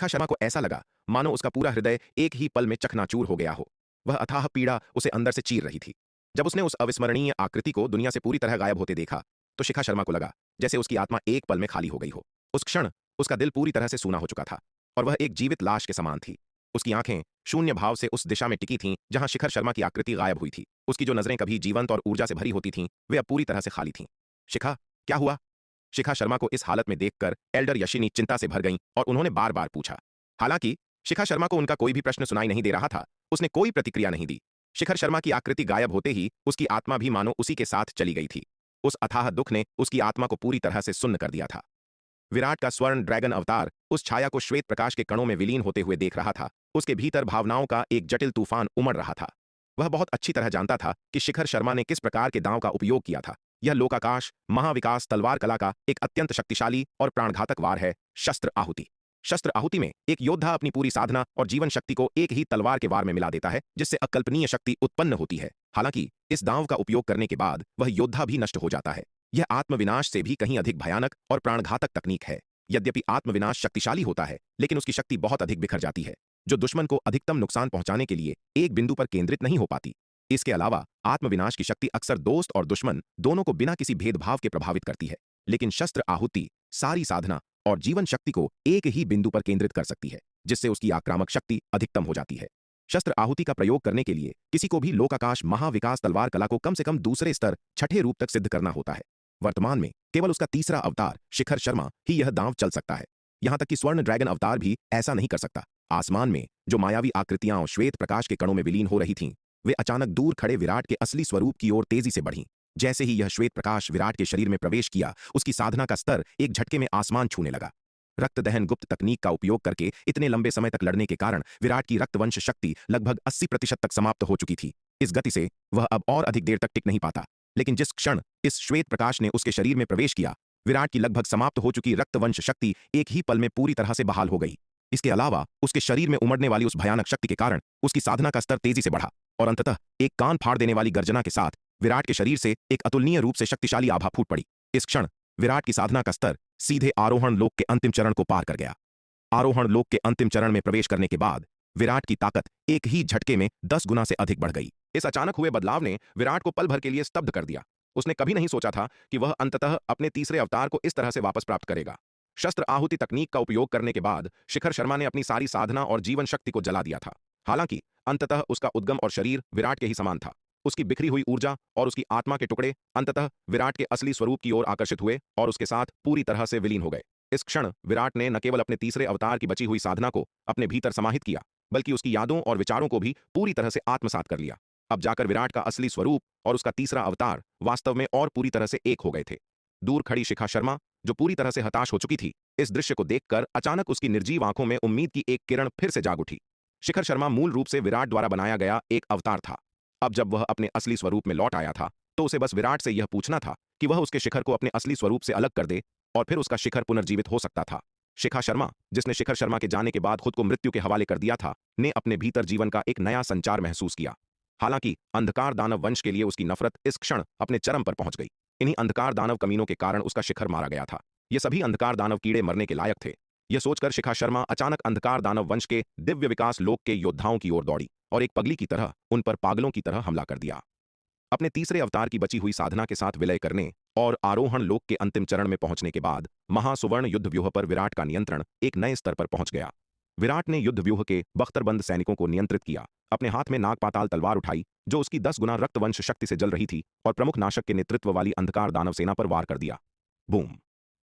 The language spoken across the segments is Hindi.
शिखा शर्मा को ऐसा लगा मानो उसका पूरा हृदय एक ही पल में चकनाचूर हो गया हो। वह अथाह पीड़ा उसे अंदर से चीर रही थी। जब उसने उस अविस्मरणीय आकृति को दुनिया से पूरी तरह गायब होते देखा तो शिखा शर्मा को लगा जैसे उसकी आत्मा एक पल में खाली हो गई हो। उस क्षण उसका दिल पूरी तरह से सूना हो चुका था और वह एक जीवित लाश के समान थी। उसकी आंखें शून्य भाव से उस दिशा में टिकी थीं जहां शिखर शर्मा की आकृति गायब हुई थी। उसकी जो नजरें कभी जीवंत और ऊर्जा से भरी होती थीं वे अब पूरी तरह से खाली थीं। शिखा, क्या हुआ? शिखा शर्मा को इस हालत में देखकर एल्डर यशिनी चिंता से भर गईं और उन्होंने बार बार पूछा। हालांकि शिखा शर्मा को उनका कोई भी प्रश्न सुनाई नहीं दे रहा था, उसने कोई प्रतिक्रिया नहीं दी। शिखर शर्मा की आकृति गायब होते ही उसकी आत्मा भी मानो उसी के साथ चली गई थी। उस अथाह दुख ने उसकी आत्मा को पूरी तरह से सुन्न कर दिया था। विराट का स्वर्ण ड्रैगन अवतार उस छाया को श्वेत प्रकाश के कणों में विलीन होते हुए देख रहा था। उसके भीतर भावनाओं का एक जटिल तूफान उमड़ रहा था। वह बहुत अच्छी तरह जानता था कि शिखर शर्मा ने किस प्रकार के दांव का उपयोग किया था। यह लोकाकाश महाविकास तलवार कला का एक अत्यंत शक्तिशाली और प्राणघातक वार है, शस्त्र आहुति। शस्त्र आहुति में एक योद्धा अपनी पूरी साधना और जीवन शक्ति को एक ही तलवार के वार में मिला देता है, जिससे अकल्पनीय शक्ति उत्पन्न होती है। हालांकि इस दांव का उपयोग करने के बाद वह योद्धा भी नष्ट हो जाता है। यह आत्मविनाश से भी कहीं अधिक भयानक और प्राणघातक तकनीक है। यद्यपि आत्मविनाश शक्तिशाली होता है, लेकिन उसकी शक्ति बहुत अधिक बिखर जाती है, जो दुश्मन को अधिकतम नुकसान पहुंचाने के लिए एक बिंदु पर केंद्रित नहीं हो पाती। इसके अलावा आत्मविनाश की शक्ति अक्सर दोस्त और दुश्मन दोनों को बिना किसी भेदभाव के प्रभावित करती है, लेकिन शस्त्र आहुति सारी साधना और जीवन शक्ति को एक ही बिंदु पर केंद्रित कर सकती है, जिससे उसकी आक्रामक शक्ति अधिकतम हो जाती है। शस्त्र आहुति का प्रयोग करने के लिए किसी को भी लोकाकाश महाविकास तलवार कला को कम से कम दूसरे स्तर छठे रूप तक सिद्ध करना होता है। वर्तमान में केवल उसका तीसरा अवतार शिखर शर्मा ही यह दांव चल सकता है। यहां तक कि स्वर्ण ड्रैगन अवतार भी ऐसा नहीं कर सकता। आसमान में जो मायावी आकृतियां और श्वेत प्रकाश के कणों में विलीन हो रही थीं, वे अचानक दूर खड़े विराट के असली स्वरूप की ओर तेजी से बढ़ीं। जैसे ही यह श्वेत प्रकाश विराट के शरीर में प्रवेश किया, उसकी साधना का स्तर एक झटके में आसमान छूने लगा। रक्त दहन गुप्त तकनीक का उपयोग करके इतने लंबे समय तक लड़ने के कारण विराट की रक्तवंश शक्ति लगभग 80% तक समाप्त हो चुकी थी। इस गति से वह अब और अधिक देर तक टिक नहीं पाता। लेकिन जिस क्षण इस श्वेत प्रकाश ने उसके शरीर में प्रवेश किया, विराट की लगभग समाप्त हो चुकी रक्तवंश शक्ति एक ही पल में पूरी तरह से बहाल हो गई। इसके अलावा उसके शरीर में उमड़ने वाली उस भयानक शक्ति के कारण उसकी साधना का स्तर तेजी से बढ़ा और अंततः एक कान फाड़ देने वाली गर्जना के साथ विराट के शरीर से एक अतुलनीय रूप से शक्तिशाली आभा फूट पड़ी। इस क्षण विराट की साधना का स्तर सीधे आरोहण लोक के अंतिम चरण को पार कर गया। आरोहण लोक के अंतिम चरण में प्रवेश करने के बाद विराट की ताकत एक ही झटके में 10 गुना से अधिक बढ़ गई। इस अचानक हुए बदलाव ने विराट को पल भर के लिए स्तब्ध कर दिया। उसने कभी नहीं सोचा था कि वह अंततः अपने तीसरे अवतार को इस तरह से वापस प्राप्त करेगा। शस्त्र आहुति तकनीक का उपयोग करने के बाद शिखर शर्मा ने अपनी सारी साधना और जीवन शक्ति को जला दिया था। हालांकि अंततः उसका उद्गम और शरीर विराट के ही समान था। उसकी बिखरी हुई ऊर्जा और उसकी आत्मा के टुकड़े अंततः विराट के असली स्वरूप की ओर आकर्षित हुए और उसके साथ पूरी तरह से विलीन हो गए। इस क्षण विराट ने न केवल अपने तीसरे अवतार की बची हुई साधना को अपने भीतर समाहित किया, बल्कि उसकी यादों और विचारों को भी पूरी तरह से आत्मसात कर लिया। अब जाकर विराट का असली स्वरूप और उसका तीसरा अवतार वास्तव में और पूरी तरह से एक हो गए थे। दूर खड़ी शिखा शर्मा, जो पूरी तरह से हताश हो चुकी थी, इस दृश्य को देखकर अचानक उसकी निर्जीव आंखों में उम्मीद की एक किरण फिर से जाग उठी। शिखर शर्मा मूल रूप से विराट द्वारा बनाया गया एक अवतार था। अब जब वह अपने असली स्वरूप में लौट आया था, तो उसे बस विराट से यह पूछना था कि वह उसके शिखर को अपने असली स्वरूप से अलग कर दे और फिर उसका शिखर पुनर्जीवित हो सकता था। शिखा शर्मा, जिसने शिखर शर्मा के जाने के बाद खुद को मृत्यु के हवाले कर दिया था, ने अपने भीतर जीवन का एक नया संचार महसूस किया। हालांकि अंधकार दानव वंश के लिए उसकी नफरत इस क्षण अपने चरम पर पहुंच गई। इन्हीं अंधकार दानव कमीनों के कारण उसका शिखर मारा गया था। ये सभी अंधकार दानव कीड़े मरने के लायक थे। यह सोचकर शिखा शर्मा अचानक अंधकार दानव वंश के दिव्य विकास लोक के योद्धाओं की ओर दौड़ी और एक पगली की तरह उन पर पागलों की तरह हमला कर दिया। अपने तीसरे अवतार की बची हुई साधना के साथ विलय करने और आरोहण लोक के अंतिम चरण में पहुंचने के बाद महासुवर्ण युद्ध व्यूह पर विराट का नियंत्रण एक नए स्तर पर पहुंच गया। विराट ने युद्ध व्यूह के बख्तरबंद सैनिकों को नियंत्रित किया, अपने हाथ में नागपाताल तलवार उठाई जो उसकी 10 गुना रक्तवंश शक्ति से जल रही थी, और प्रमुख नाशक के नेतृत्व वाली अंधकार दानव सेना पर वार कर दिया। बूम!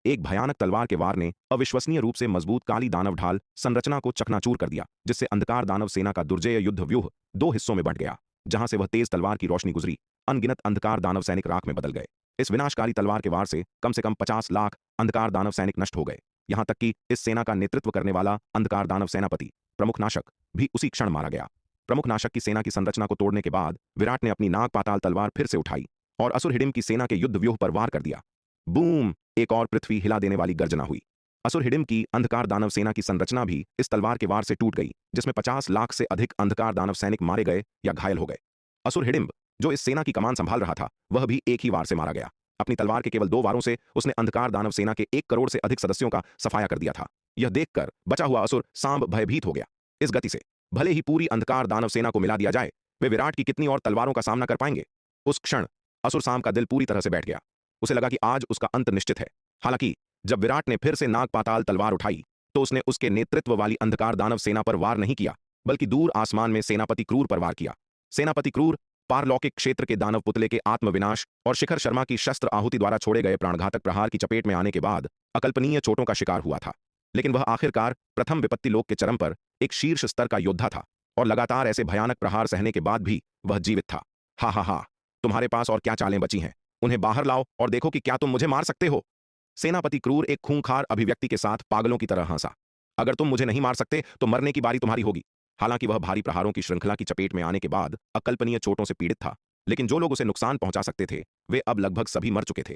एक भयानक तलवार के वार ने अविश्वसनीय रूप से मजबूत काली दानव ढाल संरचना को चकनाचूर कर दिया, जिससे अंधकार दानव सेना का दुर्जय युद्ध व्यूह 2 हिस्सों में बंट गया। जहां से वह तेज तलवार की रोशनी गुजरी, अनगिनत अंधकार दानव सैनिक राख में बदल गए। इस विनाशकारी तलवार के वार से कम 50 लाख अंधकार दानव सैनिक नष्ट हो गए। यहां तक कि इस सेना का नेतृत्व करने वाला अंधकार दानव सेनापति प्रमुख नाशक भी उसी क्षण मारा गया। प्रमुख नाशक की सेना की संरचना को तोड़ने के बाद विराट ने अपनी नाग पाताल तलवार फिर से उठाई और असुर हिडिम की सेना के युद्ध व्यूह पर वार कर दिया। बूम! एक और पृथ्वी हिला देने वाली गर्जना हुई। असुर हिडिम की अंधकार दानव सेना की संरचना भी इस तलवार के वार से टूट गई, जिसमें 50 लाख से अधिक अंधकार दानव सैनिक मारे गए या घायल हो गए। असुर हिडिम्ब, जो इस सेना की कमान संभाल रहा था, वह भी एक ही वार से मारा गया। अपनी तलवार के केवल 2 वारों से उसने अंधकार दानव सेना के 1 करोड़ से अधिक सदस्यों का सफाया कर दिया था। यह देखकर बचा हुआ असुर सांब भयभीत हो गया। इस गति से भले ही पूरी अंधकार दानव सेना को मिला दिया जाए, वे विराट की कितनी और तलवारों का सामना कर पाएंगे। उस क्षण असुर सांब का दिल पूरी तरह से बैठ गया। उसे लगा कि आज उसका अंत निश्चित है। हालांकि जब विराट ने फिर से नाग पाताल तलवार उठाई तो उसने उसके नेतृत्व वाली अंधकार दानव सेना पर वार नहीं किया, बल्कि दूर आसमान में सेनापति क्रूर पर वार किया। सेनापति क्रूर पारलौकिक क्षेत्र के दानव पुतले के आत्मविनाश और शिखर शर्मा की शस्त्र आहुति द्वारा छोड़े गए प्राणघातक प्रहार की चपेट में आने के बाद अकल्पनीय चोटों का शिकार हुआ था। लेकिन वह आखिरकार प्रथम विपत्ति लोक के चरम पर एक शीर्ष स्तर का योद्धा था और लगातार ऐसे भयानक प्रहार सहने के बाद भी वह जीवित था। हा हा हा, तुम्हारे पास और क्या चालें बची हैं? उन्हें बाहर लाओ और देखो कि क्या तुम मुझे मार सकते हो। सेनापति क्रूर एक खूंखार अभिव्यक्ति के साथ पागलों की तरह हंसा। अगर तुम मुझे नहीं मार सकते तो मरने की बारी तुम्हारी होगी। हालांकि वह भारी प्रहारों की श्रृंखला की चपेट में आने के बाद अकल्पनीय चोटों से पीड़ित था, लेकिन जो लोग उसे नुकसान पहुंचा सकते थे वे अब लगभग सभी मर चुके थे।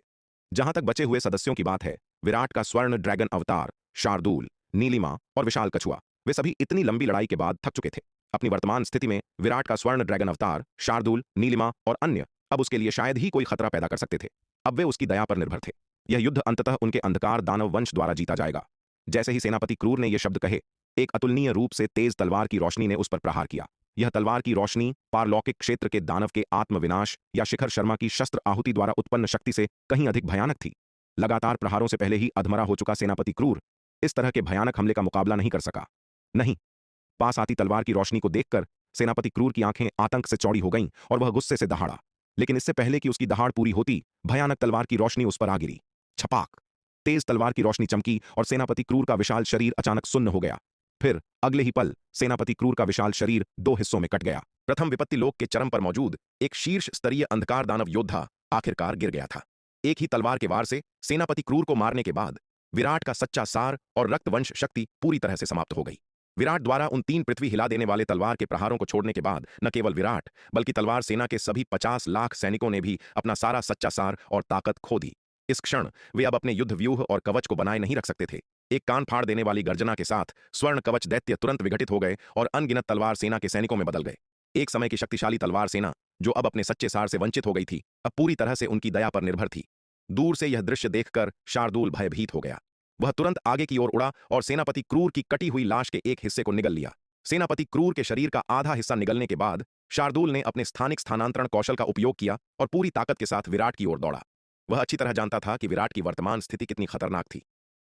जहां तक बचे हुए सदस्यों की बात है, विराट का स्वर्ण ड्रैगन अवतार, शार्दूल, नीलिमा और विशाल कछुआ, वे सभी इतनी लंबी लड़ाई के बाद थक चुके थे। अपनी वर्तमान स्थिति में विराट का स्वर्ण ड्रैगन अवतार, शार्दूल, नीलिमा और अन्य अब उसके लिए शायद ही कोई खतरा पैदा कर सकते थे। अब वे उसकी दया पर निर्भर थे। यह युद्ध अंततः उनके अंधकार दानव वंश द्वारा जीता जाएगा। जैसे ही सेनापति क्रूर ने यह शब्द कहे, एक अतुलनीय रूप से तेज तलवार की रोशनी ने उस पर प्रहार किया। यह तलवार की रोशनी पारलौकिक क्षेत्र के दानव के आत्मविनाश या शिखर शर्मा की शस्त्र आहुति द्वारा उत्पन्न शक्ति से कहीं अधिक भयानक थी। लगातार प्रहारों से पहले ही अधमरा हो चुका सेनापति क्रूर इस तरह के भयानक हमले का मुकाबला नहीं कर सका। नहीं, पास आती तलवार की रोशनी को देखकर सेनापति क्रूर की आंखें आतंक से चौड़ी हो गईं और वह गुस्से से दहाड़ा। लेकिन इससे पहले कि उसकी दहाड़ पूरी होती, भयानक तलवार की रोशनी उस पर आ गिरी। छपाक! तेज तलवार की रोशनी चमकी और सेनापति क्रूर का विशाल शरीर अचानक सुन्न हो गया। फिर अगले ही पल सेनापति क्रूर का विशाल शरीर दो हिस्सों में कट गया। प्रथम विपत्ति लोक के चरम पर मौजूद एक शीर्ष स्तरीय अंधकार दानव योद्धा आखिरकार गिर गया था। एक ही तलवार के वार से सेनापति क्रूर को मारने के बाद विराट का सच्चा सार और रक्तवंश शक्ति पूरी तरह से समाप्त हो गई। विराट द्वारा उन 3 पृथ्वी हिला देने वाले तलवार के प्रहारों को छोड़ने के बाद न केवल विराट बल्कि तलवार सेना के सभी 50 लाख सैनिकों ने भी अपना सारा सच्चा सार और ताकत खो दी। इस क्षण वे अब अपने युद्ध व्यूह और कवच को बनाए नहीं रख सकते थे। एक कान फाड़ देने वाली गर्जना के साथ स्वर्ण कवच दैत्य तुरंत विघटित हो गए और अनगिनत तलवार सेना के सैनिकों में बदल गए। एक समय की शक्तिशाली तलवार सेना जो अब अपने सच्चे सार से वंचित हो गई थी, अब पूरी तरह से उनकी दया पर निर्भर थी। दूर से यह दृश्य देखकर शार्दूल भयभीत हो गया। वह तुरंत आगे की ओर उड़ा और सेनापति क्रूर की कटी हुई लाश के एक हिस्से को निगल लिया। सेनापति क्रूर के शरीर का आधा हिस्सा निगलने के बाद शार्दूल ने अपने स्थानिक स्थानांतरण कौशल का उपयोग किया और पूरी ताकत के साथ विराट की ओर दौड़ा। वह अच्छी तरह जानता था कि विराट की वर्तमान स्थिति कितनी खतरनाक थी।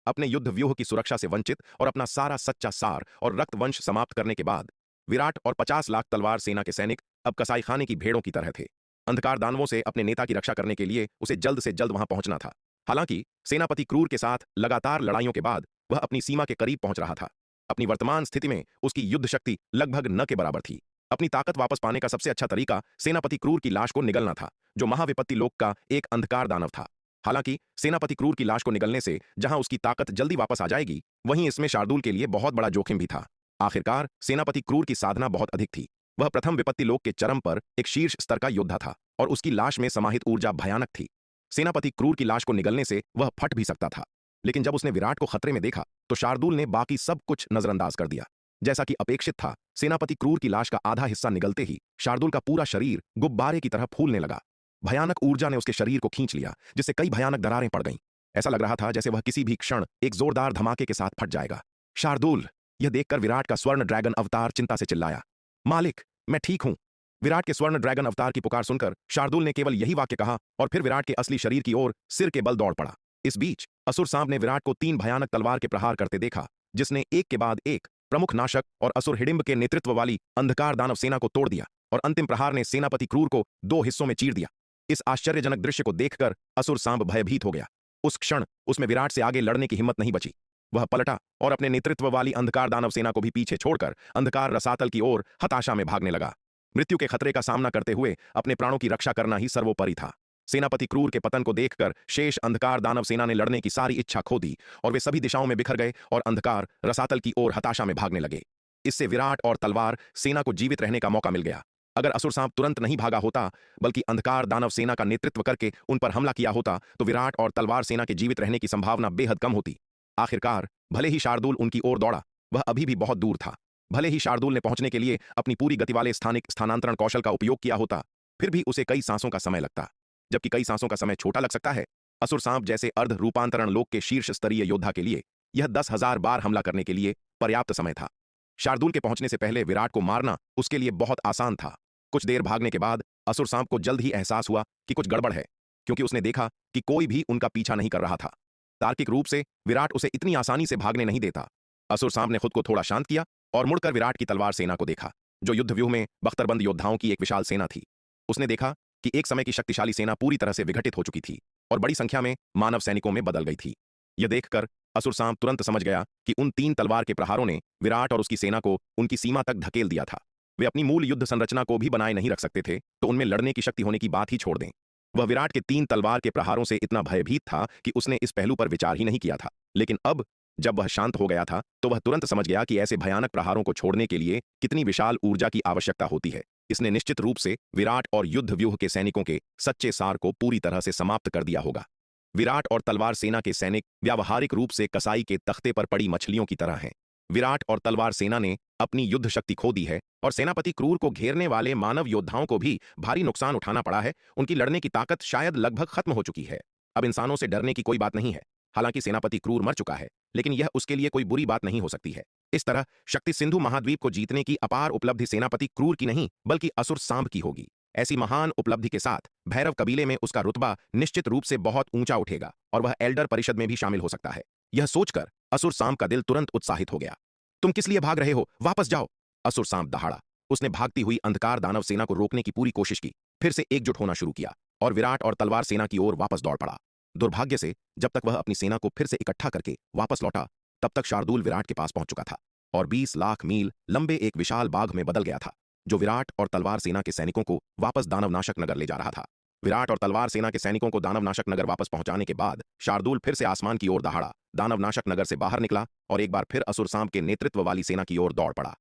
अपने युद्ध व्यूह की सुरक्षा से वंचित और अपना सारा सच्चा सार और रक्तवंश समाप्त करने के बाद विराट और 50 लाख तलवार सेना के सैनिक अब कसाईखाने की भेड़ों की तरह थे। अंधकार दानवों से अपने नेता की रक्षा करने के लिए उसे जल्द से जल्द वहां पहुंचना था। हालांकि सेनापति क्रूर के साथ लगातार लड़ाइयों के बाद वह अपनी सीमा के करीब पहुंच रहा था। अपनी वर्तमान स्थिति में उसकी युद्ध शक्ति लगभग न के बराबर थी। अपनी ताकत वापस पाने का सबसे अच्छा तरीका सेनापति क्रूर की लाश को निगलना था, जो महाविपत्ति लोक का एक अंधकार दानव था। हालांकि सेनापति क्रूर की लाश को निगलने से जहां उसकी ताकत जल्दी वापस आ जाएगी, वहीं इसमें शार्दूल के लिए बहुत बड़ा जोखिम भी था। आखिरकार सेनापति क्रूर की साधना बहुत अधिक थी। वह प्रथम विपत्ति लोक के चरम पर एक शीर्ष स्तर का योद्धा था और उसकी लाश में समाहित ऊर्जा भयानक थी। सेनापति क्रूर की लाश को निगलने से वह फट भी सकता था। लेकिन जब उसने विराट को खतरे में देखा तो शार्दूल ने बाकी सब कुछ नजरअंदाज कर दिया। जैसा कि अपेक्षित था, सेनापति क्रूर की लाश का आधा हिस्सा निगलते ही शार्दूल का पूरा शरीर गुब्बारे की तरह फूलने लगा। भयानक ऊर्जा ने उसके शरीर को खींच लिया, जिससे कई भयानक दरारें पड़ गईं। ऐसा लग रहा था जैसे वह किसी भी क्षण एक जोरदार धमाके के साथ फट जाएगा। शार्दूल! यह देखकर विराट का स्वर्ण ड्रैगन अवतार चिंता से चिल्लाया। मालिक, मैं ठीक हूं। विराट के स्वर्ण ड्रैगन अवतार की पुकार सुनकर शार्दूल ने केवल यही वाक्य कहा और फिर विराट के असली शरीर की ओर सिर के बल दौड़ पड़ा। इस बीच असुर सांप ने विराट को 3 भयानक तलवार के प्रहार करते देखा, जिसने एक के बाद एक प्रमुख नाशक और असुर हिडिंब के नेतृत्व वाली अंधकार दानव सेना को तोड़ दिया और अंतिम प्रहार ने सेनापति क्रूर को 2 हिस्सों में चीर दिया। इस आश्चर्यजनक दृश्य को देखकर असुर सांब भयभीत हो गया। उस क्षण उसमें विराट से आगे लड़ने की हिम्मत नहीं बची। वह पलटा और अपने नेतृत्व वाली अंधकार दानव सेना को भी पीछे छोड़कर अंधकार रसातल की ओर हताशा में भागने लगा। मृत्यु के खतरे का सामना करते हुए अपने प्राणों की रक्षा करना ही सर्वोपरि था। सेनापति क्रूर के पतन को देखकर शेष अंधकार दानव सेना ने लड़ने की सारी इच्छा खो दी और वे सभी दिशाओं में बिखर गए और अंधकार रसातल की ओर हताशा में भागने लगे। इससे विराट और तलवार सेना को जीवित रहने का मौका मिल गया। अगर असुर सांप तुरंत नहीं भागा होता, बल्कि अंधकार दानव सेना का नेतृत्व करके उन पर हमला किया होता, तो विराट और तलवार सेना के जीवित रहने की संभावना बेहद कम होती। आखिरकार भले ही शार्दूल उनकी ओर दौड़ा, वह अभी भी बहुत दूर था। भले ही शार्दूल ने पहुंचने के लिए अपनी पूरी गति वाले स्थानिक स्थानांतरण कौशल का उपयोग किया होता, फिर भी उसे कई सांसों का समय लगता। जबकि कई सांसों का समय छोटा लग सकता है, असुर सांप जैसे अर्ध रूपांतरण लोक के शीर्ष स्तरीय योद्धा के लिए यह 10,000 बार हमला करने के लिए पर्याप्त समय था। शार्दूल के पहुंचने से पहले विराट को मारना उसके लिए बहुत आसान था। कुछ देर भागने के बाद असुर सांप को जल्द ही एहसास हुआ कि कुछ गड़बड़ है, क्योंकि उसने देखा कि कोई भी उनका पीछा नहीं कर रहा था। तार्किक रूप से विराट उसे इतनी आसानी से भागने नहीं देता। असुर सांप ने खुद को थोड़ा शांत किया और मुड़कर विराट की तलवार सेना को देखा, जो युद्ध व्यूह में बख्तरबंद योद्धाओं की एक विशाल सेना थी। उसने देखा कि एक समय की शक्तिशाली सेना पूरी तरह से विघटित हो चुकी थी और बड़ी संख्या में मानव सैनिकों में बदल गई थी। यह देखकर असुर सांप तुरंत समझ गया कि उन 3 तलवार के प्रहारों ने विराट और उसकी सेना को उनकी सीमा तक धकेल दिया था। वे अपनी मूल युद्ध संरचना को भी बनाए नहीं रख सकते थे, तो उनमें लड़ने की शक्ति होने की बात ही छोड़ दें। वह विराट के 3 तलवार के प्रहारों से इतना भयभीत था कि उसने इस पहलू पर विचार ही नहीं किया था। लेकिन अब जब वह शांत हो गया था, तो वह तुरंत समझ गया कि ऐसे भयानक प्रहारों को छोड़ने के लिए कितनी विशाल ऊर्जा की आवश्यकता होती है। इसने निश्चित रूप से विराट और युद्ध व्यूह के सैनिकों के सच्चे सार को पूरी तरह से समाप्त कर दिया होगा। विराट और तलवार सेना के सैनिक व्यावहारिक रूप से कसाई के तख्ते पर पड़ी मछलियों की तरह हैं। विराट और तलवार सेना ने अपनी युद्ध शक्ति खो दी है और सेनापति क्रूर को घेरने वाले मानव योद्धाओं को भी भारी नुकसान उठाना पड़ा है। उनकी लड़ने की ताकत शायद लगभग खत्म हो चुकी है। अब इंसानों से डरने की कोई बात नहीं है। हालांकि सेनापति क्रूर मर चुका है, लेकिन यह उसके लिए कोई बुरी बात नहीं हो सकती है। इस तरह शक्ति सिंधु महाद्वीप को जीतने की अपार उपलब्धि सेनापति क्रूर की नहीं, बल्कि असुर सांब की होगी। ऐसी महान उपलब्धि के साथ भैरव कबीले में उसका रुतबा निश्चित रूप से बहुत ऊंचा उठेगा और वह एल्डर परिषद में भी शामिल हो सकता है। यह सोचकर असुर सांब का दिल तुरंत उत्साहित हो गया। तुम किस लिए भाग रहे हो? वापस जाओ! असुर सांप दहाड़ा। उसने भागती हुई अंधकार दानव सेना को रोकने की पूरी कोशिश की, फिर से एकजुट होना शुरू किया और विराट और तलवार सेना की ओर वापस दौड़ पड़ा। दुर्भाग्य से जब तक वह अपनी सेना को फिर से इकट्ठा करके वापस लौटा, तब तक शार्दूल विराट के पास पहुंच चुका था और 20 लाख मील लंबे एक विशाल बाघ में बदल गया था, जो विराट और तलवार सेना के सैनिकों को वापस दानवनाशक नगर ले जा रहा था। विराट और तलवार सेना के सैनिकों को दानवनाशक नगर वापस पहुंचाने के बाद शार्दूल फिर से आसमान की ओर दहाड़ा, दानवनाशक नगर से बाहर निकला और एक बार फिर असुर सांप के नेतृत्व वाली सेना की ओर दौड़ पड़ा।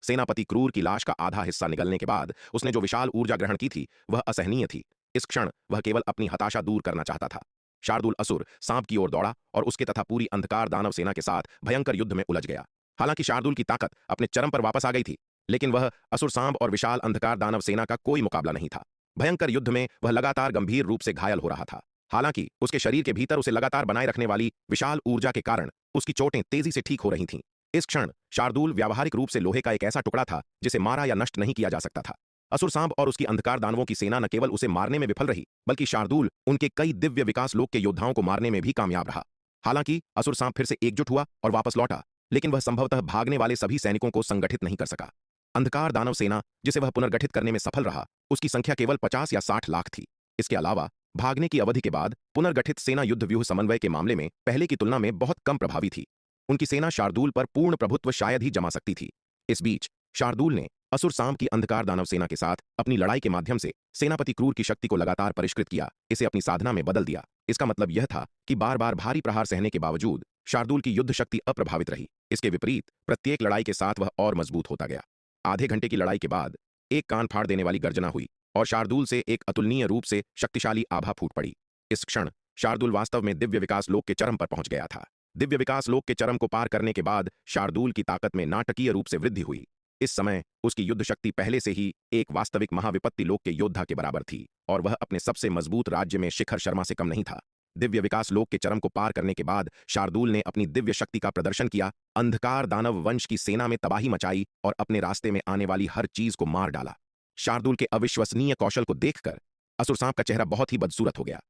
सेनापति क्रूर की लाश का आधा हिस्सा निगलने के बाद उसने जो विशाल ऊर्जा ग्रहण की थी, वह असहनीय थी। इस क्षण वह केवल अपनी हताशा दूर करना चाहता था। शार्दूल असुर सांप की ओर दौड़ा और उसके तथा पूरी अंधकार दानव सेना के साथ भयंकर युद्ध में उलझ गया। हालांकि शार्दूल की ताकत अपने चरम पर वापस आ गई थी, लेकिन वह असुर सांप और विशाल अंधकार दानव सेना का कोई मुकाबला नहीं था। भयंकर युद्ध में वह लगातार गंभीर रूप से घायल हो रहा था। हालांकि उसके शरीर के भीतर उसे लगातार बनाए रखने वाली विशाल ऊर्जा के कारण उसकी चोटें तेजी से ठीक हो रही थीं। इस क्षण शार्दूल व्यावहारिक रूप से लोहे का एक ऐसा टुकड़ा था जिसे मारा या नष्ट नहीं किया जा सकता था। असुर सांप और उसकी अंधकार दानवों की सेना न केवल उसे मारने में विफल रही, बल्कि शार्दूल उनके कई दिव्य विकास लोक के योद्धाओं को मारने में भी कामयाब रहा। हालांकि असुर सांप फिर से एकजुट हुआ और वापस लौटा, लेकिन वह संभवतः भागने वाले सभी सैनिकों को संगठित नहीं कर सका। अंधकार दानव सेना जिसे वह पुनर्गठित करने में सफल रहा, उसकी संख्या केवल 50 या 60 लाख थी। इसके अलावा भागने की अवधि के बाद पुनर्गठित सेना युद्ध व्यूह समन्वय के मामले में पहले की तुलना में बहुत कम प्रभावी थी। उनकी सेना शार्दूल पर पूर्ण प्रभुत्व शायद ही जमा सकती थी। इस बीच शार्दूल ने असुर सांप की अंधकार दानव सेना के साथ अपनी लड़ाई के माध्यम से सेनापति क्रूर की शक्ति को लगातार परिष्कृत किया, इसे अपनी साधना में बदल दिया। इसका मतलब यह था कि बार बार भारी प्रहार सहने के बावजूद शार्दूल की युद्ध शक्ति अप्रभावित रही। इसके विपरीत प्रत्येक लड़ाई के साथ वह और मजबूत होता गया। आधे घंटे की लड़ाई के बाद एक कान फाड़ देने वाली गर्जना हुई और शार्दूल से एक अतुलनीय रूप से शक्तिशाली आभा फूट पड़ी। इस क्षण शार्दूल वास्तव में दिव्य विकास लोक के चरम पर पहुंच गया था। दिव्य विकास लोक के चरम को पार करने के बाद शार्दूल की ताकत में नाटकीय रूप से वृद्धि हुई। इस समय उसकी युद्ध शक्ति पहले से ही एक वास्तविक महाविपत्ति लोक के योद्धा के बराबर थी और वह अपने सबसे मजबूत राज्य में शिखर शर्मा से कम नहीं था। दिव्य विकास लोक के चरम को पार करने के बाद शार्दूल ने अपनी दिव्य शक्ति का प्रदर्शन किया, अंधकार दानव वंश की सेना में तबाही मचाई और अपने रास्ते में आने वाली हर चीज को मार डाला। शार्दूल के अविश्वसनीय कौशल को देखकर असुर सांप का चेहरा बहुत ही बदसूरत हो गया।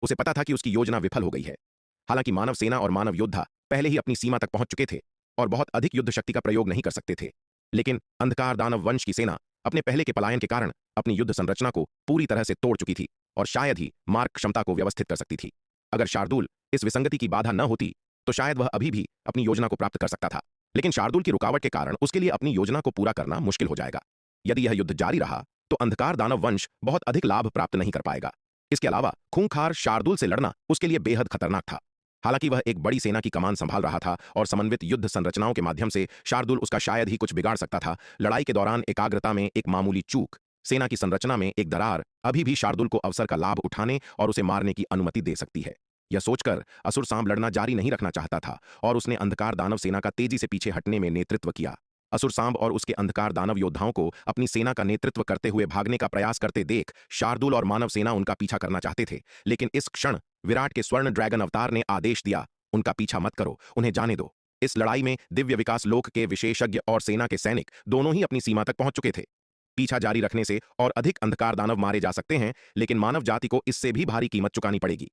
उसे पता था कि उसकी योजना विफल हो गई है। हालांकि मानव सेना और मानव योद्धा पहले ही अपनी सीमा तक पहुंच चुके थे और बहुत अधिक युद्ध शक्ति का प्रयोग नहीं कर सकते थे, लेकिन अंधकार दानव वंश की सेना अपने पहले के पलायन के कारण अपनी युद्ध संरचना को पूरी तरह से तोड़ चुकी थी और शायद ही मार्ग क्षमता को व्यवस्थित कर सकती थी। अगर शार्दूल इस विसंगति की बाधा न होती तो शायद वह अभी भी अपनी योजना को प्राप्त कर सकता था, लेकिन शार्दूल की रुकावट के कारण उसके लिए अपनी योजना को पूरा करना मुश्किल हो जाएगा। यदि यह युद्ध जारी रहा तो अंधकार दानव वंश बहुत अधिक लाभ प्राप्त नहीं कर पाएगा। इसके अलावा खूंखार शार्दूल से लड़ना उसके लिए बेहद खतरनाक था। हालांकि वह एक बड़ी सेना की कमान संभाल रहा था और समन्वित युद्ध संरचनाओं के माध्यम से शार्दूल उसका शायद ही कुछ बिगाड़ सकता था। लड़ाई के दौरान एकाग्रता में एक मामूली चूक, सेना की संरचना में एक दरार अभी भी शार्दूल को अवसर का लाभ उठाने और उसे मारने की अनुमति दे सकती है। यह सोचकर असुर सांप लड़ना जारी नहीं रखना चाहता था और उसने अंधकार दानव सेना का तेजी से पीछे हटने में नेतृत्व किया। असुर सांप और उसके अंधकार दानव योद्धाओं को अपनी सेना का नेतृत्व करते हुए भागने का प्रयास करते देख शार्दूल और मानव सेना उनका पीछा करना चाहते थे, लेकिन इस क्षण विराट के स्वर्ण ड्रैगन अवतार ने आदेश दिया उनका पीछा मत करो, उन्हें जाने दो। इस लड़ाई में दिव्य विकास लोक के विशेषज्ञ और सेना के सैनिक दोनों ही अपनी सीमा तक पहुंच चुके थे। पीछा जारी रखने से और अधिक अंधकार दानव मारे जा सकते हैं, लेकिन मानव जाति को इससे भी भारी कीमत चुकानी पड़ेगी।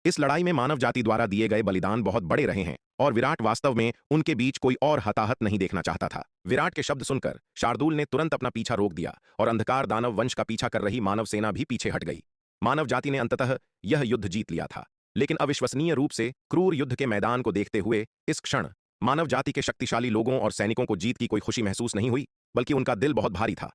इस लड़ाई में मानव जाति द्वारा दिए गए बलिदान बहुत बड़े रहे हैं और विराट वास्तव में उनके बीच कोई और हताहत नहीं देखना चाहता था। विराट के शब्द सुनकर शार्दूल ने तुरंत अपना पीछा रोक दिया और अंधकार दानव वंश का पीछा कर रही मानव सेना भी पीछे हट गई। मानव जाति ने अंततः यह युद्ध जीत लिया था, लेकिन अविश्वसनीय रूप से क्रूर युद्ध के मैदान को देखते हुए इस क्षण मानव जाति के शक्तिशाली लोगों और सैनिकों को जीत की कोई खुशी महसूस नहीं हुई, बल्कि उनका दिल बहुत भारी था।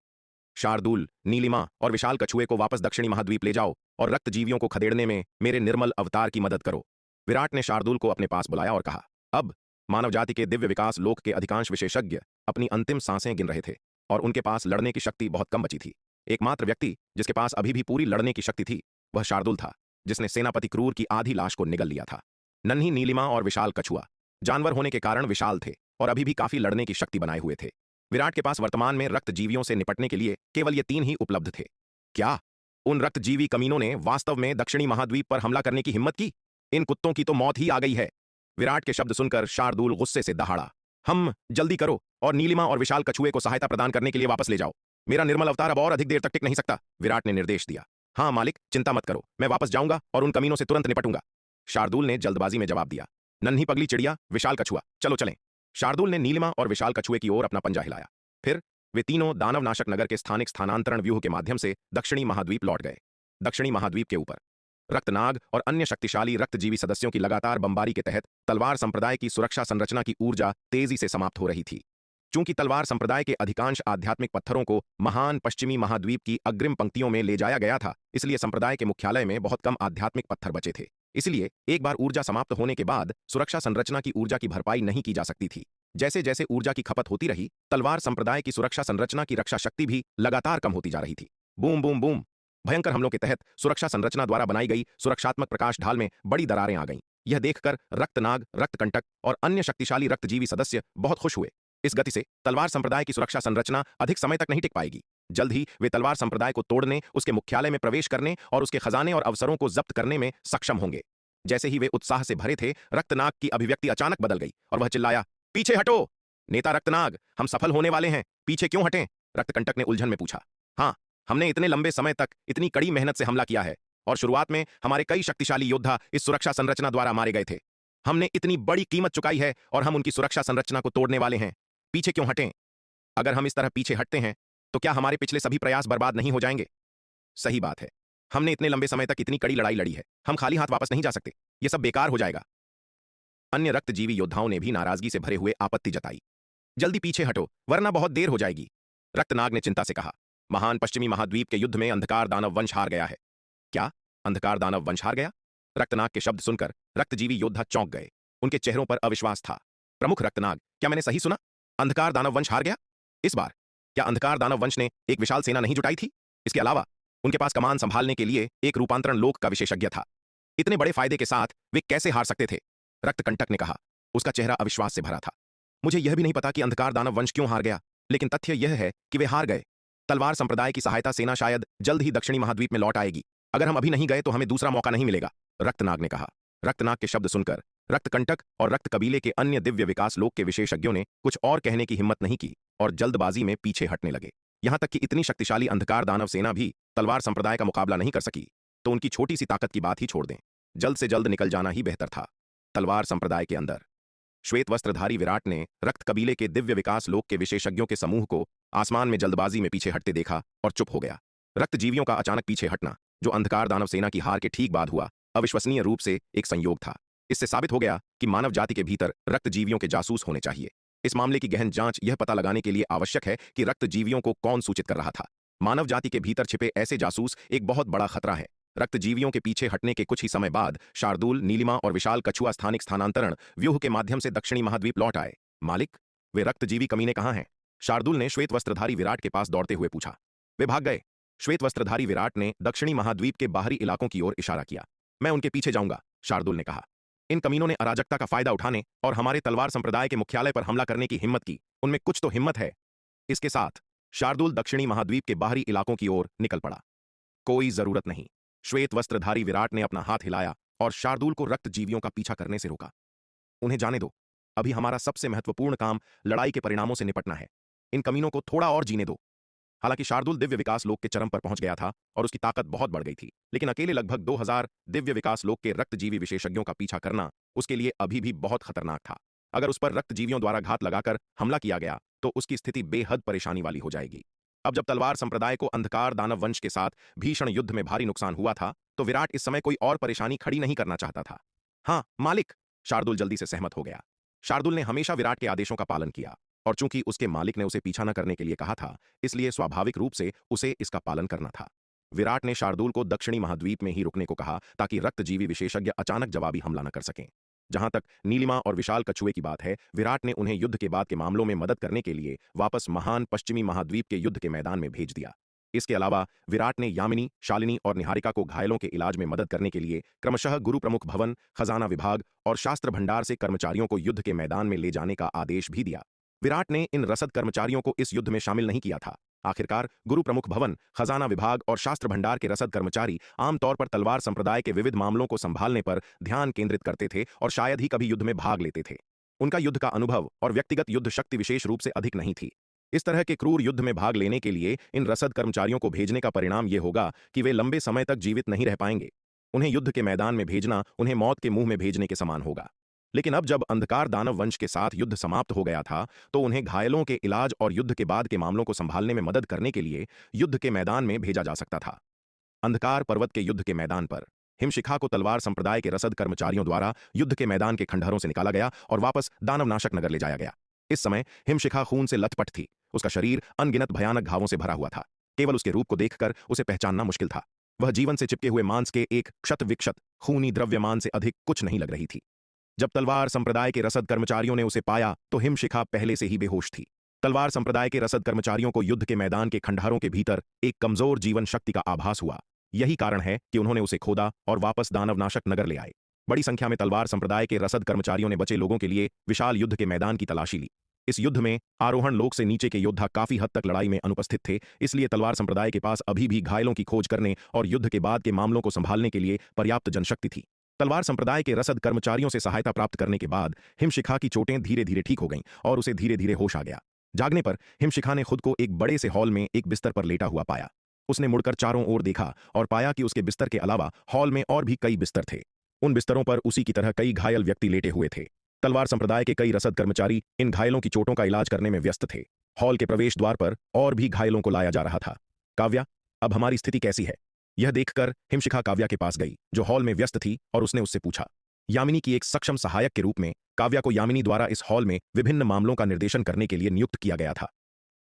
शार्दूल, नीलिमा और विशाल कछुए को वापस दक्षिणी महाद्वीप ले जाओ और रक्तजीवियों को खदेड़ने में मेरे निर्मल अवतार की मदद करो। विराट ने शार्दूल को अपने पास बुलाया और कहा। अब मानव जाति के दिव्य विकास लोक के अधिकांश विशेषज्ञ अपनी अंतिम सांसें गिन रहे थे और उनके पास लड़ने की शक्ति बहुत कम बची थी। एकमात्र व्यक्ति जिसके पास अभी भी पूरी लड़ने की शक्ति थी वह शार्दूल था, जिसने सेनापति क्रूर की आधी लाश को निगल लिया था। नन्ही नीलिमा और विशाल कछुआ जानवर होने के कारण विशाल थे और अभी भी काफी लड़ने की शक्ति बनाए हुए थे। विराट के पास वर्तमान में रक्तजीवियों से निपटने के लिए केवल ये तीन ही उपलब्ध थे। क्या उन रक्तजीवी कमीनों ने वास्तव में दक्षिणी महाद्वीप पर हमला करने की हिम्मत की? इन कुत्तों की तो मौत ही आ गई है। विराट के शब्द सुनकर शार्दूल गुस्से से दहाड़ा। हम जल्दी करो और नीलिमा और विशाल कछुए को सहायता प्रदान करने के लिए वापस ले जाओ। मेरा निर्मल अवतार अब और अधिक देर तक टिक नहीं सकता। विराट ने निर्देश दिया। हाँ मालिक, चिंता मत करो, मैं वापस जाऊंगा और उन कमीनों से तुरंत निपटूंगा, शार्दूल ने जल्दबाजी में जवाब दिया। नन्ही पगली चिड़िया, विशाल कछुआ, चलो चलें। शार्दूल ने नीलिमा और विशाल कछुए की ओर अपना पंजा हिलाया। फिर वे तीनों दानवनाशक नगर के स्थानिक स्थानांतरण व्यूह के माध्यम से दक्षिणी महाद्वीप लौट गए। दक्षिणी महाद्वीप के ऊपर रक्तनाग और अन्य शक्तिशाली रक्तजीवी सदस्यों की लगातार बमबारी के तहत तलवार संप्रदाय की सुरक्षा संरचना की ऊर्जा तेजी से समाप्त हो रही थी। चूंकि तलवार संप्रदाय के अधिकांश आध्यात्मिक पत्थरों को महान पश्चिमी महाद्वीप की अग्रिम पंक्तियों में ले जाया गया था, इसलिए संप्रदाय के मुख्यालय में बहुत कम आध्यात्मिक पत्थर बचे थे। इसलिए एक बार ऊर्जा समाप्त होने के बाद सुरक्षा संरचना की ऊर्जा की भरपाई नहीं की जा सकती थी। जैसे जैसे ऊर्जा की खपत होती रही, तलवार संप्रदाय की सुरक्षा संरचना की रक्षा शक्ति भी लगातार कम होती जा रही थी। Boom boom boom. भयंकर हमलों के तहत सुरक्षा संरचना द्वारा बनाई गई सुरक्षात्मक प्रकाश ढाल में बड़ी दरारें आ गईं। यह देखकर रक्तनाग, रक्तकंटक और अन्य शक्तिशाली रक्तजीवी सदस्य बहुत खुश हुए। इस गति से तलवार संप्रदाय की सुरक्षा संरचना अधिक समय तक नहीं टिक पाएगी। जल्द ही वे तलवार संप्रदाय को तोड़ने, उसके मुख्यालय में प्रवेश करने और उसके खजाने और अवसरों को जब्त करने में सक्षम होंगे। जैसे ही वे उत्साह से भरे थे, रक्तनाग की अभिव्यक्ति अचानक बदल गई और वह चिल्लाया, पीछे हटो। नेता रक्तनाग, हम सफल होने वाले हैं, पीछे क्यों हटें? रक्तकंटक ने उलझन में पूछा। हाँ, हमने इतने लंबे समय तक इतनी कड़ी मेहनत से हमला किया है और शुरुआत में हमारे कई शक्तिशाली योद्धा इस सुरक्षा संरचना द्वारा मारे गए थे। हमने इतनी बड़ी कीमत चुकाई है और हम उनकी सुरक्षा संरचना को तोड़ने वाले हैं, पीछे क्यों हटें? अगर हम इस तरह पीछे हटते हैं तो क्या हमारे पिछले सभी प्रयास बर्बाद नहीं हो जाएंगे? सही बात है, हमने इतने लंबे समय तक इतनी कड़ी लड़ाई लड़ी है, हम खाली हाथ वापस नहीं जा सकते, यह सब बेकार हो जाएगा। अन्य रक्तजीवी योद्धाओं ने भी नाराजगी से भरे हुए आपत्ति जताई। जल्दी पीछे हटो, वरना बहुत देर हो जाएगी, रक्तनाग ने चिंता से कहा। महान पश्चिमी महाद्वीप के युद्ध में अंधकार दानव वंश हार गया है। क्या अंधकार दानव वंश हार गया? रक्तनाग के शब्द सुनकर रक्तजीवी योद्धा चौंक गए। उनके चेहरों पर अविश्वास था। प्रमुख रक्तनाग, क्या मैंने सही सुना? अंधकार दानव वंश हार गया? इस बार क्या अंधकार दानव वंश ने एक विशाल सेना नहीं जुटाई थी? इसके अलावा उनके पास कमान संभालने के लिए एक रूपांतरण लोक का विशेषज्ञ था। इतने बड़े फायदे के साथ वे कैसे हार सकते थे? रक्तकंटक ने कहा। उसका चेहरा अविश्वास से भरा था। मुझे यह भी नहीं पता कि अंधकार दानव वंश क्यों हार गया, लेकिन तथ्य यह है कि वे हार गए। तलवार संप्रदाय की सहायता सेना शायद जल्द ही दक्षिणी महाद्वीप में लौट आएगी। अगर हम अभी नहीं गए तो हमें दूसरा मौका नहीं मिलेगा, रक्तनाग ने कहा। रक्तनाग के शब्द सुनकर रक्तकंटक और रक्त कबीले के अन्य दिव्य विकास लोक के विशेषज्ञों ने कुछ और कहने की हिम्मत नहीं की और जल्दबाजी में पीछे हटने लगे। यहां तक कि इतनी शक्तिशाली अंधकार दानव सेना भी तलवार संप्रदाय का मुकाबला नहीं कर सकी, तो उनकी छोटी सी ताकत की बात ही छोड़ दें, जल्द से जल्द निकल जाना ही बेहतर था। तलवार संप्रदाय के अंदर श्वेत वस्त्रधारी विराट ने रक्त कबीले के दिव्य विकास लोक के विशेषज्ञों के समूह को आसमान में जल्दबाजी में पीछे हटते देखा और चुप हो गया। रक्तजीवियों का अचानक पीछे हटना, जो अंधकार दानव सेना की हार के ठीक बाद हुआ, अविश्वसनीय रूप से एक संयोग था। इससे साबित हो गया कि मानव जाति के भीतर रक्तजीवियों के जासूस होने चाहिए। इस मामले की गहन जांच यह पता लगाने के लिए आवश्यक है कि रक्तजीवियों को कौन सूचित कर रहा था। मानव जाति के भीतर छिपे ऐसे जासूस एक बहुत बड़ा खतरा है। रक्तजीवियों के पीछे हटने के कुछ ही समय बाद शार्दूल, नीलिमा और विशाल कछुआ स्थानिक स्थानांतरण व्यूह के माध्यम से दक्षिणी महाद्वीप लौट आए। मालिक, वे रक्तजीवी कमीने कहाँ हैं? शार्दूल ने श्वेत वस्त्रधारी विराट के पास दौड़ते हुए पूछा। वे भाग गए, श्वेत वस्त्रधारी विराट ने दक्षिणी महाद्वीप के बाहरी इलाकों की ओर इशारा किया। मैं उनके पीछे जाऊंगा, शार्दूल ने कहा। इन कमीनों ने अराजकता का फायदा उठाने और हमारे तलवार संप्रदाय के मुख्यालय पर हमला करने की हिम्मत की। उनमें कुछ तो हिम्मत है। इसके साथ शार्दूल दक्षिणी महाद्वीप के बाहरी इलाकों की ओर निकल पड़ा। कोई जरूरत नहीं, श्वेत वस्त्रधारी विराट ने अपना हाथ हिलाया और शार्दूल को रक्तजीवियों का पीछा करने से रोका। उन्हें जाने दो। अभी हमारा सबसे महत्वपूर्ण काम लड़ाई के परिणामों से निपटना है। इन कमीनों को थोड़ा और जीने दो। हालांकि शार्दुल दिव्य विकास लोक के चरम पर पहुंच गया था और उसकी ताकत बहुत बढ़ गई थी, लेकिन अकेले लगभग 2000 दिव्य विकास लोक के रक्तजीवी विशेषज्ञों का पीछा करना उसके लिए अभी भी बहुत खतरनाक था। अगर उस पर रक्तजीवियों द्वारा घात लगाकर हमला किया गया तो उसकी स्थिति बेहद परेशानी वाली हो जाएगी। अब जब तलवार संप्रदाय को अंधकार दानव वंश के साथ भीषण युद्ध में भारी नुकसान हुआ था, तो विराट इस समय कोई और परेशानी खड़ी नहीं करना चाहता था। हाँ मालिक, शार्दुल जल्दी से सहमत हो गया। शार्दुल ने हमेशा विराट के आदेशों का पालन किया, और चूंकि उसके मालिक ने उसे पीछा न करने के लिए कहा था, इसलिए स्वाभाविक रूप से उसे इसका पालन करना था। विराट ने शार्दुल को दक्षिणी महाद्वीप में ही रुकने को कहा ताकि रक्तजीवी विशेषज्ञ अचानक जवाबी हमला न कर सकें। जहां तक नीलिमा और विशाल कछुए की बात है, विराट ने उन्हें युद्ध के बाद के मामलों में मदद करने के लिए वापस महान पश्चिमी महाद्वीप के युद्ध के मैदान में भेज दिया। इसके अलावा विराट ने यामिनी, शालिनी और निहारिका को घायलों के इलाज में मदद करने के लिए क्रमशः गुरु प्रमुख भवन, खजाना विभाग और शास्त्र भंडार से कर्मचारियों को युद्ध के मैदान में ले जाने का आदेश भी दिया। विराट ने इन रसद कर्मचारियों को इस युद्ध में शामिल नहीं किया था। आखिरकार गुरु प्रमुख भवन, खजाना विभाग और शास्त्र भंडार के रसद कर्मचारी आमतौर पर तलवार संप्रदाय के विविध मामलों को संभालने पर ध्यान केंद्रित करते थे और शायद ही कभी युद्ध में भाग लेते थे। उनका युद्ध का अनुभव और व्यक्तिगत युद्ध शक्ति विशेष रूप से अधिक नहीं थी। इस तरह के क्रूर युद्ध में भाग लेने के लिए इन रसद कर्मचारियों को भेजने का परिणाम यह होगा कि वे लंबे समय तक जीवित नहीं रह पाएंगे। उन्हें युद्ध के मैदान में भेजना उन्हें मौत के मुंह में भेजने के समान होगा। लेकिन अब जब अंधकार दानव वंश के साथ युद्ध समाप्त हो गया था, तो उन्हें घायलों के इलाज और युद्ध के बाद के मामलों को संभालने में मदद करने के लिए युद्ध के मैदान में भेजा जा सकता था। अंधकार पर्वत के युद्ध के मैदान पर हिमशिखा को तलवार संप्रदाय के रसद कर्मचारियों द्वारा युद्ध के मैदान के खंडहरों से निकाला गया और वापस दानवनाशक नगर ले जाया गया। इस समय हिमशिखा खून से लथपथ थी। उसका शरीर अनगिनत भयानक घावों से भरा हुआ था। केवल उसके रूप को देखकर उसे पहचानना मुश्किल था। वह जीवन से चिपके हुए मांस के एक क्षत विक्षत खूनी द्रव्यमान से अधिक कुछ नहीं लग रही थी। जब तलवार संप्रदाय के रसद कर्मचारियों ने उसे पाया तो हिमशिखा पहले से ही बेहोश थी। तलवार संप्रदाय के रसद कर्मचारियों को युद्ध के मैदान के खंडहरों के भीतर एक कमजोर जीवन शक्ति का आभास हुआ। यही कारण है कि उन्होंने उसे खोदा और वापस दानवनाशक नगर ले आए। बड़ी संख्या में तलवार संप्रदाय के रसद कर्मचारियों ने बचे लोगों के लिए विशाल युद्ध के मैदान की तलाशी ली। इस युद्ध में आरोहण लोक से नीचे के योद्धा काफी हद तक लड़ाई में अनुपस्थित थे, इसलिए तलवार संप्रदाय के पास अभी भी घायलों की खोज करने और युद्ध के बाद के मामलों को संभालने के लिए पर्याप्त जनशक्ति थी। तलवार संप्रदाय के रसद कर्मचारियों से सहायता प्राप्त करने के बाद हिमशिखा की चोटें धीरे धीरे ठीक हो गईं और उसे धीरे धीरे होश आ गया। जागने पर हिमशिखा ने खुद को एक बड़े से हॉल में एक बिस्तर पर लेटा हुआ पाया। उसने मुड़कर चारों ओर देखा और पाया कि उसके बिस्तर के अलावा हॉल में और भी कई बिस्तर थे। उन बिस्तरों पर उसी की तरह कई घायल व्यक्ति लेटे हुए थे। तलवार संप्रदाय के कई रसद कर्मचारी इन घायलों की चोटों का इलाज करने में व्यस्त थे। हॉल के प्रवेश द्वार पर और भी घायलों को लाया जा रहा था। काव्या, अब हमारी स्थिति कैसी है? यह देखकर हिमशिखा काव्या के पास गई, जो हॉल में व्यस्त थी, और उसने उससे पूछा। यामिनी की एक सक्षम सहायक के रूप में काव्या को यामिनी द्वारा इस हॉल में विभिन्न मामलों का निर्देशन करने के लिए नियुक्त किया गया था।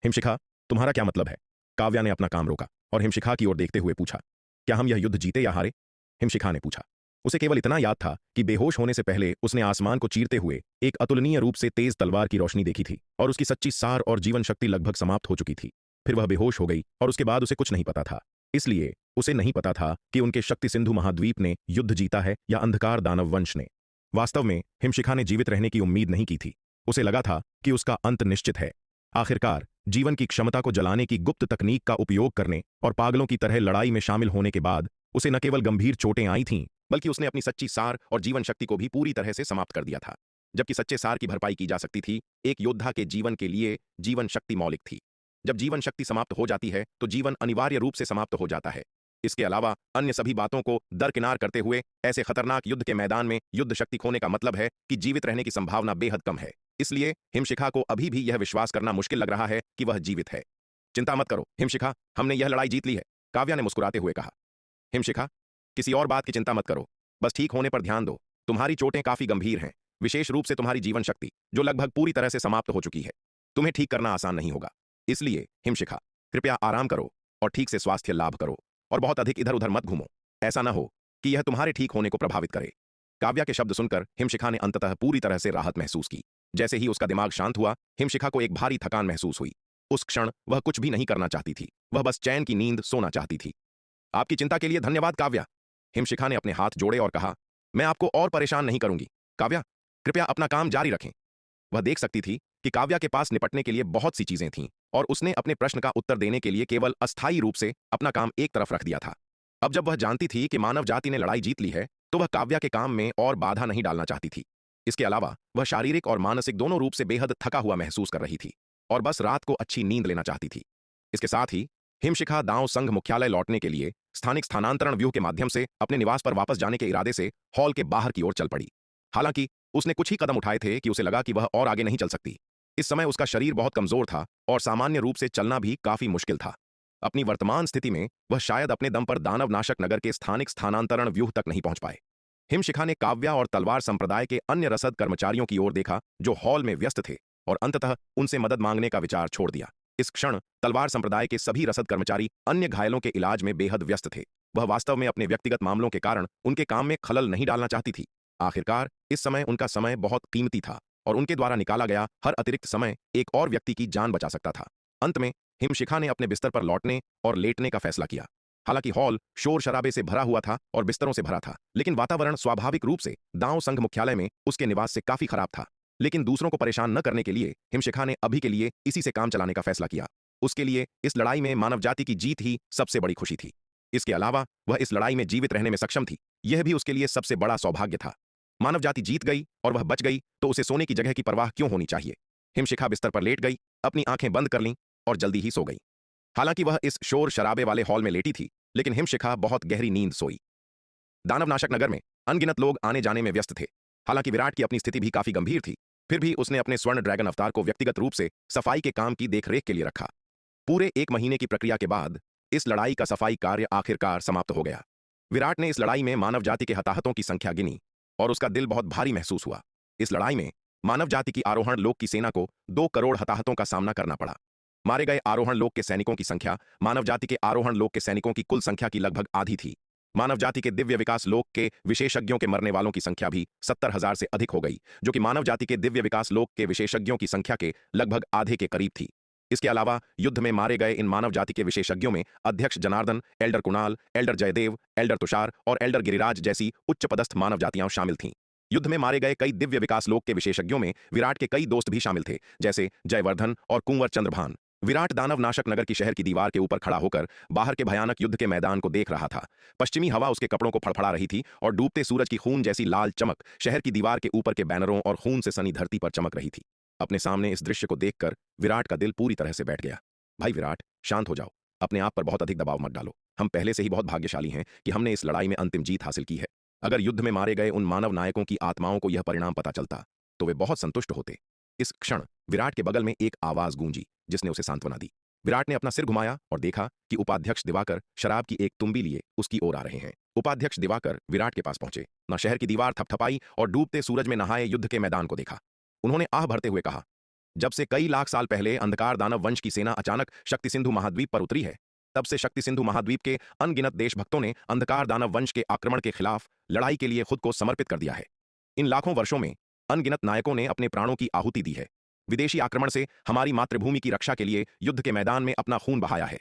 हिमशिखा, तुम्हारा क्या मतलब है? काव्या ने अपना काम रोका और हिमशिखा की ओर देखते हुए पूछा। क्या हम यह युद्ध जीते या हारे? हिमशिखा ने पूछा। उसे केवल इतना याद था कि बेहोश होने से पहले उसने आसमान को चीरते हुए एक अतुलनीय रूप से तेज तलवार की रोशनी देखी थी और उसकी सच्ची सार और जीवन शक्ति लगभग समाप्त हो चुकी थी। फिर वह बेहोश हो गई और उसके बाद उसे कुछ नहीं पता था। इसलिए उसे नहीं पता था कि उनके शक्ति सिंधु महाद्वीप ने युद्ध जीता है या अंधकार दानव वंश ने। वास्तव में हिमशिखा ने जीवित रहने की उम्मीद नहीं की थी। उसे लगा था कि उसका अंत निश्चित है। आखिरकार जीवन की क्षमता को जलाने की गुप्त तकनीक का उपयोग करने और पागलों की तरह लड़ाई में शामिल होने के बाद उसे न केवल गंभीर चोटें आई थीं, बल्कि उसने अपनी सच्ची सार और जीवन शक्ति को भी पूरी तरह से समाप्त कर दिया था। जबकि सच्चे सार की भरपाई की जा सकती थी, एक योद्धा के जीवन के लिए जीवन शक्ति मौलिक थी। जब जीवन शक्ति समाप्त हो जाती है तो जीवन अनिवार्य रूप से समाप्त हो जाता है। इसके अलावा अन्य सभी बातों को दरकिनार करते हुए ऐसे खतरनाक युद्ध के मैदान में युद्ध शक्ति खोने का मतलब है कि जीवित रहने की संभावना बेहद कम है। इसलिए हिमशिखा को अभी भी यह विश्वास करना मुश्किल लग रहा है कि वह जीवित है। चिंता मत करो हिमशिखा, हमने यह लड़ाई जीत ली है, काव्या ने मुस्कुराते हुए कहा। हिमशिखा, किसी और बात की चिंता मत करो, बस ठीक होने पर ध्यान दो। तुम्हारी चोटें काफी गंभीर हैं, विशेष रूप से तुम्हारी जीवन शक्ति जो लगभग पूरी तरह से समाप्त हो चुकी है। तुम्हें ठीक करना आसान नहीं होगा। इसलिए हिमशिखा, कृपया आराम करो और ठीक से स्वास्थ्य लाभ करो और बहुत अधिक इधर उधर मत घूमो। ऐसा न हो कि यह तुम्हारे ठीक होने को प्रभावित करे। काव्या के शब्द सुनकर हिमशिखा ने अंततः पूरी तरह से राहत महसूस की। जैसे ही उसका दिमाग शांत हुआ, हिमशिखा को एक भारी थकान महसूस हुई। उस क्षण वह कुछ भी नहीं करना चाहती थी, वह बस चैन की नींद सोना चाहती थी। आपकी चिंता के लिए धन्यवाद काव्या, हिमशिखा ने अपने हाथ जोड़े और कहा। मैं आपको और परेशान नहीं करूंगी। काव्या, कृपया अपना काम जारी रखें। वह देख सकती थी कि काव्या के पास निपटने के लिए बहुत सी चीजें थीं और उसने अपने प्रश्न का उत्तर देने के लिए केवल अस्थायी रूप से अपना काम एक तरफ रख दिया था। अब जब वह जानती थी कि मानव जाति ने लड़ाई जीत ली है, तो वह काव्या के काम में और बाधा नहीं डालना चाहती थी। इसके अलावा वह शारीरिक और मानसिक दोनों रूप से बेहद थका हुआ महसूस कर रही थी और बस रात को अच्छी नींद लेना चाहती थी। इसके साथ ही हिमशिखा दांव संघ मुख्यालय लौटने के लिए स्थानिक स्थानांतरण व्यूह के माध्यम से अपने निवास पर वापस जाने के इरादे से हॉल के बाहर की ओर चल पड़ी। हालांकि उसने कुछ ही कदम उठाए थे कि उसे लगा कि वह और आगे नहीं चल सकती। इस समय उसका शरीर बहुत कमजोर था और सामान्य रूप से चलना भी काफी मुश्किल था। अपनी वर्तमान स्थिति में वह शायद अपने दम पर दानवनाशक नगर के स्थानिक स्थानांतरण व्यूह तक नहीं पहुंच पाए। हिमशिखा ने काव्या और तलवार संप्रदाय के अन्य रसद कर्मचारियों की ओर देखा जो हॉल में व्यस्त थे और अंततः उनसे मदद मांगने का विचार छोड़ दिया। इस क्षण तलवार संप्रदाय के सभी रसद कर्मचारी अन्य घायलों के इलाज में बेहद व्यस्त थे। वह वास्तव में अपने व्यक्तिगत मामलों के कारण उनके काम में खलल नहीं डालना चाहती थी। आखिरकार इस समय उनका समय बहुत कीमती था और उनके द्वारा निकाला गया हर अतिरिक्त समय एक और व्यक्ति की जान बचा सकता था। अंत में हिमशिखा ने अपने बिस्तर पर लौटने और लेटने का फैसला किया। हालांकि हॉल शोर शराबे से भरा हुआ था और बिस्तरों से भरा था, लेकिन वातावरण स्वाभाविक रूप से दांव संघ मुख्यालय में उसके निवास से काफी खराब था। लेकिन दूसरों को परेशान न करने के लिए हिमशिखा ने अभी के लिए इसी से काम चलाने का फैसला किया। उसके लिए इस लड़ाई में मानव जाति की जीत ही सबसे बड़ी खुशी थी। इसके अलावा वह इस लड़ाई में जीवित रहने में सक्षम थी, यह भी उसके लिए सबसे बड़ा सौभाग्य था। मानव जाति जीत गई और वह बच गई तो उसे सोने की जगह की परवाह क्यों होनी चाहिए। हिमशिखा बिस्तर पर लेट गई, अपनी आंखें बंद कर लीं और जल्दी ही सो गई। हालांकि वह इस शोर शराबे वाले हॉल में लेटी थी, लेकिन हिमशिखा बहुत गहरी नींद सोई। दानवनाशक नगर में अनगिनत लोग आने जाने में व्यस्त थे। हालांकि विराट की अपनी स्थिति भी काफी गंभीर थी, फिर भी उसने अपने स्वर्ण ड्रैगन अवतार को व्यक्तिगत रूप से सफाई के काम की देखरेख के लिए रखा। पूरे 1 महीने की प्रक्रिया के बाद इस लड़ाई का सफाई कार्य आखिरकार समाप्त हो गया। विराट ने इस लड़ाई में मानव जाति के हताहतों की संख्या गिनी और उसका दिल बहुत भारी महसूस हुआ। इस लड़ाई में मानव जाति की आरोहण लोक की सेना को 2 करोड़ हताहतों का सामना करना पड़ा। मारे गए आरोहण लोक के सैनिकों की संख्या मानव जाति के आरोहण लोक के सैनिकों की कुल संख्या की लगभग आधी थी। मानव जाति के दिव्य विकास लोक के विशेषज्ञों के मरने वालों की संख्या भी 70,000 से अधिक हो गई, जो कि मानव जाति के दिव्य विकास लोक के विशेषज्ञों की संख्या के लगभग आधे के करीब थी। इसके अलावा युद्ध में मारे गए इन मानव जाति के विशेषज्ञों में अध्यक्ष Janardan, elder Kunal, elder Jaidev, elder Tushar और एल्डर गिरिराज जैसी उच्च पदस्थ मानव जातियां शामिल थीं। युद्ध में मारे गए कई दिव्य विकास लोक के विशेषज्ञों में विराट के कई दोस्त भी शामिल थे, जैसे जयवर्धन और कुंवर चंद्रभान। विराट दानव नाशक नगर की शहर की दीवार के ऊपर खड़ा होकर बाहर के भयानक युद्ध के मैदान को देख रहा था। पश्चिमी हवा उसके कपड़ों को फड़फड़ा रही थी और डूबते सूरज की खून जैसी लाल चमक शहर की दीवार के ऊपर के बैनरों और खून से सनी धरती पर चमक रही थी। अपने सामने इस दृश्य को देखकर विराट का दिल पूरी तरह से बैठ गया। भाई विराट, शांत हो जाओ, अपने आप पर बहुत अधिक दबाव मत डालो। हम पहले से ही बहुत भाग्यशाली हैं कि हमने इस लड़ाई में अंतिम जीत हासिल की है। अगर युद्ध में मारे गए उन मानव नायकों की आत्माओं को यह परिणाम पता चलता तो वे बहुत संतुष्ट होते। इस क्षण विराट के बगल में एक आवाज गूंजी जिसने उसे सांत्वना दी। विराट ने अपना सिर घुमाया और देखा कि उपाध्यक्ष दिवाकर शराब की एक तुम्बी लिए उसकी ओर आ रहे हैं। उपाध्यक्ष दिवाकर विराट के पास पहुंचे, न शहर की दीवार थपथपाई और डूबते सूरज में नहाए युद्ध के मैदान को देखा। उन्होंने आह भरते हुए कहा, जब से कई लाख साल पहले अंधकार दानव वंश की सेना अचानक शक्ति सिंधु महाद्वीप पर उतरी है, तब से शक्ति सिंधु महाद्वीप के अनगिनत देशभक्तों ने अंधकार दानव वंश के आक्रमण के खिलाफ लड़ाई के लिए खुद को समर्पित कर दिया है। इन लाखों वर्षों में अनगिनत नायकों ने अपने प्राणों की आहुति दी है। विदेशी आक्रमण से हमारी मातृभूमि की रक्षा के लिए युद्ध के मैदान में अपना खून बहाया है।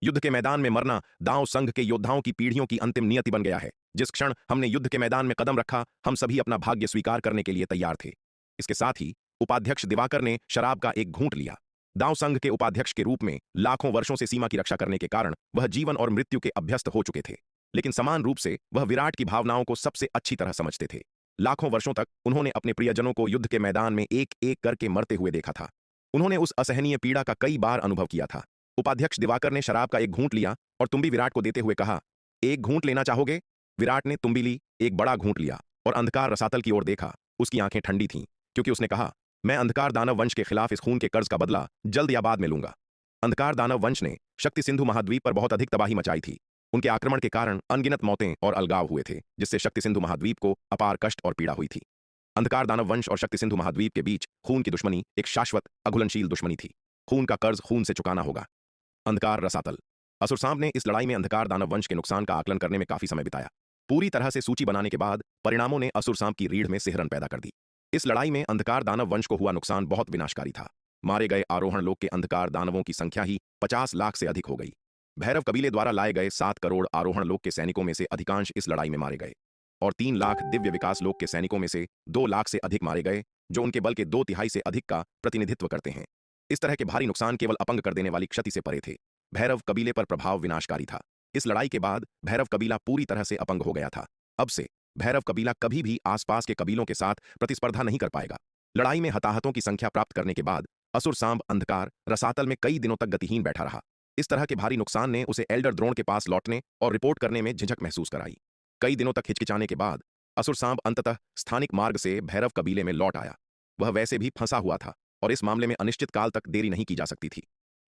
युद्ध के मैदान में मरना दांव संघ के योद्धाओं की पीढ़ियों की अंतिम नियति बन गया है। जिस क्षण हमने युद्ध के मैदान में कदम रखा, हम सभी अपना भाग्य स्वीकार करने के लिए तैयार थे। इसके साथ ही उपाध्यक्ष दिवाकर ने शराब का एक घूंट लिया। दांव संघ के उपाध्यक्ष के रूप में लाखों वर्षों से सीमा की रक्षा करने के कारण वह जीवन और मृत्यु के अभ्यस्त हो चुके थे, लेकिन समान रूप से वह विराट की भावनाओं को सबसे अच्छी तरह समझते थे। लाखों वर्षों तक उन्होंने अपने प्रियजनों को युद्ध के मैदान में एक एक करके मरते हुए देखा था। उन्होंने उस असहनीय पीड़ा का कई बार अनुभव किया था। उपाध्यक्ष दिवाकर ने शराब का एक घूंट लिया और तुम्बी विराट को देते हुए कहा, एक घूंट लेना चाहोगे? विराट ने तुम्बी ली, एक बड़ा घूंट लिया और अंधकार रसातल की ओर देखा। उसकी आंखें ठंडी थीं, क्योंकि उसने कहा, मैं अंधकार दानव वंश के खिलाफ इस खून के कर्ज का बदला जल्द या बाद में लूंगा। अंधकार दानव वंश ने शक्ति सिंधु महाद्वीप पर बहुत अधिक तबाही मचाई थी। उनके आक्रमण के कारण अनगिनत मौतें और अलगाव हुए थे, जिससे शक्ति सिंधु महाद्वीप को अपार कष्ट और पीड़ा हुई थी। अंधकार दानव वंश और शक्ति सिंधु महाद्वीप के बीच खून की दुश्मनी एक शाश्वत अघुलनशील दुश्मनी थी। खून का कर्ज खून से चुकाना होगा। अंधकार रसातल। असुर सांप ने इस लड़ाई में अंधकार दानव वंश के नुकसान का आकलन करने में काफी समय बिताया। पूरी तरह से सूची बनाने के बाद परिणामों ने असुर सांप की रीढ़ में सिहरन पैदा कर दी। इस लड़ाई में अंधकार दानव वंश को हुआ नुकसान बहुत विनाशकारी था। मारे गए आरोहण लोक के अंधकार दानवों की संख्या ही 50 लाख से अधिक हो गई। भैरव कबीले द्वारा लाए गए 7 करोड़ आरोहण लोक के सैनिकों में से अधिकांश इस लड़ाई में मारे गए और 3 लाख दिव्य विकास लोक के सैनिकों में से 2 लाख से अधिक मारे गए, जो उनके बल के 2/3 से अधिक का प्रतिनिधित्व करते हैं। इस तरह के भारी नुकसान केवल अपंग कर देने वाली क्षति से परे थे। भैरव कबीले पर प्रभाव विनाशकारी था। इस लड़ाई के बाद भैरव कबीला पूरी तरह से अपंग हो गया था। अब से भैरव कबीला कभी भी आसपास के कबीलों के साथ प्रतिस्पर्धा नहीं कर पाएगा। लड़ाई में हताहतों की संख्या प्राप्त करने के बाद असुर सांब अंधकार रसातल में कई दिनों तक गतिहीन बैठा रहा। इस तरह के भारी नुकसान ने उसे एल्डर द्रोण के पास लौटने और रिपोर्ट करने में झिझक महसूस कराई। कई दिनों तक हिचकिचाने के बाद असुर सांब अंततः स्थानिक मार्ग से भैरव कबीले में लौट आया। वह वैसे भी फंसा हुआ था और इस मामले में अनिश्चित काल तक देरी नहीं की जा सकती थी।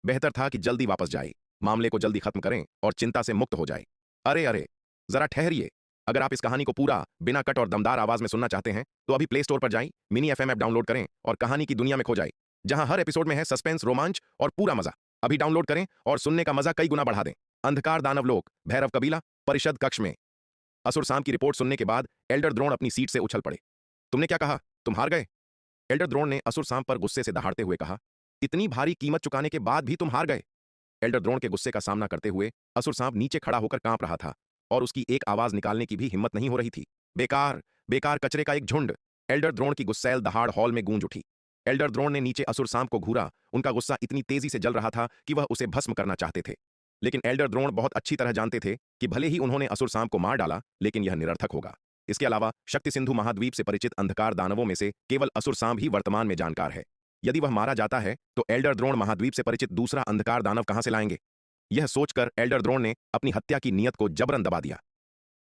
बेहतर था कि जल्दी वापस जाए, मामले को जल्दी खत्म करें और चिंता से मुक्त हो जाए। अरे अरे, जरा ठहरिए। अगर आप इस कहानी को पूरा बिना कट और दमदार आवाज में सुनना चाहते हैं तो अभी प्ले स्टोर पर जाएं, मिनी एफएम ऐप डाउनलोड करें और कहानी की दुनिया में खो जाए, जहां हर एपिसोड में है सस्पेंस, रोमांच और पूरा मजा। अभी डाउनलोड करें और सुनने का मजा कई गुना बढ़ा दें। अंधकार दानव लोक, भैरव कबीला, परिषद कक्ष में। असुर सांब की रिपोर्ट सुनने के बाद एल्डर द्रोण अपनी सीट से उछल पड़े। तुमने क्या कहा? तुम हार गए? एल्डर द्रोण ने असुर सांब पर गुस्से से दहाड़ते हुए कहा। इतनी भारी कीमत चुकाने के बाद भी तुम हार गए? एल्डर द्रोण के गुस्से का सामना करते हुए असुर सांप नीचे खड़ा होकर कांप रहा था और उसकी एक आवाज निकालने की भी हिम्मत नहीं हो रही थी। बेकार, बेकार कचरे का एक झुंड। एल्डर द्रोण की गुस्सैल दहाड़ हॉल में गूंज उठी। एल्डर द्रोण ने नीचे असुर सांप को घूरा। उनका गुस्सा इतनी तेजी से जल रहा था कि वह उसे भस्म करना चाहते थे। लेकिन एल्डर द्रोण बहुत अच्छी तरह जानते थे कि भले ही उन्होंने असुर सांप को मार डाला, लेकिन यह निरर्थक होगा। इसके अलावा शक्ति सिंधु महाद्वीप से परिचित अंधकार दानवों में से केवल असुर सांप ही वर्तमान में जानकार है। यदि वह मारा जाता है तो एल्डर द्रोण महाद्वीप से परिचित दूसरा अंधकार दानव कहां से लाएंगे? यह सोचकर एल्डर द्रोण ने अपनी हत्या की नीयत को जबरन दबा दिया।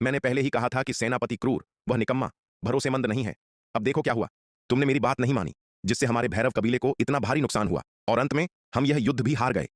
मैंने पहले ही कहा था कि सेनापति क्रूर, वह निकम्मा, भरोसेमंद नहीं है। अब देखो क्या हुआ। तुमने मेरी बात नहीं मानी, जिससे हमारे भैरव कबीले को इतना भारी नुकसान हुआ और अंत में हम यह युद्ध भी हार गए।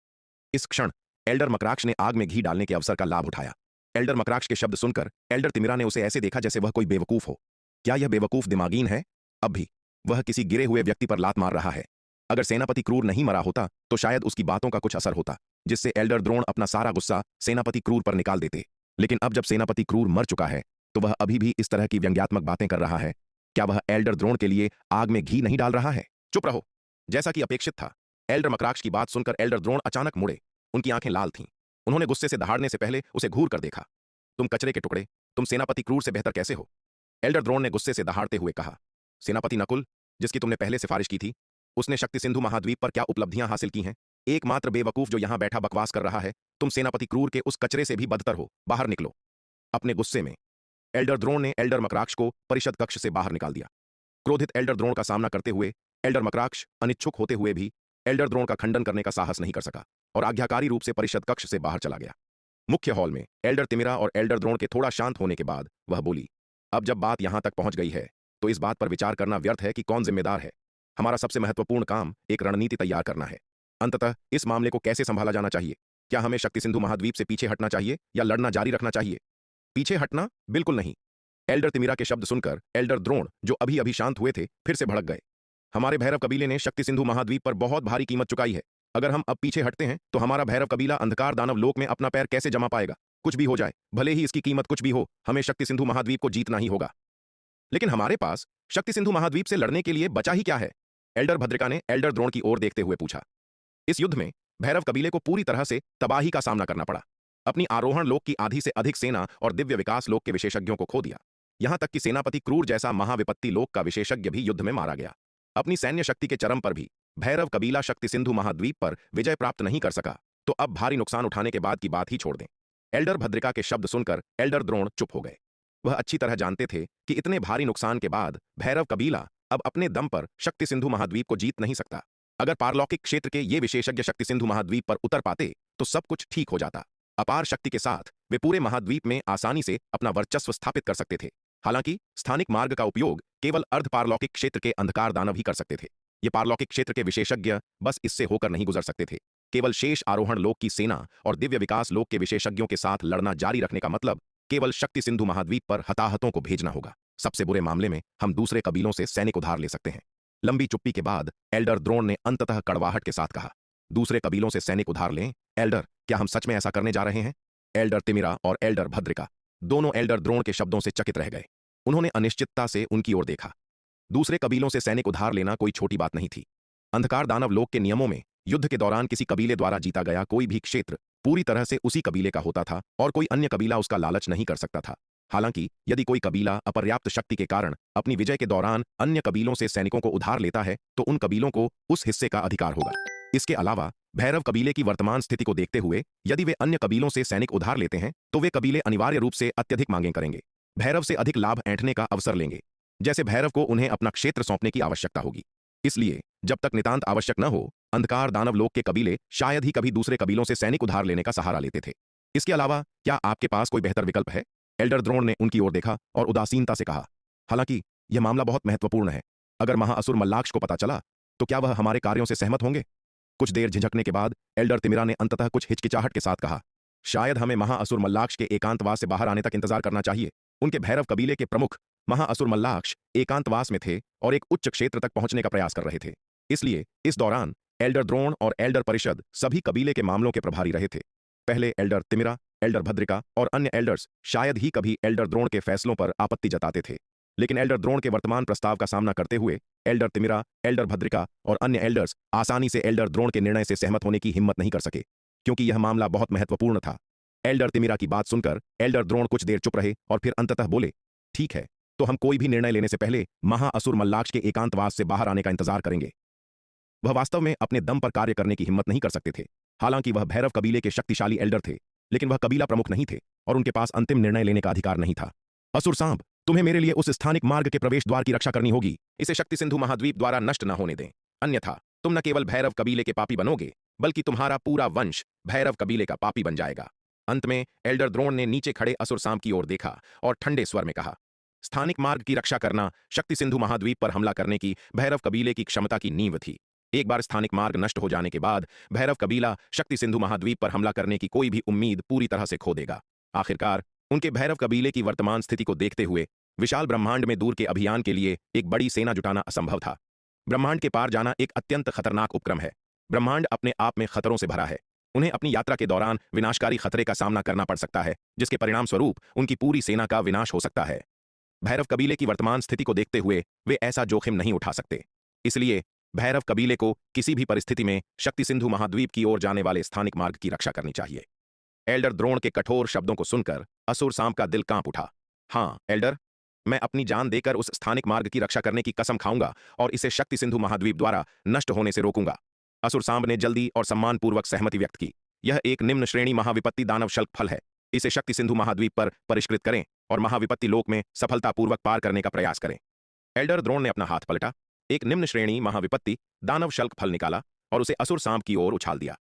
इस क्षण एल्डर मकराक्ष ने आग में घी डालने के अवसर का लाभ उठाया। एल्डर मकराक्ष के शब्द सुनकर एल्डर तिमिरा ने उसे ऐसे देखा जैसे वह कोई बेवकूफ हो। क्या यह बेवकूफ दिमागीन है? अब भी वह किसी गिरे हुए व्यक्ति पर लात मार रहा है। अगर सेनापति क्रूर नहीं मरा होता तो शायद उसकी बातों का कुछ असर होता, जिससे एल्डर द्रोण अपना सारा गुस्सा सेनापति क्रूर पर निकाल देते। लेकिन अब जब सेनापति क्रूर मर चुका है तो वह अभी भी इस तरह की व्यंग्यात्मक बातें कर रहा है। क्या वह एल्डर द्रोण के लिए आग में घी नहीं डाल रहा है? चुप रहो। जैसा कि अपेक्षित था, एल्डर मकराक्ष की बात सुनकर एल्डर द्रोण अचानक मुड़े। उनकी आंखें लाल थीं। उन्होंने गुस्से से दहाड़ने से पहले उसे घूर कर देखा। तुम कचरे के टुकड़े, तुम सेनापति क्रूर से बेहतर कैसे हो? एल्डर द्रोण ने गुस्से से दहाड़ते हुए कहा। सेनापति नकुल, जिसकी तुमने पहले सिफारिश की थी, उसने शक्ति सिंधु महाद्वीप पर क्या उपलब्धियां हासिल की हैं? एकमात्र बेवकूफ जो यहां बैठा बकवास कर रहा है। तुम सेनापति क्रूर के उस कचरे से भी बदतर हो। बाहर निकलो। अपने गुस्से में एल्डर द्रोण ने एल्डर मकराक्ष को परिषद कक्ष से बाहर निकाल दिया। क्रोधित एल्डर द्रोण का सामना करते हुए एल्डर मकराक्ष अनिच्छुक होते हुए भी एल्डर द्रोण का खंडन करने का साहस नहीं कर सका और आज्ञाकारी रूप से परिषद कक्ष से बाहर चला गया। मुख्य हॉल में एल्डर तिमिरा और एल्डर द्रोण के थोड़ा शांत होने के बाद वह बोली, अब जब बात यहां तक पहुंच गई है तो इस बात पर विचार करना व्यर्थ है कि कौन जिम्मेदार है। हमारा सबसे महत्वपूर्ण काम एक रणनीति तैयार करना है। अंततः इस मामले को कैसे संभाला जाना चाहिए? क्या हमें शक्ति सिंधु महाद्वीप से पीछे हटना चाहिए या लड़ना जारी रखना चाहिए? पीछे हटना? बिल्कुल नहीं। एल्डर तिमिरा के शब्द सुनकर एल्डर द्रोण, जो अभी अभी शांत हुए थे, फिर से भड़क गए। हमारे भैरव कबीले ने शक्ति सिंधु महाद्वीप पर बहुत भारी कीमत चुकाई है। अगर हम अब पीछे हटते हैं तो हमारा भैरव कबीला अंधकार दानव लोक में अपना पैर कैसे जमा पाएगा? कुछ भी हो जाए, भले ही इसकी कीमत कुछ भी हो, हमें शक्ति सिंधु महाद्वीप को जीतना ही होगा। लेकिन हमारे पास शक्ति सिंधु महाद्वीप से लड़ने के लिए बचा ही क्या है? एल्डर भद्रिका ने एल्डर द्रोण की ओर देखते हुए पूछा। इस युद्ध में भैरव कबीले को पूरी तरह से तबाही का सामना करना पड़ा। अपनी आरोहण लोक की आधी से अधिक सेना और दिव्य विकास लोक के विशेषज्ञों को खो दिया। यहां तक कि सेनापति क्रूर जैसा महाविपत्ति लोक का विशेषज्ञ भी युद्ध में मारा गया। अपनी सैन्य शक्ति के चरम पर भी भैरव कबीला शक्ति सिंधु महाद्वीप पर विजय प्राप्त नहीं कर सका, तो अब भारी नुकसान उठाने के बाद की बात ही छोड़ दें। एल्डर भद्रिका के शब्द सुनकर एल्डर द्रोण चुप हो गए। वह अच्छी तरह जानते थे कि इतने भारी नुकसान के बाद भैरव कबीला अब अपने दम पर शक्ति सिंधु महाद्वीप को जीत नहीं सकता। अगर पारलौकिक क्षेत्र के ये विशेषज्ञ शक्ति सिंधु महाद्वीप पर उतर पाते तो सब कुछ ठीक हो जाता। अपार शक्ति के साथ वे पूरे महाद्वीप में आसानी से अपना वर्चस्व स्थापित कर सकते थे। हालांकि स्थानिक मार्ग का उपयोग केवल अर्ध पारलौकिक क्षेत्र के अंधकार दानव ही कर सकते थे। ये पारलौकिक क्षेत्र के विशेषज्ञ बस इससे होकर नहीं गुजर सकते थे। केवल शेष आरोहण लोक की सेना और दिव्य विकास लोक के विशेषज्ञों के साथ लड़ना जारी रखने का मतलब केवल शक्ति सिंधु महाद्वीप पर हताहतों को भेजना होगा। सबसे बुरे मामले में हम दूसरे कबीलों से सैनिक उधार ले सकते हैं। लंबी चुप्पी के बाद एल्डर द्रोण ने अंततः कड़वाहट के साथ कहा, दूसरे कबीलों से सैनिक उधार लें? एल्डर, क्या हम सच में ऐसा करने जा रहे हैं? एल्डर तिमिरा और एल्डर भद्रिका दोनों एल्डर द्रोण के शब्दों से चकित रह गए। उन्होंने अनिश्चितता से उनकी ओर देखा। दूसरे कबीलों से सैनिक उधार लेना कोई छोटी बात नहीं थी। अंधकार दानव लोक के नियमों में युद्ध के दौरान किसी कबीले द्वारा जीता गया कोई भी क्षेत्र पूरी तरह से उसी कबीले का होता था और कोई अन्य कबीला उसका लालच नहीं कर सकता था। हालांकि यदि कोई कबीला अपर्याप्त शक्ति के कारण अपनी विजय के दौरान अन्य कबीलों से सैनिकों को उधार लेता है तो उन कबीलों को उस हिस्से का अधिकार होगा। इसके अलावा भैरव कबीले की वर्तमान स्थिति को देखते हुए यदि वे अन्य कबीलों से सैनिक उधार लेते हैं तो वे कबीले अनिवार्य रूप से अत्यधिक मांगें करेंगे। भैरव से अधिक लाभ ऐंठने का अवसर लेंगे। जैसे भैरव को उन्हें अपना क्षेत्र सौंपने की आवश्यकता होगी। इसलिए जब तक नितांत आवश्यक न हो, अंधकार दानव लोक के कबीले शायद ही कभी दूसरे कबीलों से सैनिक उधार लेने का सहारा लेते थे। इसके अलावा क्या आपके पास कोई बेहतर विकल्प है? एल्डर द्रोण ने उनकी ओर देखा और उदासीनता से कहा, हालांकि यह मामला बहुत महत्वपूर्ण है। अगर महाअसुर मल्लाक्ष को पता चला तो क्या वह हमारे कार्यों से सहमत होंगे? कुछ देर झिझकने के बाद एल्डर तिमिरा ने अंततः कुछ हिचकिचाहट के साथ कहा, शायद हमें महाअसुर मल्लाक्ष के एकांतवास से बाहर आने तक इंतजार करना चाहिए। उनके भैरव कबीले के प्रमुख महाअसुर मल्लाक्ष एकांतवास में थे और एक उच्च क्षेत्र तक पहुंचने का प्रयास कर रहे थे। इसलिए इस दौरान एल्डर द्रोण और एल्डर परिषद सभी कबीले के मामलों के प्रभारी रहे थे। पहले एल्डर तिमिरा, एल्डर भद्रिका और अन्य एल्डर्स शायद ही कभी एल्डर द्रोण के फैसलों पर आपत्ति जताते थे, लेकिन एल्डर द्रोण के वर्तमान प्रस्ताव का सामना करते हुए एल्डर तिमिरा, एल्डर भद्रिका और अन्य एल्डर्स आसानी से एल्डर द्रोण के निर्णय से सहमत होने की हिम्मत नहीं कर सके, क्योंकि यह मामला बहुत महत्वपूर्ण था। एल्डर तिमिरा की बात सुनकर एल्डर द्रोण कुछ देर चुप रहे और फिर अंततः बोले, ठीक है, तो हम कोई भी निर्णय लेने से पहले महाअसुर मल्लाक्ष के एकांतवास से बाहर आने का इंतजार करेंगे। वह वास्तव में अपने दम पर कार्य करने की हिम्मत नहीं कर सकते थे। हालांकि वह भैरव कबीले के शक्तिशाली एल्डर थे, लेकिन वह कबीला प्रमुख नहीं थे और उनके पास अंतिम निर्णय लेने का अधिकार नहीं था। असुर सांब, तुम्हें मेरे लिए उस स्थानिक मार्ग के प्रवेश द्वार की रक्षा करनी होगी। इसे शक्ति सिंधु महाद्वीप द्वारा नष्ट न होने दें, अन्यथा तुम न केवल भैरव कबीले के पापी बनोगे, बल्कि तुम्हारा पूरा वंश भैरव कबीले का पापी बन जाएगा। अंत में एल्डर द्रोण ने नीचे खड़े असुर सांब की ओर देखा और ठंडे स्वर में कहा, स्थानिक मार्ग की रक्षा करना शक्ति सिंधु महाद्वीप पर हमला करने की भैरव कबीले की क्षमता की नींव थी। एक बार स्थानिक मार्ग नष्ट हो जाने के बाद भैरव कबीला शक्ति सिंधु महाद्वीप पर हमला करने की कोई भी उम्मीद पूरी तरह से खो देगा। आखिरकार उनके भैरव कबीले की वर्तमान स्थिति को देखते हुए विशाल ब्रह्मांड में दूर के अभियान के लिए एक बड़ी सेना जुटाना असंभव था। ब्रह्मांड के पार जाना एक अत्यंत खतरनाक उपक्रम है। ब्रह्मांड अपने आप में खतरों से भरा है। उन्हें अपनी यात्रा के दौरान विनाशकारी खतरे का सामना करना पड़ सकता है, जिसके परिणाम स्वरूप उनकी पूरी सेना का विनाश हो सकता है। भैरव कबीले की वर्तमान स्थिति को देखते हुए वे ऐसा जोखिम नहीं उठा सकते। इसलिए भैरव कबीले को किसी भी परिस्थिति में शक्ति सिंधु महाद्वीप की ओर जाने वाले स्थानिक मार्ग की रक्षा करनी चाहिए। एल्डर द्रोण के कठोर शब्दों को सुनकर असुर सांब का दिल कांप उठा। हाँ एल्डर, मैं अपनी जान देकर उस स्थानिक मार्ग की रक्षा करने की कसम खाऊंगा और इसे शक्ति सिंधु महाद्वीप द्वारा नष्ट होने से रोकूंगा। असुर सांब ने जल्दी और सम्मानपूर्वक सहमति व्यक्त की। यह एक निम्न श्रेणी महाविपत्ति दानव शल्क फल है। इसे शक्ति सिंधु महाद्वीप पर परिष्कृत करें और महाविपत्ति लोक में सफलतापूर्वक पार करने का प्रयास करें। एल्डर द्रोण ने अपना हाथ पलटा, एक निम्न श्रेणी महाविपत्ति दानव शल्क फल निकाला और उसे असुर सांब की ओर उछाल दिया।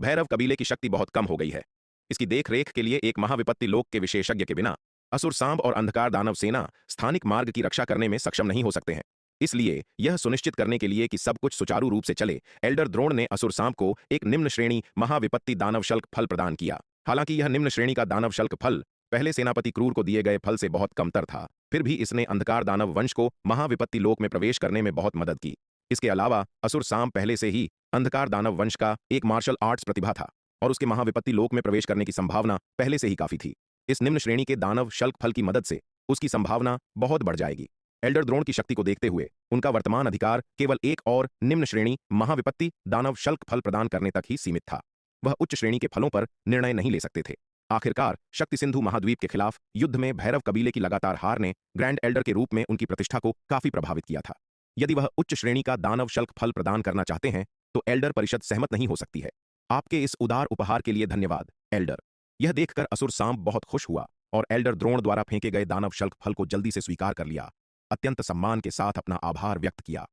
भैरव कबीले की शक्ति बहुत कम हो गई है। इसकी देखरेख के लिए एक महाविपत्ति लोक के विशेषज्ञ के बिना असुर सांब और अंधकार दानव सेना स्थानिक मार्ग की रक्षा करने में सक्षम नहीं हो सकते हैं। इसलिए यह सुनिश्चित करने के लिए कि सब कुछ सुचारू रूप से चले, एल्डर द्रोण ने असुर सांब को एक निम्न श्रेणी महाविपत्ति दानव शल्क फल प्रदान किया। हालांकि यह निम्न श्रेणी का दानव शल्क फल पहले सेनापति क्रूर को दिए गए फल से बहुत कमतर था, फिर भी इसने अंधकार दानव वंश को महाविपत्ति लोक में प्रवेश करने में बहुत मदद की। इसके अलावा असुर सांब पहले से ही अंधकार दानव वंश का एक मार्शल आर्ट्स प्रतिभा था और उसके महाविपत्ति लोक में प्रवेश करने की संभावना पहले से ही काफी थी। इस निम्न श्रेणी के दानव शल्क फल की मदद से उसकी संभावना बहुत बढ़ जाएगी। एल्डर द्रोण की शक्ति को देखते हुए उनका वर्तमान अधिकार केवल एक और निम्न श्रेणी महाविपत्ति दानव शल्क फल प्रदान करने तक ही सीमित था। वह उच्च श्रेणी के फलों पर निर्णय नहीं ले सकते थे। आखिरकार शक्ति सिंधु महाद्वीप के खिलाफ युद्ध में भैरव कबीले की लगातार हार ने ग्रैंड एल्डर के रूप में उनकी प्रतिष्ठा को काफी प्रभावित किया था। यदि वह उच्च श्रेणी का दानव शल्क फल प्रदान करना चाहते हैं तो एल्डर परिषद सहमत नहीं हो सकती है। आपके इस उदार उपहार के लिए धन्यवाद एल्डर। यह देखकर असुर सांब बहुत खुश हुआ और एल्डर द्रोण द्वारा फेंके गए दानव शल्क फल को जल्दी से स्वीकार कर लिया। अत्यंत सम्मान के साथ अपना आभार व्यक्त किया।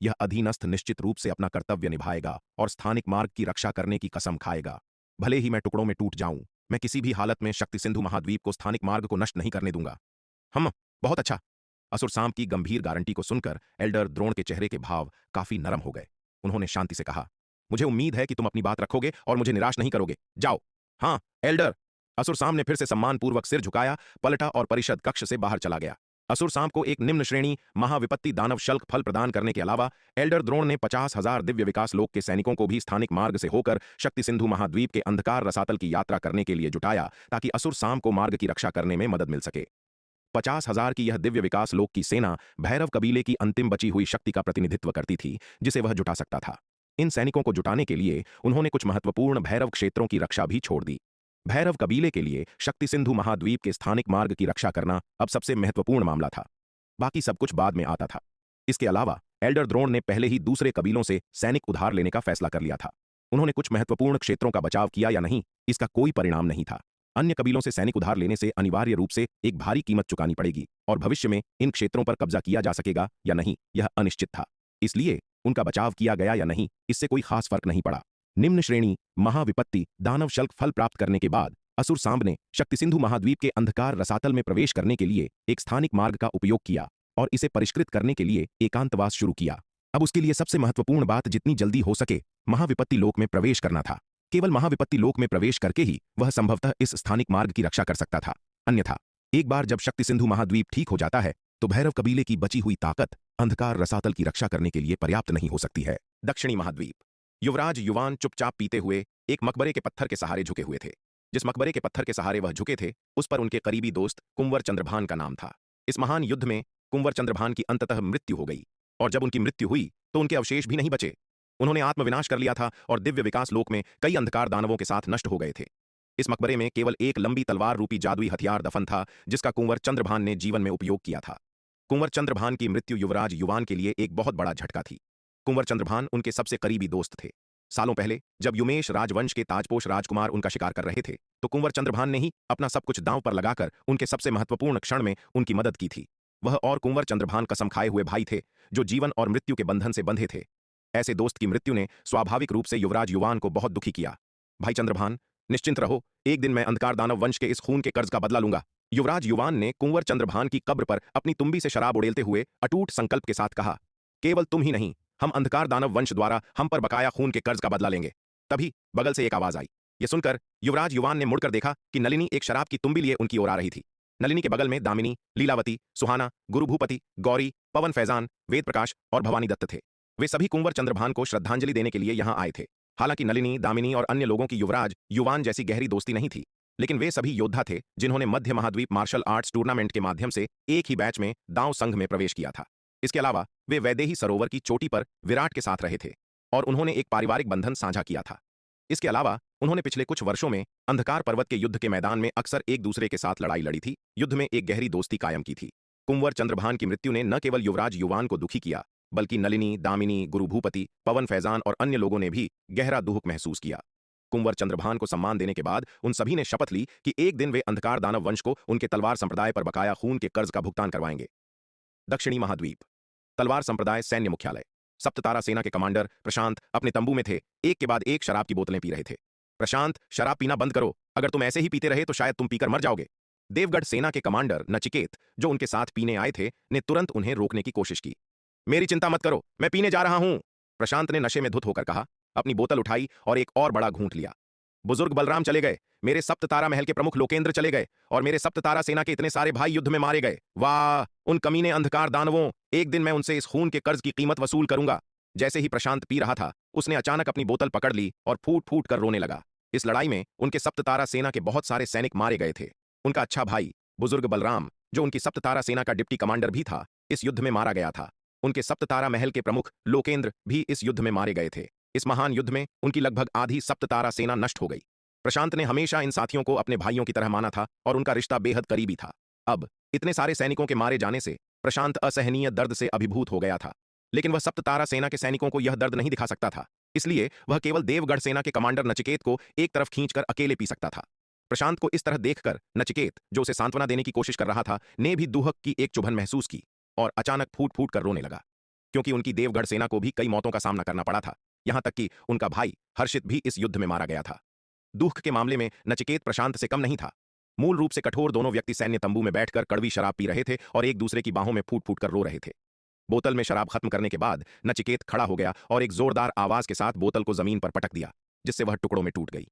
यह अधीनस्थ निश्चित रूप से अपना कर्तव्य निभाएगा और स्थानिक मार्ग की रक्षा करने की कसम खाएगा। भले ही मैं टुकड़ों में टूट जाऊं, मैं किसी भी हालत में शक्ति सिंधु महाद्वीप को स्थानिक मार्ग को नष्ट नहीं करने दूंगा। हम बहुत अच्छा। असुर सांब की गंभीर गारंटी को सुनकर एल्डर द्रोण के चेहरे के भाव काफी नरम हो गए। उन्होंने शांति से कहा, मुझे उम्मीद है कि तुम अपनी बात रखोगे और मुझे निराश नहीं करोगे। जाओ। हाँ एल्डर। असुर सांब ने फिर से सम्मानपूर्वक सिर झुकाया, पलटा और परिषद कक्ष से बाहर चला गया। असुर सांब को एक निम्न श्रेणी महाविपत्ति दानव शल्क फल प्रदान करने के अलावा एल्डर द्रोण ने 50,000 दिव्य विकास लोक के सैनिकों को भी स्थानिक मार्ग से होकर शक्ति सिंधु महाद्वीप के अंधकार रसातल की यात्रा करने के लिए जुटाया, ताकि असुर सांब को मार्ग की रक्षा करने में मदद मिल सके। 50,000 की यह दिव्य विकास लोक की सेना भैरव कबीले की अंतिम बची हुई शक्ति का प्रतिनिधित्व करती थी, जिसे वह जुटा सकता था। इन सैनिकों को जुटाने के लिए उन्होंने कुछ महत्वपूर्ण भैरव क्षेत्रों की रक्षा भी छोड़ दी। भैरव कबीले के लिए शक्ति सिंधु महाद्वीप के स्थानिक मार्ग की रक्षा करना अब सबसे महत्वपूर्ण मामला था। बाकी सब कुछ बाद में आता था। इसके अलावा एल्डर द्रोण ने पहले ही दूसरे कबीलों से सैनिक उधार लेने का फैसला कर लिया था। उन्होंने कुछ महत्वपूर्ण क्षेत्रों का बचाव किया या नहीं, इसका कोई परिणाम नहीं था। अन्य कबीलों से सैनिक उधार लेने से अनिवार्य रूप से एक भारी कीमत चुकानी पड़ेगी और भविष्य में इन क्षेत्रों पर कब्जा किया जा सकेगा या नहीं यह अनिश्चित था। इसलिए उनका बचाव किया गया या नहीं इससे कोई खास फर्क नहीं पड़ा। निम्न श्रेणी महाविपत्ति दानव शल्क फल प्राप्त करने के बाद असुर सांब ने शक्ति सिंधु महाद्वीप के अंधकार रसातल में प्रवेश करने के लिए एक स्थानिक मार्ग का उपयोग किया और इसे परिष्कृत करने के लिए एकांतवास शुरू किया। अब उसके लिए सबसे महत्वपूर्ण बात जितनी जल्दी हो सके महाविपत्ति लोक में प्रवेश करना था। केवल महाविपत्ति लोक में प्रवेश करके ही वह संभवतः इस स्थानिक मार्ग की रक्षा कर सकता था। अन्यथा एक बार जब शक्ति सिंधु महाद्वीप ठीक हो जाता है तो भैरव कबीले की बची हुई ताकत अंधकार रसातल की रक्षा करने के लिए पर्याप्त नहीं हो सकती है। दक्षिणी महाद्वीप। युवराज युवान चुपचाप पीते हुए एक मकबरे के पत्थर के सहारे झुके हुए थे। जिस मकबरे के पत्थर के सहारे वह झुके थे उस पर उनके करीबी दोस्त कुंवर चंद्रभान का नाम था। इस महान युद्ध में कुंवर चंद्रभान की अंततः मृत्यु हो गई और जब उनकी मृत्यु हुई तो उनके अवशेष भी नहीं बचे। उन्होंने आत्मविनाश कर लिया था और दिव्य विकास लोक में कई अंधकार दानवों के साथ नष्ट हो गए थे। इस मकबरे में केवल एक लंबी तलवार रूपी जादुई हथियार दफन था जिसका कुंवर चंद्रभान ने जीवन में उपयोग किया था। कुंवर चंद्रभान की मृत्यु युवराज युवान के लिए एक बहुत बड़ा झटका थी। कुंवर चंद्रभान उनके सबसे करीबी दोस्त थे। सालों पहले जब युमेश राजवंश के ताजपोश राजकुमार उनका शिकार कर रहे थे तो कुंवर चंद्रभान ने ही अपना सब कुछ दांव पर लगाकर उनके सबसे महत्वपूर्ण क्षण में उनकी मदद की थी। वह और कुंवर चंद्रभान कसम खाए हुए भाई थे जो जीवन और मृत्यु के बंधन से बंधे थे। ऐसे दोस्त की मृत्यु ने स्वाभाविक रूप से युवराज युवान को बहुत दुखी किया। भाई चंद्रभान, निश्चिंत रहो, एक दिन मैं अंधकार दानव वंश के इस खून के कर्ज का बदला लूंगा। युवराज युवान ने कुंवर चंद्रभान की कब्र पर अपनी तुम्बी से शराब उड़ेलते हुए अटूट संकल्प के साथ कहा, केवल तुम ही नहीं, हम अंधकार दानव वंश द्वारा हम पर बकाया खून के कर्ज का बदला लेंगे। तभी बगल से एक आवाज आई। यह सुनकर युवराज युवान ने मुड़कर देखा कि नलिनी एक शराब की तुम्बी लिए उनकी ओर आ रही थी। नलिनी के बगल में दामिनी, लीलावती, सुहाना, गुरु भूपति, गौरी, पवन फैजान, वेद प्रकाश और भवानी दत्त थे। वे सभी कुंवर चंद्रभान को श्रद्धांजलि देने के लिए यहां आए थे। हालांकि नलिनी, दामिनी और अन्य लोगों की युवराज युवान जैसी गहरी दोस्ती नहीं थी, लेकिन वे सभी योद्धा थे जिन्होंने मध्य महाद्वीप मार्शल आर्ट्स टूर्नामेंट के माध्यम से एक ही बैच में दांव संघ में प्रवेश किया था। इसके अलावा वे वैदेही सरोवर की चोटी पर विराट के साथ रहे थे और उन्होंने एक पारिवारिक बंधन साझा किया था। इसके अलावा उन्होंने पिछले कुछ वर्षों में अंधकार पर्वत के युद्ध के मैदान में अक्सर एक दूसरे के साथ लड़ाई लड़ी थी, युद्ध में एक गहरी दोस्ती कायम की थी। कुंवर चंद्रभान की मृत्यु ने न केवल युवराज युवान को दुखी किया बल्कि नलिनी, दामिनी, गुरु भूपति, पवन फैजान और अन्य लोगों ने भी गहरा दुख महसूस किया। कुंवर चंद्रभान को सम्मान देने के बाद उन सभी ने शपथ ली कि एक दिन वे अंधकार दानव वंश को उनके तलवार संप्रदाय पर बकाया खून के कर्ज का भुगतान करवाएंगे। दक्षिणी महाद्वीप। तलवार संप्रदाय सैन्य मुख्यालय। सप्ततारा सेना के कमांडर प्रशांत अपने तंबू में थे। एक के बाद एक शराब की बोतलें पी रहे थे। प्रशांत, शराब पीना बंद करो, अगर तुम ऐसे ही पीते रहे तो शायद तुम पीकर मर जाओगे। देवगढ़ सेना के कमांडर नचिकेत, जो उनके साथ पीने आए थे, ने तुरंत उन्हें रोकने की कोशिश की। मेरी चिंता मत करो, मैं पीने जा रहा हूं, प्रशांत ने नशे में धुत होकर कहा। अपनी बोतल उठाई और एक और बड़ा घूंट लिया। बुजुर्ग बलराम चले गए, मेरे सप्ततारा महल के प्रमुख लोकेंद्र चले गए और मेरे सप्ततारा सेना के इतने सारे भाई युद्ध में मारे गए। वाह, उन कमीने अंधकार दानवों, एक दिन मैं उनसे इस खून के कर्ज की कीमत वसूल करूंगा। जैसे ही प्रशांत पी रहा था उसने अचानक अपनी बोतल पकड़ ली और फूट फूट कर रोने लगा। इस लड़ाई में उनके सप्ततारा सेना के बहुत सारे सैनिक मारे गए थे। उनका अच्छा भाई बुजुर्ग बलराम, जो उनकी सप्ततारा सेना का डिप्टी कमांडर भी था, इस युद्ध में मारा गया था। उनके सप्ततारा महल के प्रमुख लोकेंद्र भी इस युद्ध में मारे गए थे। इस महान युद्ध में उनकी लगभग आधी सप्ततारा सेना नष्ट हो गई। प्रशांत ने हमेशा इन साथियों को अपने भाइयों की तरह माना था और उनका रिश्ता बेहद करीबी था। अब इतने सारे सैनिकों के मारे जाने से प्रशांत असहनीय दर्द से अभिभूत हो गया था, लेकिन वह सप्ततारा सेना के सैनिकों को यह दर्द नहीं दिखा सकता था। इसलिए वह केवल देवगढ़ सेना के कमांडर नचिकेत को एक तरफ खींचकर अकेले पी सकता था। प्रशांत को इस तरह देखकर नचिकेत, जो उसे सांत्वना देने की कोशिश कर रहा था, ने भी दुहक की एक चुभन महसूस की और अचानक फूट फूट कर रोने लगा, क्योंकि उनकी देवगढ़ सेना को भी कई मौतों का सामना करना पड़ा था। यहां तक कि उनका भाई हर्षित भी इस युद्ध में मारा गया था। दुख के मामले में नचिकेत प्रशांत से कम नहीं था। मूल रूप से कठोर दोनों व्यक्ति सैन्य तंबू में बैठकर कड़वी शराब पी रहे थे और एक दूसरे की बाहों में फूट फूट कर रो रहे थे। बोतल में शराब खत्म करने के बाद नचिकेत खड़ा हो गया और एक जोरदार आवाज के साथ बोतल को जमीन पर पटक दिया, जिससे वह टुकड़ों में टूट गई।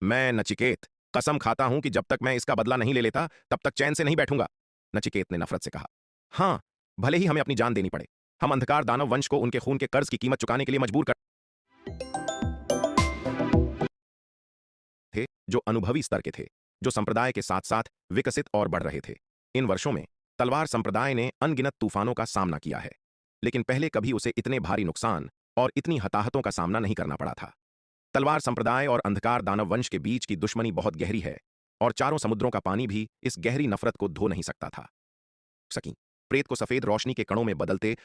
मैं नचिकेत कसम खाता हूं कि जब तक मैं इसका बदला नहीं ले लेता तब तक चैन से नहीं बैठूंगा, नचिकेत ने नफरत से कहा। हां, भले ही हमें अपनी जान देनी पड़े, हम अंधकार दानव वंश को उनके खून के कर्ज की कीमत चुकाने के लिए मजबूर कर थे, जो अनुभवी स्तर के थे, जो संप्रदाय के साथ साथ विकसित और बढ़ रहे थे। इन वर्षों में तलवार संप्रदाय ने अनगिनत तूफानों का सामना किया है, लेकिन पहले कभी उसे इतने भारी नुकसान और इतनी हताहतों का सामना नहीं करना पड़ा था। तलवार संप्रदाय और अंधकार दानव वंश के बीच की दुश्मनी बहुत गहरी है और चारों समुद्रों का पानी भी इस गहरी नफरत को धो नहीं सकता था। सकी प्रेत को सफेद रोशनी के कणों में बदलते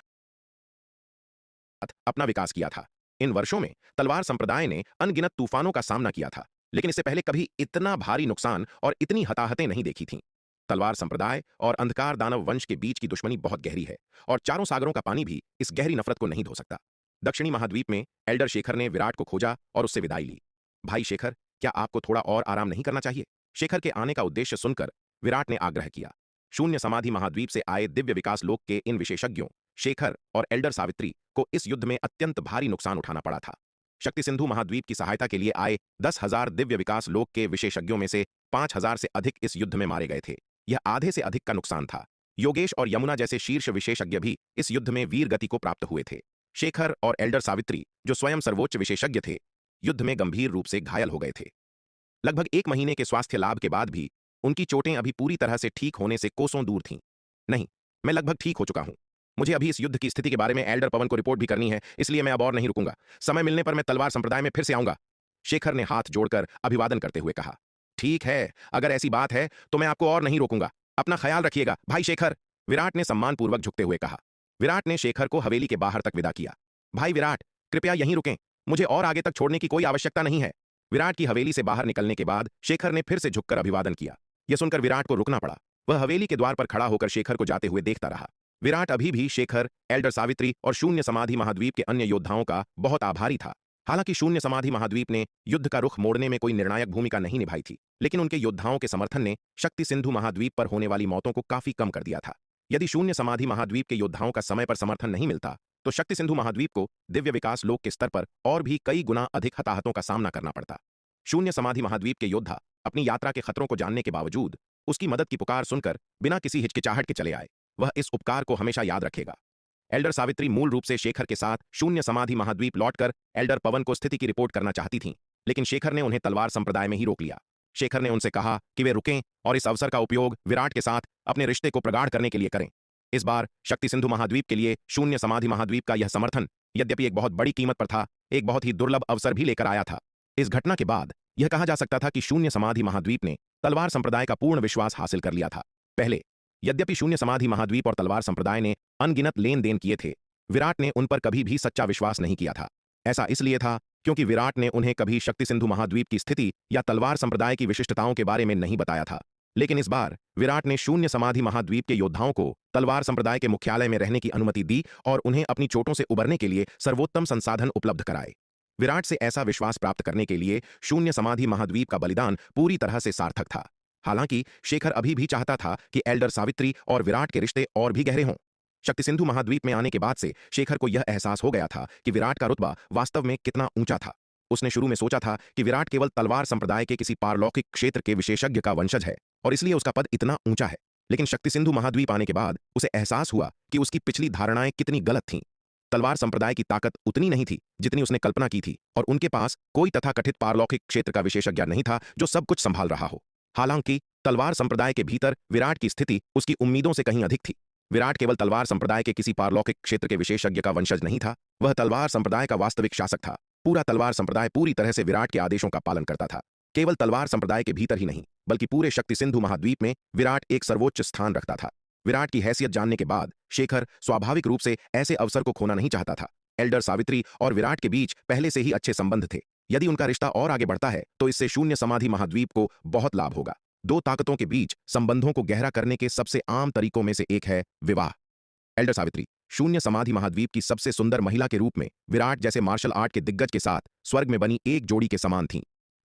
अपना विकास किया था। इन वर्षों में तलवार संप्रदाय ने अनगिनत तूफानों का सामना किया था, लेकिन इससे पहले कभी इतना भारी नुकसान और इतनी हताहतें नहीं देखी थीं। तलवार संप्रदाय और अंधकार दानव वंश के बीच की दुश्मनी बहुत गहरी है और चारों सागरों का पानी भी इस गहरी नफरत को नहीं धो सकता। दक्षिणी महाद्वीप में एल्डर शेखर ने विराट को खोजा और उससे विदाई ली। भाई शेखर, क्या आपको थोड़ा और आराम नहीं करना चाहिए? शेखर के आने का उद्देश्य सुनकर विराट ने आग्रह किया। शून्य समाधि महाद्वीप से आए दिव्य विकास लोक के इन विशेषज्ञों शेखर और एल्डर सावित्री को इस युद्ध में अत्यंत भारी नुकसान उठाना पड़ा था। शक्ति सिंधु महाद्वीप की सहायता के लिए आए 10,000 दिव्य विकास लोक के विशेषज्ञों में से 5,000 से अधिक इस युद्ध में मारे गए थे। यह आधे से अधिक का नुकसान था। योगेश और यमुना जैसे शीर्ष विशेषज्ञ भी इस युद्ध में वीर गति को प्राप्त हुए थे। शेखर और एल्डर सावित्री, जो स्वयं सर्वोच्च विशेषज्ञ थे, युद्ध में गंभीर रूप से घायल हो गए थे। लगभग 1 महीने के स्वास्थ्य लाभ के बाद भी उनकी चोटें अभी पूरी तरह से ठीक होने से कोसों दूर थीं। नहीं, मैं लगभग ठीक हो चुका हूं। मुझे अभी इस युद्ध की स्थिति के बारे में एल्डर पवन को रिपोर्ट भी करनी है, इसलिए मैं अब और नहीं रुकूंगा। समय मिलने पर मैं तलवार संप्रदाय में फिर से आऊंगा। शेखर ने हाथ जोड़कर अभिवादन करते हुए कहा। ठीक है, अगर ऐसी बात है तो मैं आपको और नहीं रोकूंगा। अपना ख्याल रखिएगा, भाई शेखर, विराट ने सम्मानपूर्वक झुकते हुए कहा। विराट ने शेखर को हवेली के बाहर तक विदा किया। भाई विराट, कृपया यहीं रुकें, मुझे और आगे तक छोड़ने की कोई आवश्यकता नहीं है। विराट की हवेली से बाहर निकलने के बाद शेखर ने फिर से झुककर अभिवादन किया। यह सुनकर विराट को रुकना पड़ा। वह हवेली के द्वार पर खड़ा होकर शेखर को जाते हुए देखता रहा। विराट अभी भी शेखर, एल्डर सावित्री और शून्य समाधि महाद्वीप के अन्य योद्धाओं का बहुत आभारी था। हालांकि शून्य समाधि महाद्वीप ने युद्ध का रुख मोड़ने में कोई निर्णायक भूमिका नहीं निभाई थी, लेकिन उनके योद्धाओं के समर्थन ने शक्ति सिंधु महाद्वीप पर होने वाली मौतों को काफी कम कर दिया था। यदि शून्य समाधि महाद्वीप के योद्धाओं का समय पर समर्थन नहीं मिलता तो शक्ति सिंधु महाद्वीप को दिव्य विकास लोक के स्तर पर और भी कई गुना अधिक हताहतों का सामना करना पड़ता। शून्य समाधि महाद्वीप के योद्धा अपनी यात्रा के खतरों को जानने के बावजूद उसकी मदद की पुकार सुनकर बिना किसी हिचकिचाहट के चले आए। वह इस उपकार को हमेशा याद रखेगा। एल्डर सावित्री मूल रूप से शेखर के साथ शून्य समाधि महाद्वीप लौटकर एल्डर पवन को स्थिति की रिपोर्ट करना चाहती थीं, लेकिन शेखर ने उन्हें तलवार संप्रदाय में ही रोक लिया। शेखर ने उनसे कहा कि वे रुकें और इस अवसर का उपयोग विराट के साथ अपने रिश्ते को प्रगाढ़ करने के लिए करें। इस बार शक्ति सिंधु महाद्वीप के लिए शून्य समाधि महाद्वीप का यह समर्थन, यद्यपि एक बहुत बड़ी कीमत पर था, एक बहुत ही दुर्लभ अवसर भी लेकर आया था। इस घटना के बाद यह कहा जा सकता था कि शून्य समाधि महाद्वीप ने तलवार संप्रदाय का पूर्ण विश्वास हासिल कर लिया था। पहले यद्यपि शून्य समाधि महाद्वीप और तलवार संप्रदाय ने अनगिनत लेन देन किए थे, विराट ने उन पर कभी भी सच्चा विश्वास नहीं किया था। ऐसा इसलिए था क्योंकि विराट ने उन्हें कभी शक्ति सिंधु महाद्वीप की स्थिति या तलवार संप्रदाय की विशिष्टताओं के बारे में नहीं बताया था। लेकिन इस बार विराट ने शून्य समाधि महाद्वीप के योद्धाओं को तलवार संप्रदाय के मुख्यालय में रहने की अनुमति दी और उन्हें अपनी चोटों से उबरने के लिए सर्वोत्तम संसाधन उपलब्ध कराए। विराट से ऐसा विश्वास प्राप्त करने के लिए शून्य समाधि महाद्वीप का बलिदान पूरी तरह से सार्थक था। हालांकि शेखर अभी भी चाहता था कि एल्डर सावित्री और विराट के रिश्ते और भी गहरे हों। शक्ति सिंधु महाद्वीप में आने के बाद से शेखर को यह एहसास हो गया था कि विराट का रुतबा वास्तव में कितना ऊंचा था। उसने शुरू में सोचा था कि विराट केवल तलवार संप्रदाय के किसी पारलौकिक क्षेत्र के विशेषज्ञ का वंशज है और इसलिए उसका पद इतना ऊंचा है, लेकिन शक्ति सिंधु महाद्वीप आने के बाद उसे एहसास हुआ कि उसकी पिछली धारणाएं कितनी गलत थीं। तलवार संप्रदाय की ताकत उतनी नहीं थी जितनी उसने कल्पना की थी और उनके पास कोई तथाकथित पारलौकिक क्षेत्र का विशेषज्ञ नहीं था जो सब कुछ संभाल रहा हो। हालांकि तलवार संप्रदाय के भीतर विराट की स्थिति उसकी उम्मीदों से कहीं अधिक थी। विराट केवल तलवार संप्रदाय के किसी पारलौकिक क्षेत्र के विशेषज्ञ का वंशज नहीं था, वह तलवार संप्रदाय का वास्तविक शासक था। पूरा तलवार संप्रदाय पूरी तरह से विराट के आदेशों का पालन करता था। केवल तलवार संप्रदाय के भीतर ही नहीं बल्कि पूरे शक्ति सिंधु महाद्वीप में विराट एक सर्वोच्च स्थान रखता था। विराट की हैसियत जानने के बाद शेखर स्वाभाविक रूप से ऐसे अवसर को खोना नहीं चाहता था। एल्डर सावित्री और विराट के बीच पहले से ही अच्छे संबंध थे। यदि उनका रिश्ता और आगे बढ़ता है तो इससे शून्य समाधि महाद्वीप को बहुत लाभ होगा। दो ताकतों के बीच संबंधों को गहरा करने के सबसे आम तरीकों में से एक है विवाह। एल्डर सावित्री शून्य समाधि महाद्वीप की सबसे सुंदर महिला के रूप में विराट जैसे मार्शल आर्ट के दिग्गज के साथ स्वर्ग में बनी एक जोड़ी के समान थीं।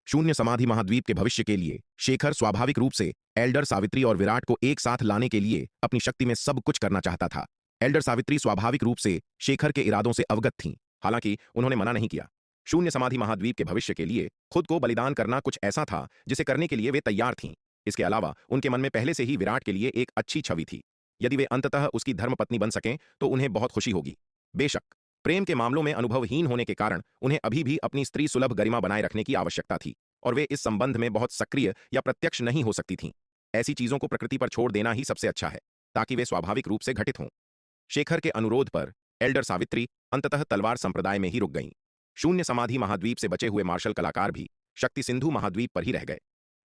शून्य समाधि महाद्वीप के भविष्य के लिए शेखर स्वाभाविक रूप से एल्डर सावित्री और विराट को एक साथ लाने के लिए अपनी शक्ति में सब कुछ करना चाहता था। एल्डर सावित्री स्वाभाविक रूप से शेखर के इरादों से अवगत थीं, हालांकि उन्होंने मना नहीं किया। शून्य समाधि महाद्वीप के भविष्य के लिए खुद को बलिदान करना कुछ ऐसा था जिसे करने के लिए वे तैयार थीं। इसके अलावा उनके मन में पहले से ही विराट के लिए एक अच्छी छवि थी। यदि वे अंततः उसकी धर्मपत्नी बन सकें तो उन्हें बहुत खुशी होगी। बेशक प्रेम के मामलों में अनुभवहीन होने के कारण उन्हें अभी भी अपनी स्त्री सुलभ गरिमा बनाए रखने की आवश्यकता थी और वे इस संबंध में बहुत सक्रिय या प्रत्यक्ष नहीं हो सकती थीं। ऐसी चीजों को प्रकृति पर छोड़ देना ही सबसे अच्छा है ताकि वे स्वाभाविक रूप से घटित हों। शेखर के अनुरोध पर एल्डर सावित्री अंततः तलवार संप्रदाय में ही रुक गईं। शून्य समाधि महाद्वीप से बचे हुए मार्शल कलाकार भी शक्ति सिंधु महाद्वीप पर ही रह गए।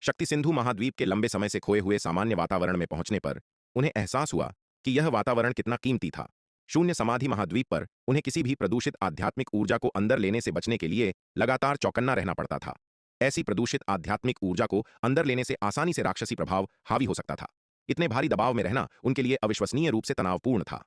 शक्ति सिंधु महाद्वीप के लंबे समय से खोए हुए सामान्य वातावरण में पहुंचने पर उन्हें एहसास हुआ कि यह वातावरण कितना कीमती था। शून्य समाधि महाद्वीप पर उन्हें किसी भी प्रदूषित आध्यात्मिक ऊर्जा को अंदर लेने से बचने के लिए लगातार चौकन्ना रहना पड़ता था। ऐसी प्रदूषित आध्यात्मिक ऊर्जा को अंदर लेने से आसानी से राक्षसी प्रभाव हावी हो सकता था। इतने भारी दबाव में रहना उनके लिए अविश्वसनीय रूप से तनावपूर्ण था।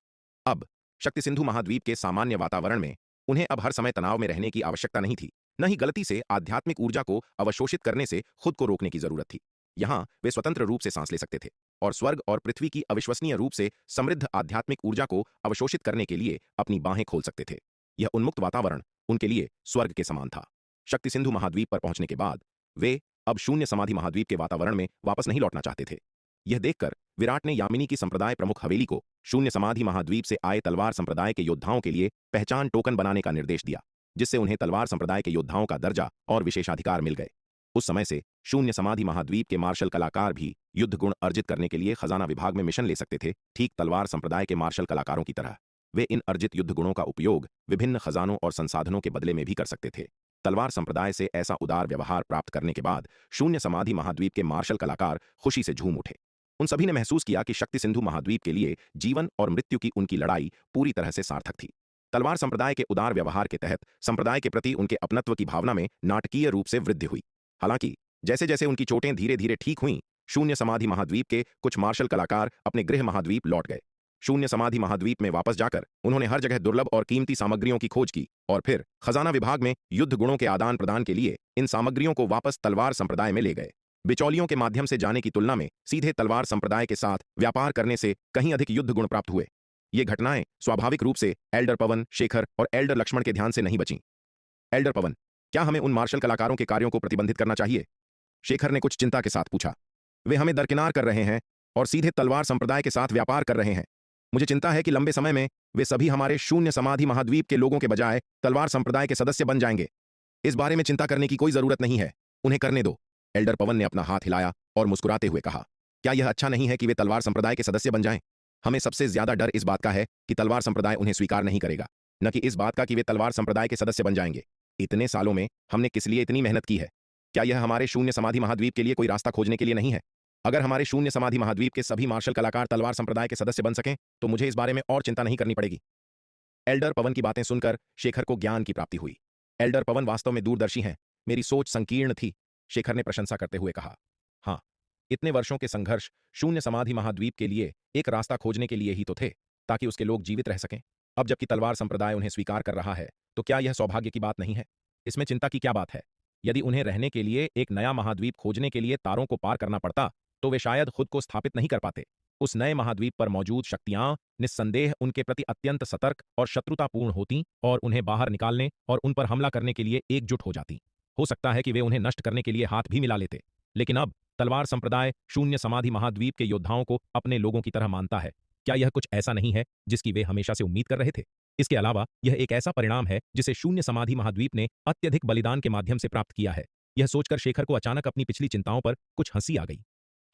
अब शक्ति सिंधु महाद्वीप के सामान्य वातावरण में उन्हें अब हर समय तनाव में रहने की आवश्यकता नहीं थी, न ही गलती से आध्यात्मिक ऊर्जा को अवशोषित करने से खुद को रोकने की जरूरत थी। यहां वे स्वतंत्र रूप से सांस ले सकते थे और स्वर्ग और पृथ्वी की अविश्वसनीय रूप से समृद्ध आध्यात्मिक ऊर्जा को अवशोषित करने के लिए अपनी बाहें खोल सकते थे। यह उन्मुक्त वातावरण उनके लिए स्वर्ग के समान था। शक्ति सिंधु महाद्वीप पर पहुंचने के बाद वे अब शून्य समाधि महाद्वीप के वातावरण में वापस नहीं लौटना चाहते थे। यह देखकर विराट ने यामिनी की संप्रदाय प्रमुख हवेली को शून्य समाधि महाद्वीप से आए तलवार संप्रदाय के योद्धाओं के लिए पहचान टोकन बनाने का निर्देश दिया, जिससे उन्हें तलवार संप्रदाय के योद्धाओं का दर्जा और विशेषाधिकार मिल गए। उस समय से शून्य समाधि महाद्वीप के मार्शल कलाकार भी युद्ध गुण अर्जित करने के लिए खजाना विभाग में मिशन ले सकते थे, ठीक तलवार संप्रदाय के मार्शल कलाकारों की तरह। वे इन अर्जित युद्ध गुणों का उपयोग विभिन्न खजानों और संसाधनों के बदले में भी कर सकते थे। तलवार संप्रदाय से ऐसा उदार व्यवहार प्राप्त करने के बाद शून्य समाधि महाद्वीप के मार्शल कलाकार खुशी से झूम उठे। उन सभी ने महसूस किया कि शक्ति सिंधु महाद्वीप के लिए जीवन और मृत्यु की उनकी लड़ाई पूरी तरह से सार्थक थी। तलवार संप्रदाय के उदार व्यवहार के तहत संप्रदाय के प्रति उनके अपनत्व की भावना में नाटकीय रूप से वृद्धि हुई। हालांकि जैसे जैसे उनकी चोटें धीरे धीरे ठीक हुईं, शून्य समाधि महाद्वीप के कुछ मार्शल कलाकार अपने गृह महाद्वीप लौट गए। शून्य समाधि महाद्वीप में वापस जाकर उन्होंने हर जगह दुर्लभ और कीमती सामग्रियों की खोज की और फिर खजाना विभाग में युद्ध गुणों के आदान प्रदान के लिए इन सामग्रियों को वापस तलवार संप्रदाय में ले गए। बिचौलियों के माध्यम से जाने की तुलना में सीधे तलवार संप्रदाय के साथ व्यापार करने से कहीं अधिक युद्ध गुण प्राप्त हुए। ये घटनाएं स्वाभाविक रूप से एल्डर पवन, शेखर और एल्डर लक्ष्मण के ध्यान से नहीं बचीं। एल्डर पवन, क्या हमें उन मार्शल कलाकारों के कार्यों को प्रतिबंधित करना चाहिए? शेखर ने कुछ चिंता के साथ पूछा। वे हमें दरकिनार कर रहे हैं और सीधे तलवार संप्रदाय के साथ व्यापार कर रहे हैं। मुझे चिंता है कि लंबे समय में वे सभी हमारे शून्य समाधि महाद्वीप के लोगों के बजाय तलवार संप्रदाय के सदस्य बन जाएंगे। इस बारे में चिंता करने की कोई जरूरत नहीं है, उन्हें करने दो। एल्डर पवन ने अपना हाथ हिलाया और मुस्कुराते हुए कहा, क्या यह अच्छा नहीं है कि वे तलवार संप्रदाय के सदस्य बन जाएं? हमें सबसे ज्यादा डर इस बात का है कि तलवार संप्रदाय उन्हें स्वीकार नहीं करेगा, न कि इस बात का कि वे तलवार संप्रदाय के सदस्य बन जाएंगे। इतने सालों में हमने किस लिए इतनी मेहनत की है? क्या यह हमारे शून्य समाधि महाद्वीप के लिए कोई रास्ता खोजने के लिए नहीं है? अगर हमारे शून्य समाधि महाद्वीप के सभी मार्शल कलाकार तलवार संप्रदाय के सदस्य बन सकें तो मुझे इस बारे में और चिंता नहीं करनी पड़ेगी। एल्डर पवन की बातें सुनकर शेखर को ज्ञान की प्राप्ति हुई। एल्डर पवन वास्तव में दूरदर्शी हैं, मेरी सोच संकीर्ण थी, शेखर ने प्रशंसा करते हुए कहा। हाँ, इतने वर्षों के संघर्ष शून्य समाधि महाद्वीप के लिए एक रास्ता खोजने के लिए ही तो थे, ताकि उसके लोग जीवित रह सकें। अब जबकि तलवार संप्रदाय उन्हें स्वीकार कर रहा है तो क्या यह सौभाग्य की बात नहीं है? इसमें चिंता की क्या बात है? यदि उन्हें रहने के लिए एक नया महाद्वीप खोजने के लिए तारों को पार करना पड़ता तो वे शायद खुद को स्थापित नहीं कर पाते। उस नए महाद्वीप पर मौजूद शक्तियां निस्संदेह उनके प्रति अत्यंत सतर्क और शत्रुतापूर्ण होती और उन्हें बाहर निकालने और उन पर हमला करने के लिए एकजुट हो जाती। हो सकता है कि वे उन्हें नष्ट करने के लिए हाथ भी मिला लेते, लेकिन अब तलवार संप्रदाय शून्य समाधि महाद्वीप के योद्धाओं को अपने लोगों की तरह मानता है। क्या यह कुछ ऐसा नहीं है जिसकी वे हमेशा से उम्मीद कर रहे थे? इसके अलावा यह एक ऐसा परिणाम है जिसे शून्य समाधि महाद्वीप ने अत्यधिक बलिदान के माध्यम से प्राप्त किया है। यह सोचकर शेखर को अचानक अपनी पिछली चिंताओं पर कुछ हंसी आ गई।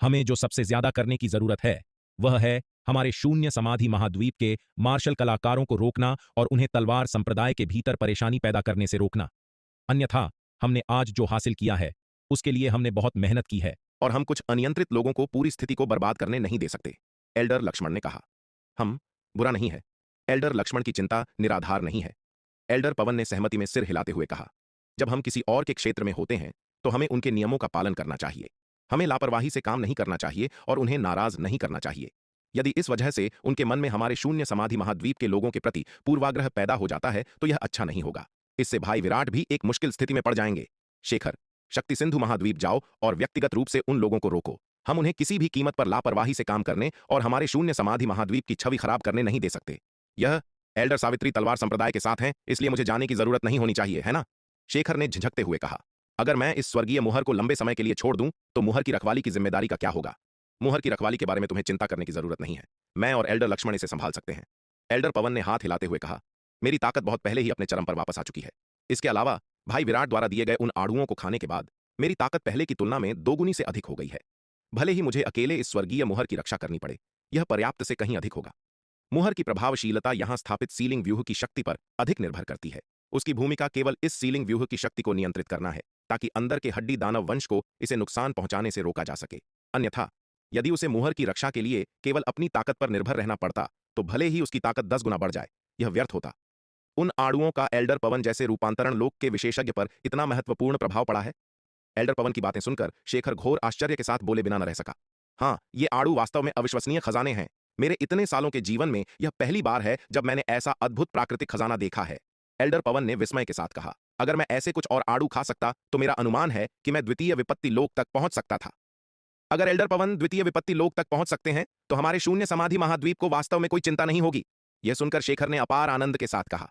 हमें जो सबसे ज्यादा करने की जरूरत है वह है हमारे शून्य समाधि महाद्वीप के मार्शल कलाकारों को रोकना और उन्हें तलवार संप्रदाय के भीतर परेशानी पैदा करने से रोकना। अन्यथा हमने आज जो हासिल किया है उसके लिए हमने बहुत मेहनत की है और हम कुछ अनियंत्रित लोगों को पूरी स्थिति को बर्बाद करने नहीं दे सकते, एल्डर लक्ष्मण ने कहा। हम बुरा नहीं है, एल्डर लक्ष्मण की चिंता निराधार नहीं है, एल्डर पवन ने सहमति में सिर हिलाते हुए कहा। जब हम किसी और के क्षेत्र में होते हैं तो हमें उनके नियमों का पालन करना चाहिए। हमें लापरवाही से काम नहीं करना चाहिए और उन्हें नाराज नहीं करना चाहिए। यदि इस वजह से उनके मन में हमारे शून्य समाधि महाद्वीप के लोगों के प्रति पूर्वाग्रह पैदा हो जाता है तो यह अच्छा नहीं होगा। इससे भाई विराट भी एक मुश्किल स्थिति में पड़ जाएंगे। शेखर, शक्ति सिंधु महाद्वीप जाओ और व्यक्तिगत रूप से उन लोगों को रोको। हम उन्हें किसी भी कीमत पर लापरवाही से काम करने और हमारे शून्य समाधि महाद्वीप की छवि खराब करने नहीं दे सकते। यह एल्डर सावित्री तलवार संप्रदाय के साथ हैं, इसलिए मुझे जाने की जरूरत नहीं होनी चाहिए, है ना? शेखर ने झिझकते हुए कहा। अगर मैं इस स्वर्गीय मुहर को लंबे समय के लिए छोड़ दूं तो मुहर की रखवाली की जिम्मेदारी का क्या होगा? मुहर की रखवाली के बारे में तुम्हें चिंता करने की जरूरत नहीं है, मैं और एल्डर लक्ष्मण इसे संभाल सकते हैं। एल्डर पवन ने हाथ हिलाते हुए कहा। मेरी ताकत बहुत पहले ही अपने चरम पर वापस आ चुकी है। इसके अलावा भाई विराट द्वारा दिए गए उन आड़ुओं को खाने के बाद मेरी ताकत पहले की तुलना में दोगुनी से अधिक हो गई है। भले ही मुझे अकेले इस स्वर्गीय मुहर की रक्षा करनी पड़े, यह पर्याप्त से कहीं अधिक होगा। मुहर की प्रभावशीलता यहां स्थापित सीलिंग व्यूह की शक्ति पर अधिक निर्भर करती है। उसकी भूमिका केवल इस सीलिंग व्यूह की शक्ति को नियंत्रित करना है ताकि अंदर के हड्डी दानव वंश को इसे नुकसान पहुंचाने से रोका जा सके। अन्यथा यदि उसे मुहर की रक्षा के लिए केवल अपनी ताकत पर निर्भर रहना पड़ता तो भले ही उसकी ताकत 10 गुना बढ़ जाए, यह व्यर्थ होता। उन आड़ुओं का एल्डर पवन जैसे रूपांतरण लोक के विशेषज्ञ पर इतना महत्वपूर्ण प्रभाव पड़ा है। एल्डर पवन की बातें सुनकर शेखर घोर आश्चर्य के साथ बोले बिना न रह सका। हाँ, ये आड़ू वास्तव में अविश्वसनीय खजाने हैं। मेरे इतने सालों के जीवन में यह पहली बार है जब मैंने ऐसा अद्भुत प्राकृतिक खजाना देखा है। एल्डर पवन ने विस्मय के साथ कहा, अगर मैं ऐसे कुछ और आड़ू खा सकता तो मेरा अनुमान है कि मैं द्वितीय विपत्ति लोक तक पहुंच सकता था। अगर एल्डर पवन द्वितीय विपत्ति लोक तक पहुंच सकते हैं तो हमारे शून्य समाधि महाद्वीप को वास्तव में कोई चिंता नहीं होगी। यह सुनकर शेखर ने अपार आनंद के साथ कहा,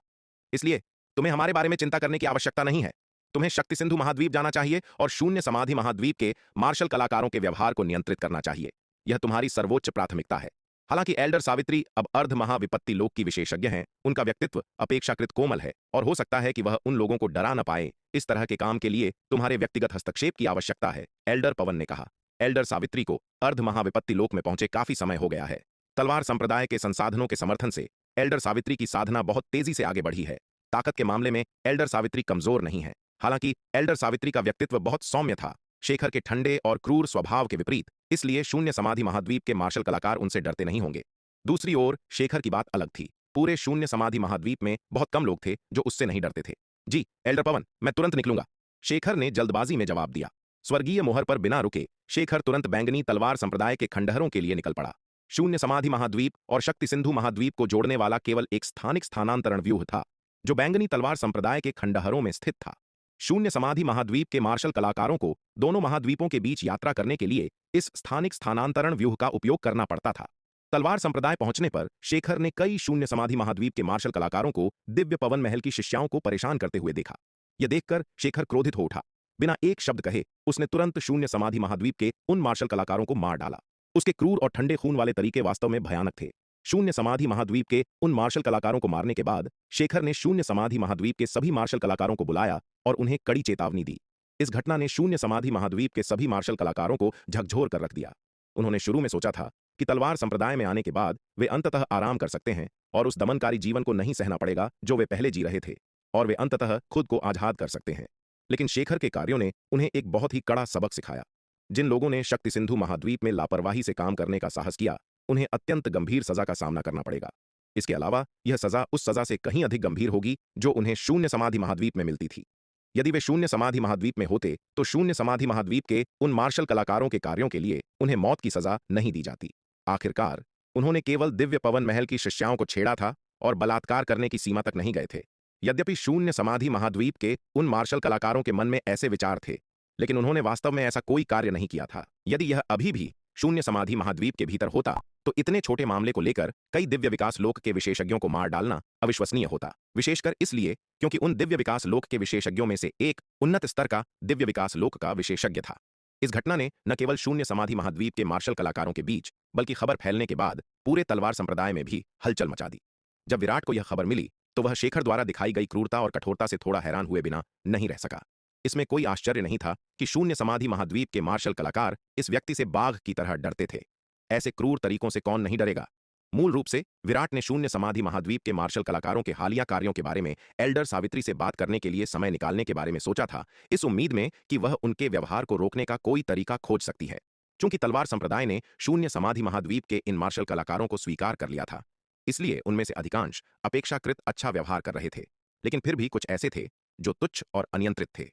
इसलिए तुम्हें हमारे बारे में चिंता करने की आवश्यकता नहीं है। तुम्हें शक्ति सिंधु महाद्वीप जाना चाहिए और शून्य समाधि महाद्वीप के मार्शल कलाकारों के व्यवहार को नियंत्रित करना चाहिए। यह तुम्हारी सर्वोच्च प्राथमिकता है। हालांकि एल्डर सावित्री अब अर्ध महाविपत्ति लोक की विशेषज्ञ हैं, उनका व्यक्तित्व अपेक्षाकृत कोमल है और हो सकता है कि वह उन लोगों को डरा न पाए। इस तरह के काम के लिए तुम्हारे व्यक्तिगत हस्तक्षेप की आवश्यकता है, एल्डर पवन ने कहा। एल्डर सावित्री को अर्ध महाविपत्ति लोक में पहुंचे काफी समय हो गया है। तलवार संप्रदाय के संसाधनों के समर्थन से एल्डर सावित्री की साधना बहुत तेजी से आगे बढ़ी है। ताकत के मामले में एल्डर सावित्री कमजोर नहीं है। हालांकि एल्डर सावित्री का व्यक्तित्व बहुत सौम्य था, शेखर के ठंडे और क्रूर स्वभाव के विपरीत, इसलिए शून्य समाधि महाद्वीप के मार्शल कलाकार उनसे डरते नहीं होंगे। दूसरी ओर शेखर की बात अलग थी। पूरे शून्य समाधि महाद्वीप में बहुत कम लोग थे जो उससे नहीं डरते थे। जी एल्डर पवन, मैं तुरंत निकलूंगा, शेखर ने जल्दबाजी में जवाब दिया। स्वर्गीय मोहर पर बिना रुके शेखर तुरंत बैंगनी तलवार संप्रदाय के खंडहरों के लिए निकल पड़ा। शून्य समाधि महाद्वीप और शक्ति सिंधु महाद्वीप को जोड़ने वाला केवल एक स्थानिक स्थानांतरण व्यूह था जो बैंगनी तलवार संप्रदाय के खंडहरों में स्थित था। शून्य समाधि महाद्वीप के मार्शल कलाकारों को दोनों महाद्वीपों के बीच यात्रा करने के लिए इस स्थानिक स्थानांतरण व्यूह का उपयोग करना पड़ता था। तलवार संप्रदाय पहुंचने पर शेखर ने कई शून्य समाधि महाद्वीप के मार्शल कलाकारों को दिव्य पवन महल की शिष्याओं को परेशान करते हुए देखा। यह देखकर शेखर क्रोधित हो उठा। बिना एक शब्द कहे उसने तुरंत शून्य समाधि महाद्वीप के उन मार्शल कलाकारों को मार डाला। उसके क्रूर और ठंडे खून वाले तरीके वास्तव में भयानक थे। शून्य समाधि महाद्वीप के उन मार्शल कलाकारों को मारने के बाद शेखर ने शून्य समाधि महाद्वीप के सभी मार्शल कलाकारों को बुलाया और उन्हें कड़ी चेतावनी दी। इस घटना ने शून्य समाधि महाद्वीप के सभी मार्शल कलाकारों को झकझोर कर रख दिया। उन्होंने शुरू में सोचा था कि तलवार संप्रदाय में आने के बाद वे अंततः आराम कर सकते हैं और उस दमनकारी जीवन को नहीं सहना पड़ेगा जो वे पहले जी रहे थे, और वे अंततः खुद को आजाद कर सकते हैं। लेकिन शेखर के कार्यों ने उन्हें एक बहुत ही कड़ा सबक सिखाया। जिन लोगों ने शक्ति सिंधु महाद्वीप में लापरवाही से काम करने का साहस किया, उन्हें अत्यंत गंभीर सजा का सामना करना पड़ेगा। इसके अलावा यह सजा उस सजा से कहीं अधिक गंभीर होगी जो उन्हें शून्य समाधि महाद्वीप में मिलती थी। यदि वे शून्य समाधि महाद्वीप में होते तो शून्य समाधि महाद्वीप के उन मार्शल कलाकारों के कार्यों के लिए उन्हें मौत की सजा नहीं दी जाती। आखिरकार उन्होंने केवल दिव्य पवन महल की शिष्याओं को छेड़ा था और बलात्कार करने की सीमा तक नहीं गए थे। यद्यपि शून्य समाधि महाद्वीप के उन मार्शल कलाकारों के मन में ऐसे विचार थे, लेकिन उन्होंने वास्तव में ऐसा कोई कार्य नहीं किया था। यदि यह अभी भी शून्य समाधि महाद्वीप के भीतर होता तो इतने छोटे मामले को लेकर कई दिव्य विकास लोक के विशेषज्ञों को मार डालना अविश्वसनीय होता, विशेषकर इसलिए क्योंकि उन दिव्य विकास लोक के विशेषज्ञों में से एक उन्नत स्तर का दिव्य विकास लोक का विशेषज्ञ था। इस घटना ने न केवल शून्य समाधि महाद्वीप के मार्शल कलाकारों के बीच बल्कि खबर फैलने के बाद पूरे तलवार संप्रदाय में भी हलचल मचा दी। जब विराट को यह खबर मिली तो वह शेखर द्वारा दिखाई गई क्रूरता और कठोरता से थोड़ा हैरान हुए बिना नहीं रह सका। इसमें कोई आश्चर्य नहीं था कि शून्य समाधि महाद्वीप के मार्शल कलाकार इस व्यक्ति से बाघ की तरह डरते थे। ऐसे क्रूर तरीकों से कौन नहीं डरेगा। मूल रूप से विराट ने शून्य समाधि महाद्वीप के मार्शल कलाकारों के हालिया कार्यों के बारे में एल्डर सावित्री से बात करने के लिए समय निकालने के बारे में सोचा था, इस उम्मीद में कि वह उनके व्यवहार को रोकने का कोई तरीका खोज सकती है। चूंकि तलवार संप्रदाय ने शून्य समाधि महाद्वीप के इन मार्शल कलाकारों को स्वीकार कर लिया था, इसलिए उनमें से अधिकांश अपेक्षाकृत अच्छा व्यवहार कर रहे थे, लेकिन फिर भी कुछ ऐसे थे जो तुच्छ और अनियंत्रित थे।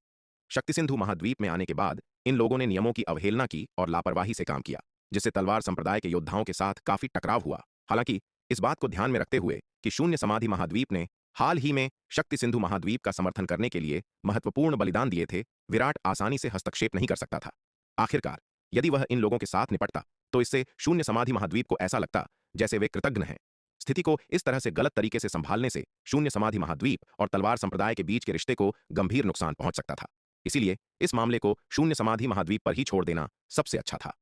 शक्ति सिंधु महाद्वीप में आने के बाद इन लोगों ने नियमों की अवहेलना की और लापरवाही से काम किया, जिससे तलवार संप्रदाय के योद्धाओं के साथ काफी टकराव हुआ। हालांकि इस बात को ध्यान में रखते हुए कि शून्य समाधि महाद्वीप ने हाल ही में शक्ति सिंधु महाद्वीप का समर्थन करने के लिए महत्वपूर्ण बलिदान दिए थे, विराट आसानी से हस्तक्षेप नहीं कर सकता था। आखिरकार यदि वह इन लोगों के साथ निपटता तो इससे शून्य समाधि महाद्वीप को ऐसा लगता जैसे वे कृतज्ञ हैं। स्थिति को इस तरह से गलत तरीके से संभालने से शून्य समाधि महाद्वीप और तलवार संप्रदाय के बीच के रिश्ते को गंभीर नुकसान पहुंच सकता था। इसीलिए इस मामले को शून्य समाधि महाद्वीप पर ही छोड़ देना सबसे अच्छा था।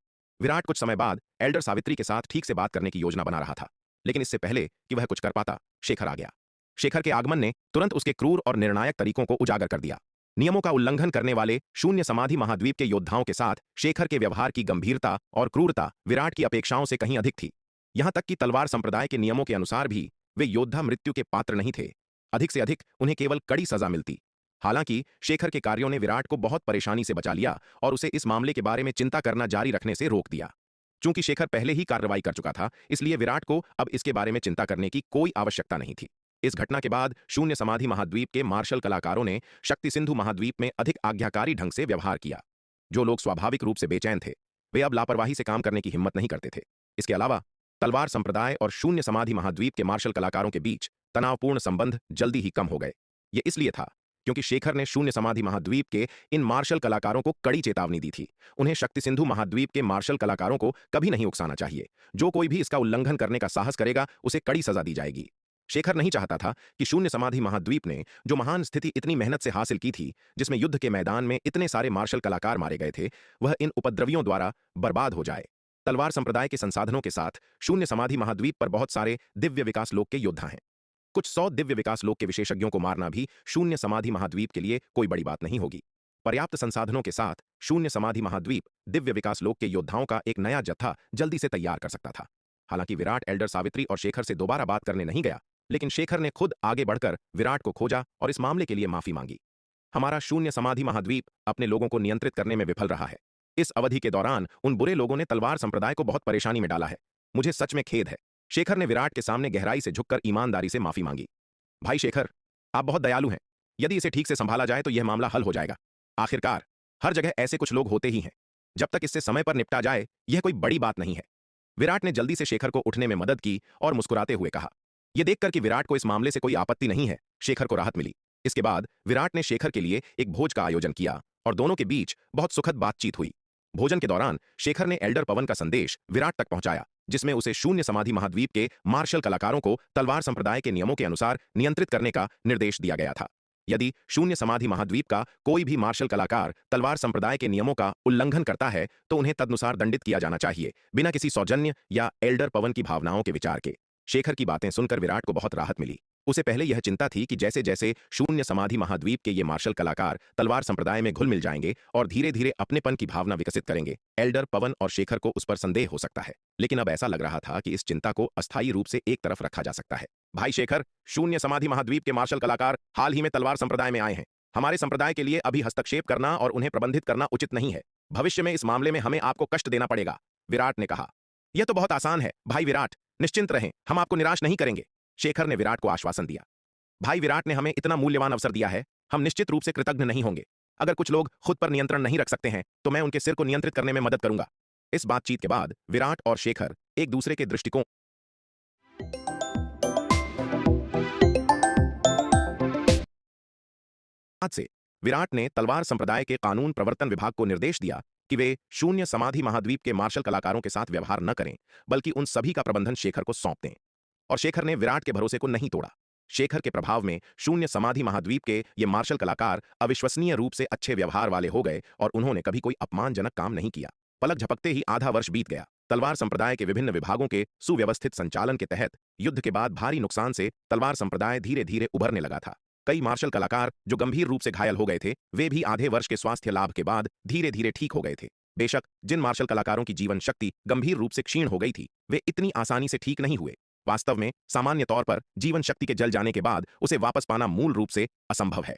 विराट कुछ समय बाद एल्डर सावित्री के साथ ठीक से बात करने की योजना बना रहा था, लेकिन इससे पहले कि वह कुछ कर पाता, शेखर आ गया। शेखर के आगमन ने तुरंत उसके क्रूर और निर्णायक तरीकों को उजागर कर दिया। नियमों का उल्लंघन करने वाले शून्य समाधि महाद्वीप के योद्धाओं के साथ शेखर के व्यवहार की गंभीरता और क्रूरता विराट की अपेक्षाओं से कहीं अधिक थी। यहां तक कि तलवार संप्रदाय के नियमों के अनुसार भी वे योद्धा मृत्यु के पात्र नहीं थे। अधिक से अधिक उन्हें केवल कड़ी सजा मिलती। हालांकि शेखर के कार्यों ने विराट को बहुत परेशानी से बचा लिया और उसे इस मामले के बारे में चिंता करना जारी रखने से रोक दिया। चूंकि शेखर पहले ही कार्रवाई कर चुका था, इसलिए विराट को अब इसके बारे में चिंता करने की कोई आवश्यकता नहीं थी। इस घटना के बाद शून्य समाधि महाद्वीप के मार्शल कलाकारों ने शक्ति सिंधु महाद्वीप में अधिक आज्ञाकारी ढंग से व्यवहार किया। जो लोग स्वाभाविक रूप से बेचैन थे, वे अब लापरवाही से काम करने की हिम्मत नहीं करते थे। इसके अलावा तलवार संप्रदाय और शून्य समाधि महाद्वीप के मार्शल कलाकारों के बीच तनावपूर्ण संबंध जल्दी ही कम हो गए। ये इसलिए था क्योंकि शेखर ने शून्य समाधि महाद्वीप के इन मार्शल कलाकारों को कड़ी चेतावनी दी थी। उन्हें शक्ति सिंधु महाद्वीप के मार्शल कलाकारों को कभी नहीं उकसाना चाहिए। जो कोई भी इसका उल्लंघन करने का साहस करेगा, उसे कड़ी सजा दी जाएगी। शेखर नहीं चाहता था कि शून्य समाधि महाद्वीप ने जो महान स्थिति इतनी मेहनत से हासिल की थी, जिसमें युद्ध के मैदान में इतने सारे मार्शल कलाकार मारे गए थे, वह इन उपद्रवियों द्वारा बर्बाद हो जाए। तलवार संप्रदाय के संसाधनों के साथ शून्य समाधि महाद्वीप पर बहुत सारे दिव्य विकास लोक के योद्धा हैं। कुछ 100 दिव्य विकास लोक के विशेषज्ञों को मारना भी शून्य समाधि महाद्वीप के लिए कोई बड़ी बात नहीं होगी। पर्याप्त संसाधनों के साथ शून्य समाधि महाद्वीप दिव्य विकास लोक के योद्धाओं का एक नया जत्था जल्दी से तैयार कर सकता था। हालांकि विराट एल्डर सावित्री और शेखर से दोबारा बात करने नहीं गया, लेकिन शेखर ने खुद आगे बढ़कर विराट को खोजा और इस मामले के लिए माफी मांगी। हमारा शून्य समाधि महाद्वीप अपने लोगों को नियंत्रित करने में विफल रहा है। इस अवधि के दौरान उन बुरे लोगों ने तलवार संप्रदाय को बहुत परेशानी में डाला है। मुझे सच में खेद है। शेखर ने विराट के सामने गहराई से झुककर ईमानदारी से माफी मांगी। भाई शेखर, आप बहुत दयालु हैं। यदि इसे ठीक से संभाला जाए तो यह मामला हल हो जाएगा। आखिरकार हर जगह ऐसे कुछ लोग होते ही हैं। जब तक इससे समय पर निपटा जाए, यह कोई बड़ी बात नहीं है। विराट ने जल्दी से शेखर को उठने में मदद की और मुस्कुराते हुए कहा। यह देखकर कि विराट को इस मामले से कोई आपत्ति नहीं है, शेखर को राहत मिली। इसके बाद विराट ने शेखर के लिए एक भोज का आयोजन किया और दोनों के बीच बहुत सुखद बातचीत हुई। भोजन के दौरान शेखर ने एल्डर पवन का संदेश विराट तक पहुंचाया, जिसमें उसे शून्य समाधि महाद्वीप के मार्शल कलाकारों को तलवार संप्रदाय के नियमों के अनुसार नियंत्रित करने का निर्देश दिया गया था। यदि शून्य समाधि महाद्वीप का कोई भी मार्शल कलाकार तलवार संप्रदाय के नियमों का उल्लंघन करता है, तो उन्हें तदनुसार दंडित किया जाना चाहिए, बिना किसी सौजन्य या एल्डर पवन की भावनाओं के विचार के। शेखर की बातें सुनकर विराट को बहुत राहत मिली। उसे पहले यह चिंता थी कि जैसे जैसे शून्य समाधि महाद्वीप के ये मार्शल कलाकार तलवार संप्रदाय में घुल मिल जाएंगे और धीरे धीरे अपनेपन की भावना विकसित करेंगे, एल्डर पवन और शेखर को उस पर संदेह हो सकता है। लेकिन अब ऐसा लग रहा था कि इस चिंता को अस्थायी रूप से एक तरफ रखा जा सकता है। भाई शेखर, शून्य समाधि महाद्वीप के मार्शल कलाकार हाल ही में तलवार संप्रदाय में आए हैं। हमारे संप्रदाय के लिए अभी हस्तक्षेप करना और उन्हें प्रबंधित करना उचित नहीं है। भविष्य में इस मामले में हमें आपको कष्ट देना पड़ेगा, विराट ने कहा। यह तो बहुत आसान है भाई विराट, निश्चिंत रहें, हम आपको निराश नहीं करेंगे, शेखर ने विराट को आश्वासन दिया। भाई विराट ने हमें इतना मूल्यवान अवसर दिया है, हम निश्चित रूप से कृतज्ञ नहीं होंगे। अगर कुछ लोग खुद पर नियंत्रण नहीं रख सकते हैं, तो मैं उनके सिर को नियंत्रित करने में मदद करूंगा। इस बातचीत के बाद विराट और शेखर एक दूसरे के दृष्टिकोण से विराट ने तलवार संप्रदाय के कानून प्रवर्तन विभाग को निर्देश दिया कि वे शून्य समाधि महाद्वीप के मार्शल कलाकारों के साथ व्यवहार न करें, बल्कि उन सभी का प्रबंधन शेखर को सौंप दें। और शेखर ने विराट के भरोसे को नहीं तोड़ा। शेखर के प्रभाव में शून्य समाधि महाद्वीप के ये मार्शल कलाकार अविश्वसनीय रूप से अच्छे व्यवहार वाले हो गए और उन्होंने कभी कोई अपमानजनक काम नहीं किया। पलक झपकते ही आधा वर्ष बीत गया। तलवार संप्रदाय के विभिन्न विभागों के सुव्यवस्थित संचालन के तहत युद्ध के बाद भारी नुकसान से तलवार संप्रदाय धीरे धीरे उभरने लगा था। कई मार्शल कलाकार जो गंभीर रूप से घायल हो गए थे, वे भी आधे वर्ष के स्वास्थ्य लाभ के बाद धीरे धीरे ठीक हो गए थे। बेशक जिन मार्शल कलाकारों की जीवन शक्ति गंभीर रूप से क्षीण हो गई थी, वे इतनी आसानी से ठीक नहीं हुए। वास्तव में सामान्य तौर पर जीवन शक्ति के जल जाने के बाद उसे वापस पाना मूल रूप से असंभव है।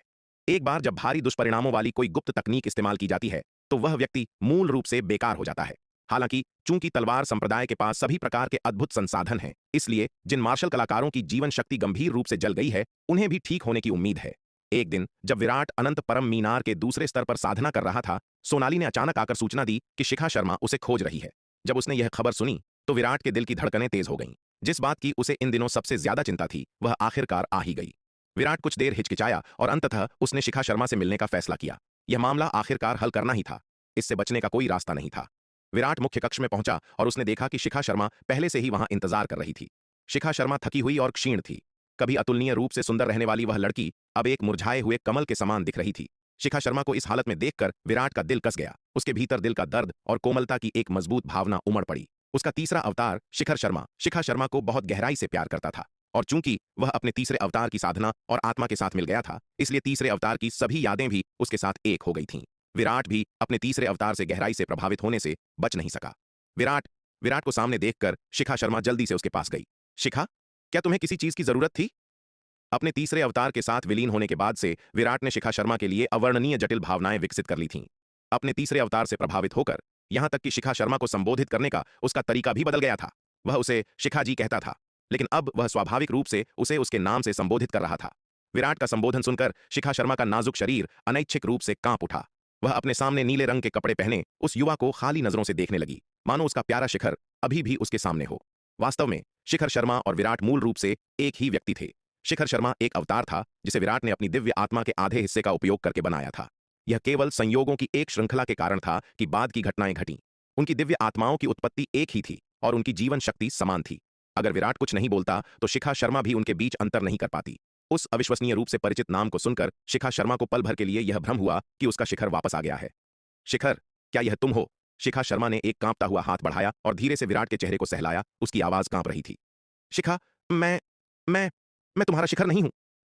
एक बार जब भारी दुष्परिणामों वाली कोई गुप्त तकनीक इस्तेमाल की जाती है, तो वह व्यक्ति मूल रूप से बेकार हो जाता है। हालांकि चूंकि तलवार संप्रदाय के पास सभी प्रकार के अद्भुत संसाधन हैं, इसलिए जिन मार्शल कलाकारों की जीवन शक्ति गंभीर रूप से जल गई है, उन्हें भी ठीक होने की उम्मीद है। एक दिन जब विराट अनंत परम मीनार के दूसरे स्तर पर साधना कर रहा था, सोनाली ने अचानक आकर सूचना दी कि शिखा शर्मा उसे खोज रही है। जब उसने यह खबर सुनी, तो विराट के दिल की धड़कनें तेज हो गईं। जिस बात की उसे इन दिनों सबसे ज्यादा चिंता थी, वह आखिरकार आ ही गई। विराट कुछ देर हिचकिचाया और अंततः उसने शिखा शर्मा से मिलने का फैसला किया। यह मामला आखिरकार हल करना ही था, इससे बचने का कोई रास्ता नहीं था। विराट मुख्य कक्ष में पहुंचा और उसने देखा कि शिखा शर्मा पहले से ही वहां इंतजार कर रही थी। शिखा शर्मा थकी हुई और क्षीण थी। कभी अतुलनीय रूप से सुंदर रहने वाली वह लड़की अब एक मुरझाए हुए कमल के समान दिख रही थी। शिखा शर्मा को इस हालत में देखकर विराट का दिल कस गया। उसके भीतर दिल का दर्द और कोमलता की एक मजबूत भावना उमड़ पड़ी। उसका तीसरा अवतार शिखा शर्मा को बहुत गहराई से प्यार करता था, और चूंकि वह अपने तीसरे अवतार की साधना और आत्मा के साथ मिल गया था, इसलिए तीसरे अवतार की सभी यादें भी उसके साथ एक हो गई थीं। विराट भी अपने तीसरे अवतार से गहराई से प्रभावित होने से बच नहीं सका। विराट को सामने देखकर शिखा शर्मा जल्दी से उसके पास गई। शिखा, क्या तुम्हें किसी चीज की जरूरत थी? अपने तीसरे अवतार के साथ विलीन होने के बाद से विराट ने शिखा शर्मा के लिए अवर्णनीय जटिल भावनाएं विकसित कर ली थीं। अपने तीसरे अवतार से प्रभावित होकर यहां तक कि शिखा शर्मा को संबोधित करने का उसका तरीका भी बदल गया था। वह उसे शिखा जी कहता था, लेकिन अब वह स्वाभाविक रूप से उसे उसके नाम से संबोधित कर रहा था। विराट का संबोधन सुनकर शिखा शर्मा का नाजुक शरीर अनैच्छिक रूप से कांप उठा। वह अपने सामने नीले रंग के कपड़े पहने उस युवा को खाली नजरों से देखने लगी, मानो उसका प्यारा शिखर अभी भी उसके सामने हो। वास्तव में शिखर शर्मा और विराट मूल रूप से एक ही व्यक्ति थे। शिखर शर्मा एक अवतार था जिसे विराट ने अपनी दिव्य आत्मा के आधे हिस्से का उपयोग करके बनाया था। यह केवल संयोगों की एक श्रृंखला के कारण था कि बाद की घटनाएं घटी। उनकी दिव्य आत्माओं की उत्पत्ति एक ही थी और उनकी जीवन शक्ति समान थी। अगर विराट कुछ नहीं बोलता तो शिखा शर्मा भी उनके बीच अंतर नहीं कर पाती। उस अविश्वसनीय रूप से परिचित नाम को सुनकर शिखा शर्मा को पल भर के लिए यह भ्रम हुआ कि उसका शिखर वापस आ गया है। शिखर, क्या यह तुम हो? शिखा शर्मा ने एक कांपता हुआ हाथ बढ़ाया और धीरे से विराट के चेहरे को सहलाया। उसकी आवाज कांप रही थी। शिखा, मैं मैं मैं तुम्हारा शिखर नहीं हूं।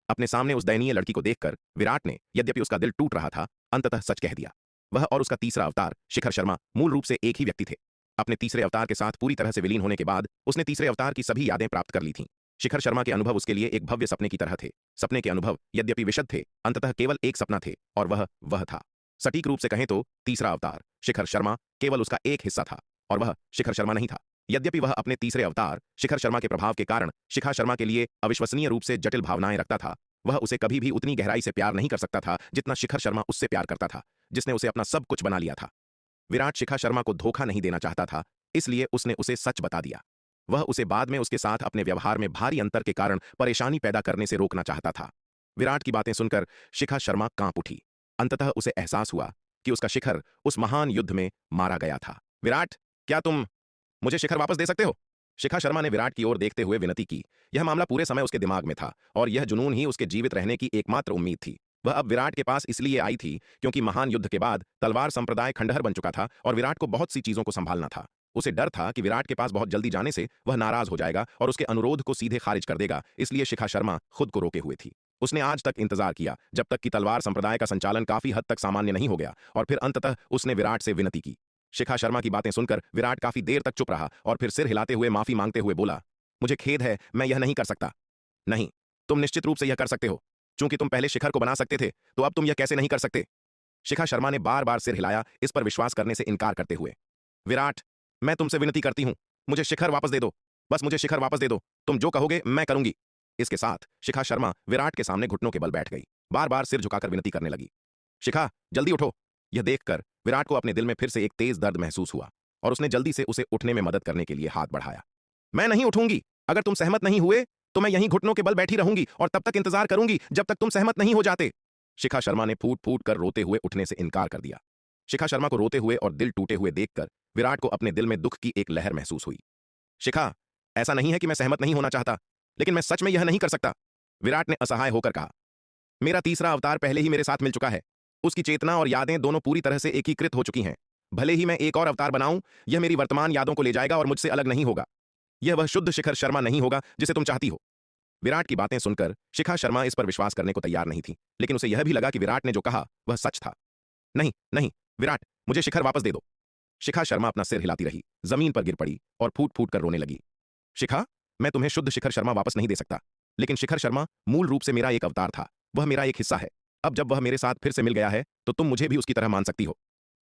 अपने सामने उस दयनीय लड़की को देखकर विराट ने, यद्यपि उसका दिल टूट रहा था, अंततः सच कह दिया। वह और उसका तीसरा अवतार शिखर शर्मा मूल रूप से एक ही व्यक्ति थे। अपने तीसरे अवतार के साथ पूरी तरह से विलीन होने के बाद उसने तीसरे अवतार की सभी यादें प्राप्त कर ली थीं। शिखर शर्मा के अनुभव उसके लिए एक भव्य सपने की तरह थे। सपने के अनुभव यद्यपि विशद थे, अंततः केवल एक सपना थे और वह था। सटीक रूप से कहें तो तीसरा अवतार शिखर शर्मा केवल उसका एक हिस्सा था और वह शिखर शर्मा नहीं था। यद्यपि वह अपने तीसरे अवतार शिखर शर्मा के प्रभाव के कारण शिखा शर्मा के लिए अविश्वसनीय रूप से जटिल भावनाएं रखता था, वह उसे कभी भी उतनी गहराई से प्यार नहीं कर सकता था जितना शिखर शर्मा उससे प्यार करता था, जिसने उसे अपना सब कुछ बना लिया था। विराट शिखा शर्मा को धोखा नहीं देना चाहता था, इसलिए उसने उसे सच बता दिया। वह उसे बाद में उसके साथ अपने व्यवहार में भारी अंतर के कारण परेशानी पैदा करने से रोकना चाहता था। विराट की बातें सुनकर शिखा शर्मा कांप उठी। अंततः उसे एहसास हुआ कि उसका शिखर उस महान युद्ध में मारा गया था। विराट, क्या तुम मुझे शिखर वापस दे सकते हो? शिखा शर्मा ने विराट की ओर देखते हुए विनती की। यह मामला पूरे समय उसके दिमाग में था और यह जुनून ही उसके जीवित रहने की एकमात्र उम्मीद थी। वह अब विराट के पास इसलिए आई थी क्योंकि महान युद्ध के बाद तलवार संप्रदाय खंडहर बन चुका था और विराट को बहुत सी चीजों को संभालना था। उसे डर था कि विराट के पास बहुत जल्दी जाने से वह नाराज हो जाएगा और उसके अनुरोध को सीधे खारिज कर देगा, इसलिए शिखा शर्मा खुद को रोके हुए थी। उसने आज तक इंतजार किया जब तक कि तलवार संप्रदाय का संचालन काफी हद तक सामान्य नहीं हो गया और फिर अंततः उसने विराट से विनती की। शिखा शर्मा की बातें सुनकर विराट काफी देर तक चुप रहा और फिर सिर हिलाते हुए माफी मांगते हुए बोला, मुझे खेद है, मैं यह नहीं कर सकता। नहीं, तुम निश्चित रूप से यह कर सकते हो। चूंकि तुम पहले शिखर को बना सकते थे तो अब तुम यह कैसे नहीं कर सकते? शिखा शर्मा ने बार बार सिर हिलाया, इस पर विश्वास करने से इनकार करते हुए। विराट, मैं तुमसे विनती करती हूं, मुझे शिखर वापस दे दो। बस मुझे शिखर वापस दे दो। तुम जो कहोगे मैं करूंगी। इसके साथ शिखा शर्मा विराट के सामने घुटनों के बल बैठ गई। बार बार सिर झुकाकर विनती करने लगी। शिखा, जल्दी उठो। यह देखकर विराट को अपने दिल में फिर से एक तेज दर्द महसूस हुआ और उसने जल्दी से उसे उठने में मदद करने के लिए हाथ बढ़ाया। मैं नहीं उठूंगी। अगर तुम सहमत नहीं हुए तो मैं यहीं घुटनों के बल बैठी रहूंगी और तब तक इंतजार करूंगी जब तक तुम सहमत नहीं हो जाते। शिखा शर्मा ने फूट फूट कर रोते हुए उठने से इनकार कर दिया। शिखा शर्मा को रोते हुए और दिल टूटे हुए देखकर विराट को अपने दिल में दुख की एक लहर महसूस हुई। शिखा, ऐसा नहीं है कि मैं सहमत नहीं होना चाहता, लेकिन मैं सच में यह नहीं कर सकता। विराट ने असहाय होकर कहा। मेरा तीसरा अवतार पहले ही मेरे साथ मिल चुका है। उसकी चेतना और यादें दोनों पूरी तरह से एकीकृत हो चुकी हैं। भले ही मैं एक और अवतार बनाऊं, यह मेरी वर्तमान यादों को ले जाएगा और मुझसे अलग नहीं होगा। यह वह शुद्ध शिखर शर्मा नहीं होगा जिसे तुम चाहती हो। विराट की बातें सुनकर शिखा शर्मा इस पर विश्वास करने को तैयार नहीं थी, लेकिन उसे यह भी लगा कि विराट ने जो कहा वह सच था। नहीं नहीं, विराट, मुझे शिखर वापस दे दो। शिखा शर्मा अपना सिर हिलाती रही, जमीन पर गिर पड़ी और फूट फूट कर रोने लगी। शिखा, मैं तुम्हें शुद्ध शिखर शर्मा वापस नहीं दे सकता, लेकिन शिखर शर्मा मूल रूप से मेरा एक अवतार था। वह मेरा एक हिस्सा है। अब जब वह मेरे साथ फिर से मिल गया है तो तुम मुझे भी उसकी तरह मान सकती हो।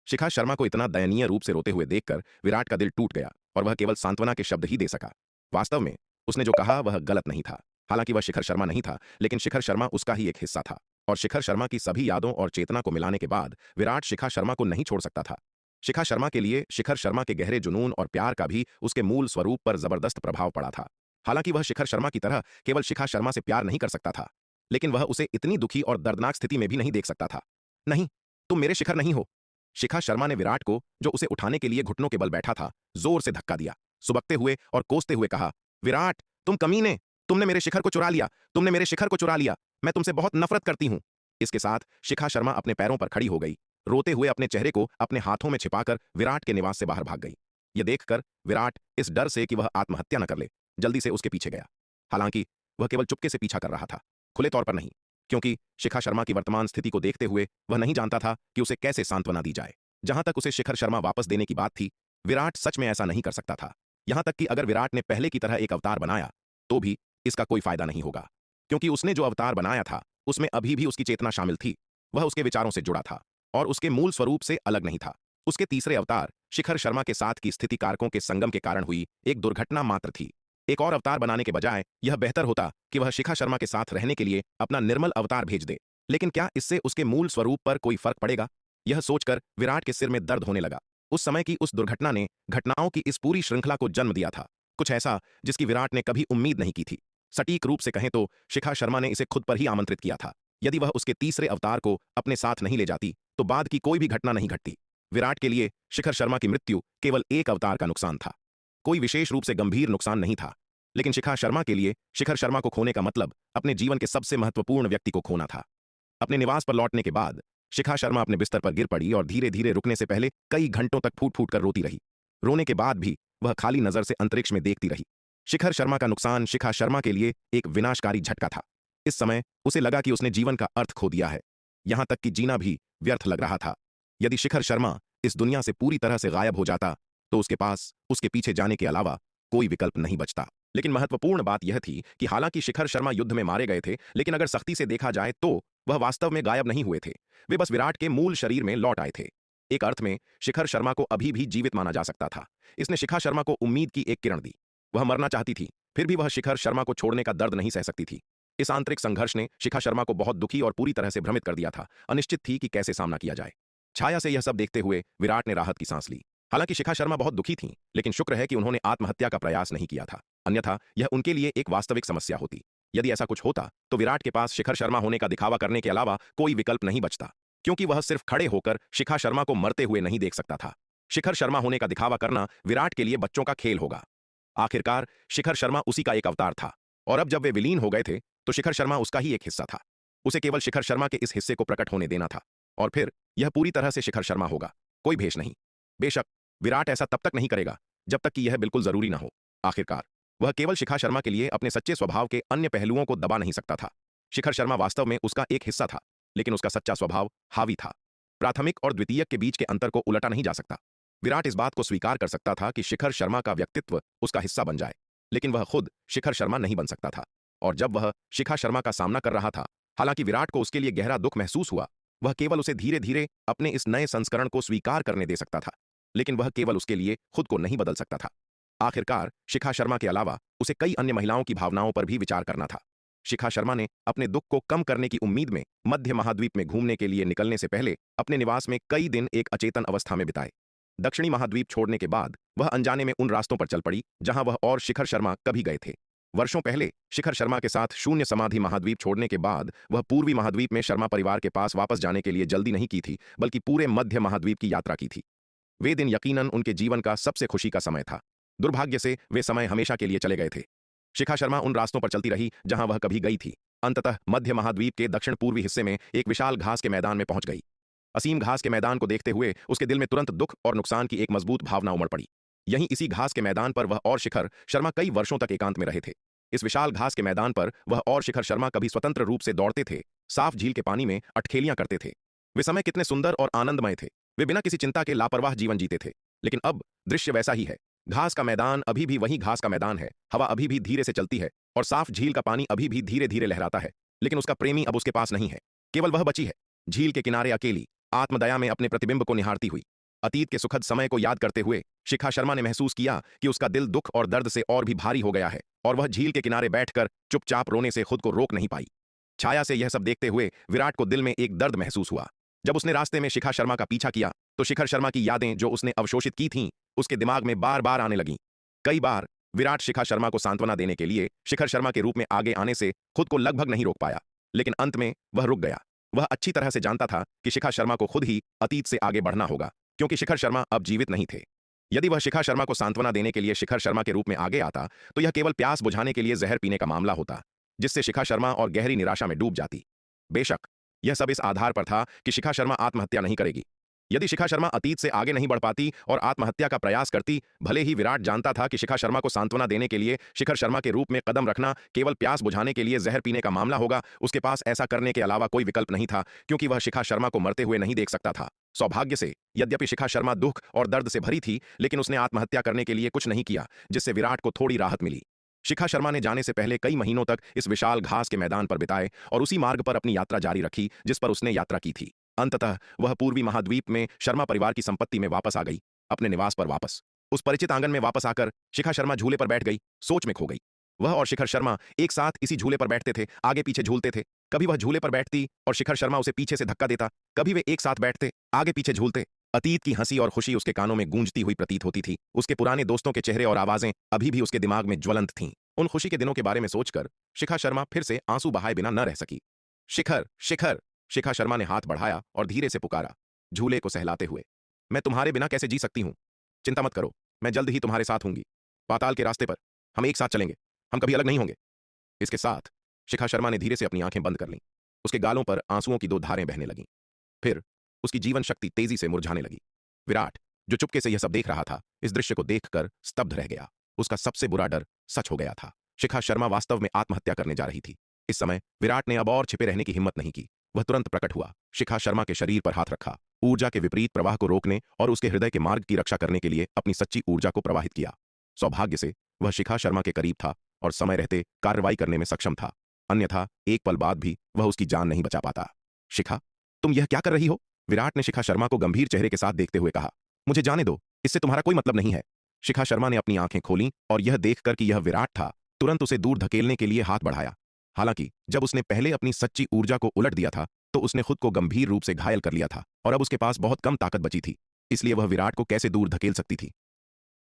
शिखा शर्मा को इतना दयनीय रूप से रोते हुए देखकर विराट का दिल टूट गया और वह केवल सांत्वना के शब्द ही दे सका। वास्तव में उसने जो कहा वह गलत नहीं था। हालांकि वह शिखर शर्मा नहीं था, लेकिन शिखर शर्मा उसका ही एक हिस्सा था और शिखर शर्मा की सभी यादों और चेतना को मिलाने के बाद विराट शिखा शर्मा को नहीं छोड़ सकता था। शिखा शर्मा के लिए शिखर शर्मा के गहरे जुनून और प्यार का भी उसके मूल स्वरूप पर जबरदस्त प्रभाव पड़ा था। हालांकि वह शिखर शर्मा की तरह केवल शिखा शर्मा से प्यार नहीं कर सकता था, लेकिन वह उसे इतनी दुखी और दर्दनाक स्थिति में भी नहीं देख सकता था। नहीं, तुम मेरे शिखर नहीं हो। शिखा शर्मा ने विराट को, जो उसे उठाने के लिए घुटनों के बल बैठा था, जोर से धक्का दिया। सुबकते हुए और कोसते हुए कहा, विराट, तुम कमीने, तुमने मेरे शिखर को चुरा लिया। तुमने मेरे शिखर को चुरा लिया। मैं तुमसे बहुत नफरत करती हूं। इसके साथ शिखा शर्मा अपने पैरों पर खड़ी हो गई, रोते हुए अपने चेहरे को अपने हाथों में छिपाकर विराट के निवास से बाहर भाग गई। यह देखकर विराट इस डर से कि वह आत्महत्या न कर ले, जल्दी से उसके पीछे गया। हालांकि वह केवल चुपके से पीछा कर रहा था, खुले तौर पर नहीं, क्योंकि शिखा शर्मा की वर्तमान स्थिति को देखते हुए वह नहीं जानता था कि उसे कैसे सांत्वना दी जाए। जहां तक उसे शिखर शर्मा वापस देने की बात थी, विराट सच में ऐसा नहीं कर सकता था। यहां तक कि अगर विराट ने पहले की तरह एक अवतार बनाया तो भी इसका कोई फायदा नहीं होगा, क्योंकि उसने जो अवतार बनाया था उसमें अभी भी उसकी चेतना शामिल थी। वह उसके विचारों से जुड़ा था और उसके मूल स्वरूप से अलग नहीं था। उसके तीसरे अवतार शिखर शर्मा के साथ की स्थिति कारकों के संगम के कारण हुई एक दुर्घटना मात्र थी। एक और अवतार बनाने के बजाय यह बेहतर होता कि वह शिखा शर्मा के साथ रहने के लिए अपना निर्मल अवतार भेज दे। लेकिन क्या इससे उसके मूल स्वरूप पर कोई फर्क पड़ेगा? यह सोचकर विराट के सिर में दर्द होने लगा। उस समय की उस दुर्घटना ने घटनाओं की इस पूरी श्रृंखला को जन्म दिया था, कुछ ऐसा जिसकी विराट ने कभी उम्मीद नहीं की थी। सटीक रूप से कहें तो शिखा शर्मा ने इसे खुद पर ही आमंत्रित किया था। यदि वह उसके तीसरे अवतार को अपने साथ नहीं ले जाती तो बाद की कोई भी घटना नहीं घटती। विराट के लिए शिखर शर्मा की मृत्यु केवल एक अवतार का नुकसान था, कोई विशेष रूप से गंभीर नुकसान नहीं था। लेकिन शिखा शर्मा के लिए शिखर शर्मा को खोने का मतलब अपने जीवन के सबसे महत्वपूर्ण व्यक्ति को खोना था। अपने निवास पर लौटने के बाद शिखा शर्मा अपने बिस्तर पर गिर पड़ी और धीरे धीरे रुकने से पहले कई घंटों तक फूट फूट कर रोती रही। रोने के बाद भी वह खाली नजर से अंतरिक्ष में देखती रही। शिखर शर्मा का नुकसान शिखा शर्मा के लिए एक विनाशकारी झटका था। इस समय उसे लगा कि उसने जीवन का अर्थ खो दिया है, यहां तक कि जीना भी व्यर्थ लग रहा था। यदि शिखर शर्मा इस दुनिया से पूरी तरह से गायब हो जाता तो उसके पास उसके पीछे जाने के अलावा कोई विकल्प नहीं बचता। लेकिन महत्वपूर्ण बात यह थी कि हालांकि शिखर शर्मा युद्ध में मारे गए थे, लेकिन अगर सख्ती से देखा जाए तो वह वास्तव में गायब नहीं हुए थे। वे बस विराट के मूल शरीर में लौट आए थे। एक अर्थ में शिखर शर्मा को अभी भी जीवित माना जा सकता था। इसने शिखा शर्मा को उम्मीद की एक किरण दी। वह मरना चाहती थी, फिर भी वह शिखर शर्मा को छोड़ने का दर्द नहीं सह सकती थी। इस आंतरिक संघर्ष ने शिखा शर्मा को बहुत दुखी और पूरी तरह से भ्रमित कर दिया था। अनिश्चित थी कि कैसे सामना किया जाए। छाया से यह सब देखते हुए विराट ने राहत की सांस ली। हालांकि शिखा शर्मा बहुत दुखी थीं, लेकिन शुक्र है कि उन्होंने आत्महत्या का प्रयास नहीं किया था, अन्यथा यह उनके लिए एक वास्तविक समस्या होती। यदि ऐसा कुछ होता तो विराट के पास शिखर शर्मा होने का दिखावा करने के अलावा कोई विकल्प नहीं बचता, क्योंकि वह सिर्फ खड़े होकर शिखा शर्मा को मरते हुए नहीं देख सकता था। शिखर शर्मा होने का दिखावा करना विराट के लिए बच्चों का खेल होगा। आखिरकार शिखर शर्मा उसी का एक अवतार था, और अब जब वे विलीन हो गए थे तो शिखर शर्मा उसका ही एक हिस्सा था। उसे केवल शिखर शर्मा के इस हिस्से को प्रकट होने देना था, और फिर यह पूरी तरह से शिखर शर्मा होगा, कोई भेष नहीं। बेशक विराट ऐसा तब तक नहीं करेगा जब तक कि यह बिल्कुल जरूरी ना हो। आखिरकार वह केवल शिखा शर्मा के लिए अपने सच्चे स्वभाव के अन्य पहलुओं को दबा नहीं सकता था। शिखर शर्मा वास्तव में उसका एक हिस्सा था, लेकिन उसका सच्चा स्वभाव हावी था। प्राथमिक और द्वितीयक के बीच के अंतर को उलटा नहीं जा सकता। विराट इस बात को स्वीकार कर सकता था कि शिखर शर्मा का व्यक्तित्व उसका हिस्सा बन जाए, लेकिन वह खुद शिखर शर्मा नहीं बन सकता था। और जब वह शिखा शर्मा का सामना कर रहा था, हालांकि विराट को उसके लिए गहरा दुख महसूस हुआ, वह केवल उसे धीरे धीरे अपने इस नए संस्करण को स्वीकार करने दे सकता था, लेकिन वह केवल उसके लिए खुद को नहीं बदल सकता था। आखिरकार शिखा शर्मा के अलावा उसे कई अन्य महिलाओं की भावनाओं पर भी विचार करना था। शिखा शर्मा ने अपने दुख को कम करने की उम्मीद में मध्य महाद्वीप में घूमने के लिए निकलने से पहले अपने निवास में कई दिन एक अचेतन अवस्था में बिताए। दक्षिणी महाद्वीप छोड़ने के बाद वह अनजाने में उन रास्तों पर चल पड़ी जहां वह और शिखर शर्मा कभी गए थे। वर्षों पहले शिखर शर्मा के साथ शून्य समाधि महाद्वीप छोड़ने के बाद वह पूर्वी महाद्वीप में शर्मा परिवार के पास वापस जाने के लिए जल्दी नहीं की थी, बल्कि पूरे मध्य महाद्वीप की यात्रा की थी। वे दिन यकीनन उनके जीवन का सबसे खुशी का समय था। दुर्भाग्य से वे समय हमेशा के लिए चले गए थे। शिखा शर्मा उन रास्तों पर चलती रही जहां वह कभी गई थी। अंततः मध्य महाद्वीप के दक्षिण पूर्वी हिस्से में एक विशाल घास के मैदान में पहुंच गई। असीम घास के मैदान को देखते हुए उसके दिल में तुरंत दुख और नुकसान की एक मजबूत भावना उमड़ पड़ी। यहीं इसी घास के मैदान पर वह और शिखर शर्मा कई वर्षों तक एकांत में रहे थे। इस विशाल घास के मैदान पर वह और शिखर शर्मा कभी स्वतंत्र रूप से दौड़ते थे, साफ झील के पानी में अटखेलियां करते थे। वे समय कितने सुंदर और आनंदमय थे। वे बिना किसी चिंता के लापरवाह जीवन जीते थे। लेकिन अब दृश्य वैसा ही है। घास का मैदान अभी भी वही घास का मैदान है, हवा अभी भी धीरे से चलती है और साफ झील का पानी अभी भी धीरे धीरे लहराता है, लेकिन उसका प्रेमी अब उसके पास नहीं है। केवल वह बची है, झील के किनारे अकेली, आत्मदया में अपने प्रतिबिंब को निहारती हुई। अतीत के सुखद समय को याद करते हुए शिखा शर्मा ने महसूस किया कि उसका दिल दुख और दर्द से और भी भारी हो गया है, और वह झील के किनारे बैठकर चुपचाप रोने से खुद को रोक नहीं पाई। छाया से यह सब देखते हुए विराट को दिल में एक दर्द महसूस हुआ। जब उसने रास्ते में शिखा शर्मा का पीछा किया तो शिखर शर्मा की यादें जो उसने अवशोषित की थीं उसके दिमाग में बार बार आने लगीं। कई बार विराट शिखा शर्मा को सांत्वना देने के लिए शिखर शर्मा के रूप में आगे आने से खुद को लगभग नहीं रोक पाया, लेकिन अंत में वह रुक गया। वह अच्छी तरह से जानता था कि शिखा शर्मा को खुद ही अतीत से आगे बढ़ना होगा, क्योंकि शिखर शर्मा अब जीवित नहीं थे। यदि वह शिखा शर्मा को सांत्वना देने के लिए शिखर शर्मा के रूप में आगे आता तो यह केवल प्यास बुझाने के लिए जहर पीने का मामला होता, जिससे शिखा शर्मा और गहरी निराशा में डूब जाती। बेशक यह सब इस आधार पर था कि शिखा शर्मा आत्महत्या नहीं करेगी। यदि शिखा शर्मा अतीत से आगे नहीं बढ़ पाती और आत्महत्या का प्रयास करती, भले ही विराट जानता था कि शिखा शर्मा को सांत्वना देने के लिए शिखर शर्मा के रूप में कदम रखना केवल प्यास बुझाने के लिए जहर पीने का मामला होगा, उसके पास ऐसा करने के अलावा कोई विकल्प नहीं था, क्योंकि वह शिखा शर्मा को मरते हुए नहीं देख सकता था। सौभाग्य से यद्यपि शिखा शर्मा दुख और दर्द से भरी थी, लेकिन उसने आत्महत्या करने के लिए कुछ नहीं किया, जिससे विराट को थोड़ी राहत मिली। शिखा शर्मा ने जाने से पहले कई महीनों तक इस विशाल घास के मैदान पर बिताए और उसी मार्ग पर अपनी यात्रा जारी रखी जिस पर उसने यात्रा की थी। अंततः वह पूर्वी महाद्वीप में शर्मा परिवार की संपत्ति में वापस आ गई, अपने निवास पर वापस। उस परिचित आंगन में वापस आकर शिखा शर्मा झूले पर बैठ गई, सोच में खो गई। वह और शिखर शर्मा एक साथ इसी झूले पर बैठते थे, आगे पीछे झूलते थे। कभी वह झूले पर बैठती और शिखर शर्मा उसे पीछे से धक्का देता, कभी वे एक साथ बैठते, आगे पीछे झूलते। अतीत की हंसी और खुशी उसके कानों में गूंजती हुई प्रतीत होती थी। उसके पुराने दोस्तों के चेहरे और आवाजें अभी भी उसके दिमाग में ज्वलंत थीं। उन खुशी के दिनों के बारे में सोचकर शिखा शर्मा फिर से आंसू बहाए बिना न रह सकी। शिखर, शिखर! शिखा शर्मा ने हाथ बढ़ाया और धीरे से पुकारा, झूले को सहलाते हुए। मैं तुम्हारे बिना कैसे जी सकती हूँ? चिंता मत करो, मैं जल्द ही तुम्हारे साथ हूंगी। पाताल के रास्ते पर हम एक साथ चलेंगे, हम कभी अलग नहीं होंगे। इसके साथ शिखा शर्मा ने धीरे से अपनी आंखें बंद कर लीं। उसके गालों पर आंसुओं की दो धारें बहने लगीं। फिर उसकी जीवन शक्ति तेजी से मुरझाने लगी। विराट, जो चुपके से यह सब देख रहा था, इस दृश्य को देखकर स्तब्ध रह गया। उसका सबसे बुरा डर सच हो गया था। शिखा शर्मा वास्तव में आत्महत्या करने जा रही थी। इस समय विराट ने अब और छिपे रहने की हिम्मत नहीं की। वह तुरंत प्रकट हुआ, शिखा शर्मा के शरीर पर हाथ रखा, ऊर्जा के विपरीत प्रवाह को रोकने और उसके हृदय के मार्ग की रक्षा करने के लिए अपनी सच्ची ऊर्जा को प्रवाहित किया। सौभाग्य से वह शिखा शर्मा के करीब था और समय रहते कार्रवाई करने में सक्षम था। अन्यथा एक पल बाद भी वह उसकी जान नहीं बचा पाता। शिखा, तुम यह क्या कर रही हो? विराट ने शिखा शर्मा को गंभीर चेहरे के साथ देखते हुए कहा। मुझे जाने दो, इससे तुम्हारा कोई मतलब नहीं है। शिखा शर्मा ने अपनी आंखें खोलीं और यह देखकर कि यह विराट था, तुरंत उसे दूर धकेलने के लिए हाथ बढ़ाया। हालांकि जब उसने पहले अपनी सच्ची ऊर्जा को उलट दिया था, तो उसने खुद को गंभीर रूप से घायल कर लिया था और अब उसके पास बहुत कम ताकत बची थी। इसलिए वह विराट को कैसे दूर धकेल सकती थी?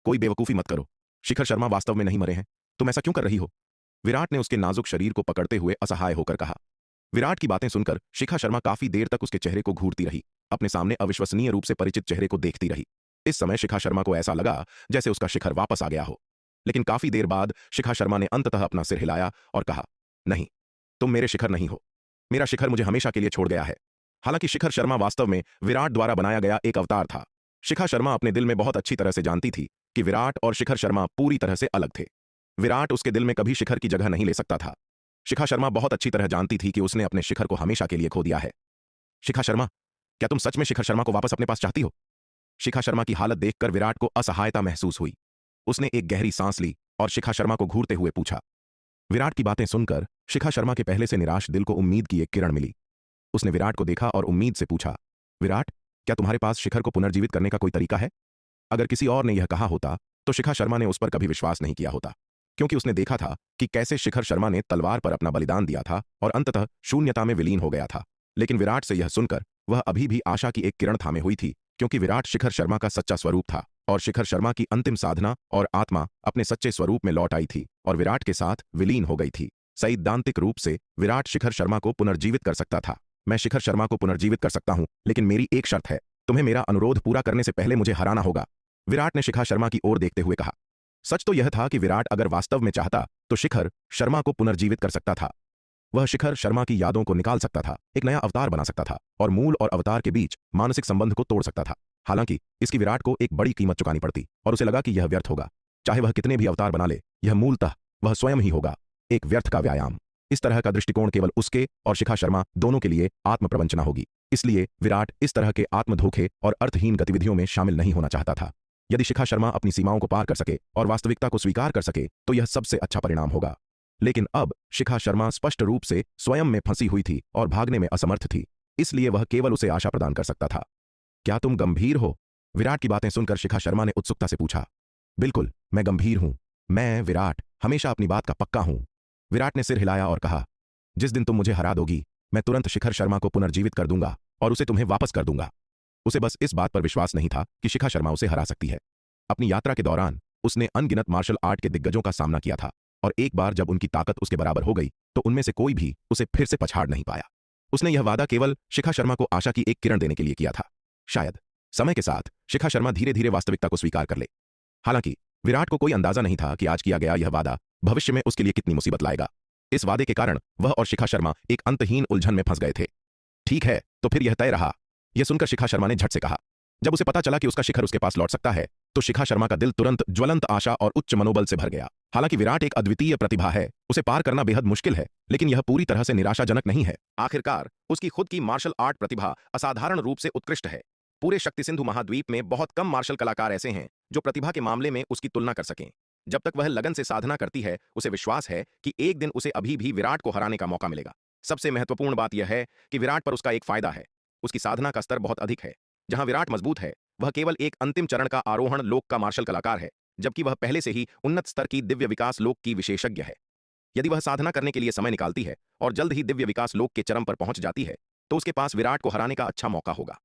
कोई बेवकूफी मत करो। शिखर शर्मा वास्तव में नहीं मरे हैं। तुम ऐसा क्यों कर रही हो? विराट ने उसके नाजुक शरीर को पकड़ते हुए असहाय होकर कहा। विराट की बातें सुनकर शिखा शर्मा काफी देर तक उसके चेहरे को घूरती रही, अपने सामने अविश्वसनीय रूप से परिचित चेहरे को देखती रही। इस समय शिखा शर्मा को ऐसा लगा जैसे उसका शिखर वापस आ गया हो। लेकिन काफी देर बाद शिखा शर्मा ने अंततः अपना सिर हिलाया और कहा, नहीं, तुम मेरे शिखर नहीं हो। मेरा शिखर मुझे हमेशा के लिए छोड़ गया है। हालांकि शिखर शर्मा वास्तव में विराट द्वारा बनाया गया एक अवतार था। शिखा शर्मा अपने दिल में बहुत अच्छी तरह से जानती थी कि विराट और शिखर शर्मा पूरी तरह से अलग थे। विराट उसके दिल में कभी शिखर की जगह नहीं ले सकता था। शिखा शर्मा बहुत अच्छी तरह जानती थी कि उसने अपने शिखर को हमेशा के लिए खो दिया है। शिखा शर्मा, क्या तुम सच में शिखर शर्मा को वापस अपने पास चाहती हो? शिखा शर्मा की हालत देखकर विराट को असहायता महसूस हुई। उसने एक गहरी सांस ली और शिखा शर्मा को घूरते हुए पूछा। विराट की बातें सुनकर शिखा शर्मा के पहले से निराश दिल को उम्मीद की एक किरण मिली। उसने विराट को देखा और उम्मीद से पूछा, विराट, क्या तुम्हारे पास शिखर को पुनर्जीवित करने का कोई तरीका है? अगर किसी और ने यह कहा होता तो शिखा शर्मा ने उस पर कभी विश्वास नहीं किया होता, क्योंकि उसने देखा था कि कैसे शिखर शर्मा ने तलवार पर अपना बलिदान दिया था और अंततः शून्यता में विलीन हो गया था। लेकिन विराट से यह सुनकर वह अभी भी आशा की एक किरण थामे हुई थी, क्योंकि विराट शिखर शर्मा का सच्चा स्वरूप था और शिखर शर्मा की अंतिम साधना और आत्मा अपने सच्चे स्वरूप में लौट आई थी और विराट के साथ विलीन हो गई थी। सैद्धांतिक रूप से विराट शिखर शर्मा को पुनर्जीवित कर सकता था। मैं शिखर शर्मा को पुनर्जीवित कर सकता हूं, लेकिन मेरी एक शर्त है, तुम्हें मेरा अनुरोध पूरा करने से पहले मुझे हराना होगा। विराट ने शिखा शर्मा की ओर देखते हुए कहा। सच तो यह था कि विराट अगर वास्तव में चाहता तो शिखर शर्मा को पुनर्जीवित कर सकता था। वह शिखर शर्मा की यादों को निकाल सकता था, एक नया अवतार बना सकता था और मूल और अवतार के बीच मानसिक संबंध को तोड़ सकता था। हालांकि इसकी विराट को एक बड़ी कीमत चुकानी पड़ती और उसे लगा कि यह व्यर्थ होगा। चाहे वह कितने भी अवतार बना ले, यह मूलतः वह स्वयं ही होगा, एक व्यर्थ का व्यायाम। इस तरह का दृष्टिकोण केवल उसके और शिखा शर्मा दोनों के लिए आत्मप्रवंचना होगी। इसलिए विराट इस तरह के आत्मधोखे और अर्थहीन गतिविधियों में शामिल नहीं होना चाहता था। यदि शिखा शर्मा अपनी सीमाओं को पार कर सके और वास्तविकता को स्वीकार कर सके तो यह सबसे अच्छा परिणाम होगा। लेकिन अब शिखा शर्मा स्पष्ट रूप से स्वयं में फंसी हुई थी और भागने में असमर्थ थी, इसलिए वह केवल उसे आशा प्रदान कर सकता था। क्या तुम गंभीर हो? विराट की बातें सुनकर शिखा शर्मा ने उत्सुकता से पूछा। बिल्कुल, मैं गंभीर हूं। मैं विराट हमेशा अपनी बात का पक्का हूं। विराट ने सिर हिलाया और कहा, जिस दिन तुम मुझे हरा दोगी, मैं तुरंत शिखर शर्मा को पुनर्जीवित कर दूंगा और उसे तुम्हें वापस कर दूंगा। उसे बस इस बात पर विश्वास नहीं था कि शिखा शर्मा उसे हरा सकती है। अपनी यात्रा के दौरान उसने अनगिनत मार्शल आर्ट के दिग्गजों का सामना किया था और एक बार जब उनकी ताकत उसके बराबर हो गई तो उनमें से कोई भी उसे फिर से पछाड़ नहीं पाया। उसने यह वादा केवल शिखा शर्मा को आशा की एक किरण देने के लिए किया था। शायद समय के साथ शिखा शर्मा धीरे धीरे वास्तविकता को स्वीकार कर ले। हालांकि विराट को कोई अंदाजा नहीं था कि आज किया गया यह वादा भविष्य में उसके लिए कितनी मुसीबत लाएगा। इस वादे के कारण वह और शिखा शर्मा एक अंतहीन उलझन में फंस गए थे। ठीक है, तो फिर यह तय रहा। यह सुनकर शिखा शर्मा ने झट से कहा। जब उसे पता चला कि उसका शिखर उसके पास लौट सकता है तो शिखा शर्मा का दिल तुरंत ज्वलंत आशा और उच्च मनोबल से भर गया। हालांकि विराट एक अद्वितीय प्रतिभा है, उसे पार करना बेहद मुश्किल है, लेकिन यह पूरी तरह से निराशाजनक नहीं है। आखिरकार उसकी खुद की मार्शल आर्ट प्रतिभा असाधारण रूप से उत्कृष्ट है। पूरे शक्ति सिंधु महाद्वीप में बहुत कम मार्शल कलाकार ऐसे हैं जो प्रतिभा के मामले में उसकी तुलना कर सकें। जब तक वह लगन से साधना करती है, उसे विश्वास है कि एक दिन उसे अभी भी विराट को हराने का मौका मिलेगा। सबसे महत्वपूर्ण बात यह है कि विराट पर उसका एक फायदा है, उसकी साधना का स्तर बहुत अधिक है। जहां विराट मजबूत है, वह केवल एक अंतिम चरण का आरोहण लोक का मार्शल कलाकार है, जबकि वह पहले से ही उन्नत स्तर की दिव्य विकास लोक की विशेषज्ञ है। यदि वह साधना करने के लिए समय निकालती है और जल्द ही दिव्य विकास लोक के चरम पर पहुंच जाती है तो उसके पास विराट को हराने का अच्छा मौका होगा।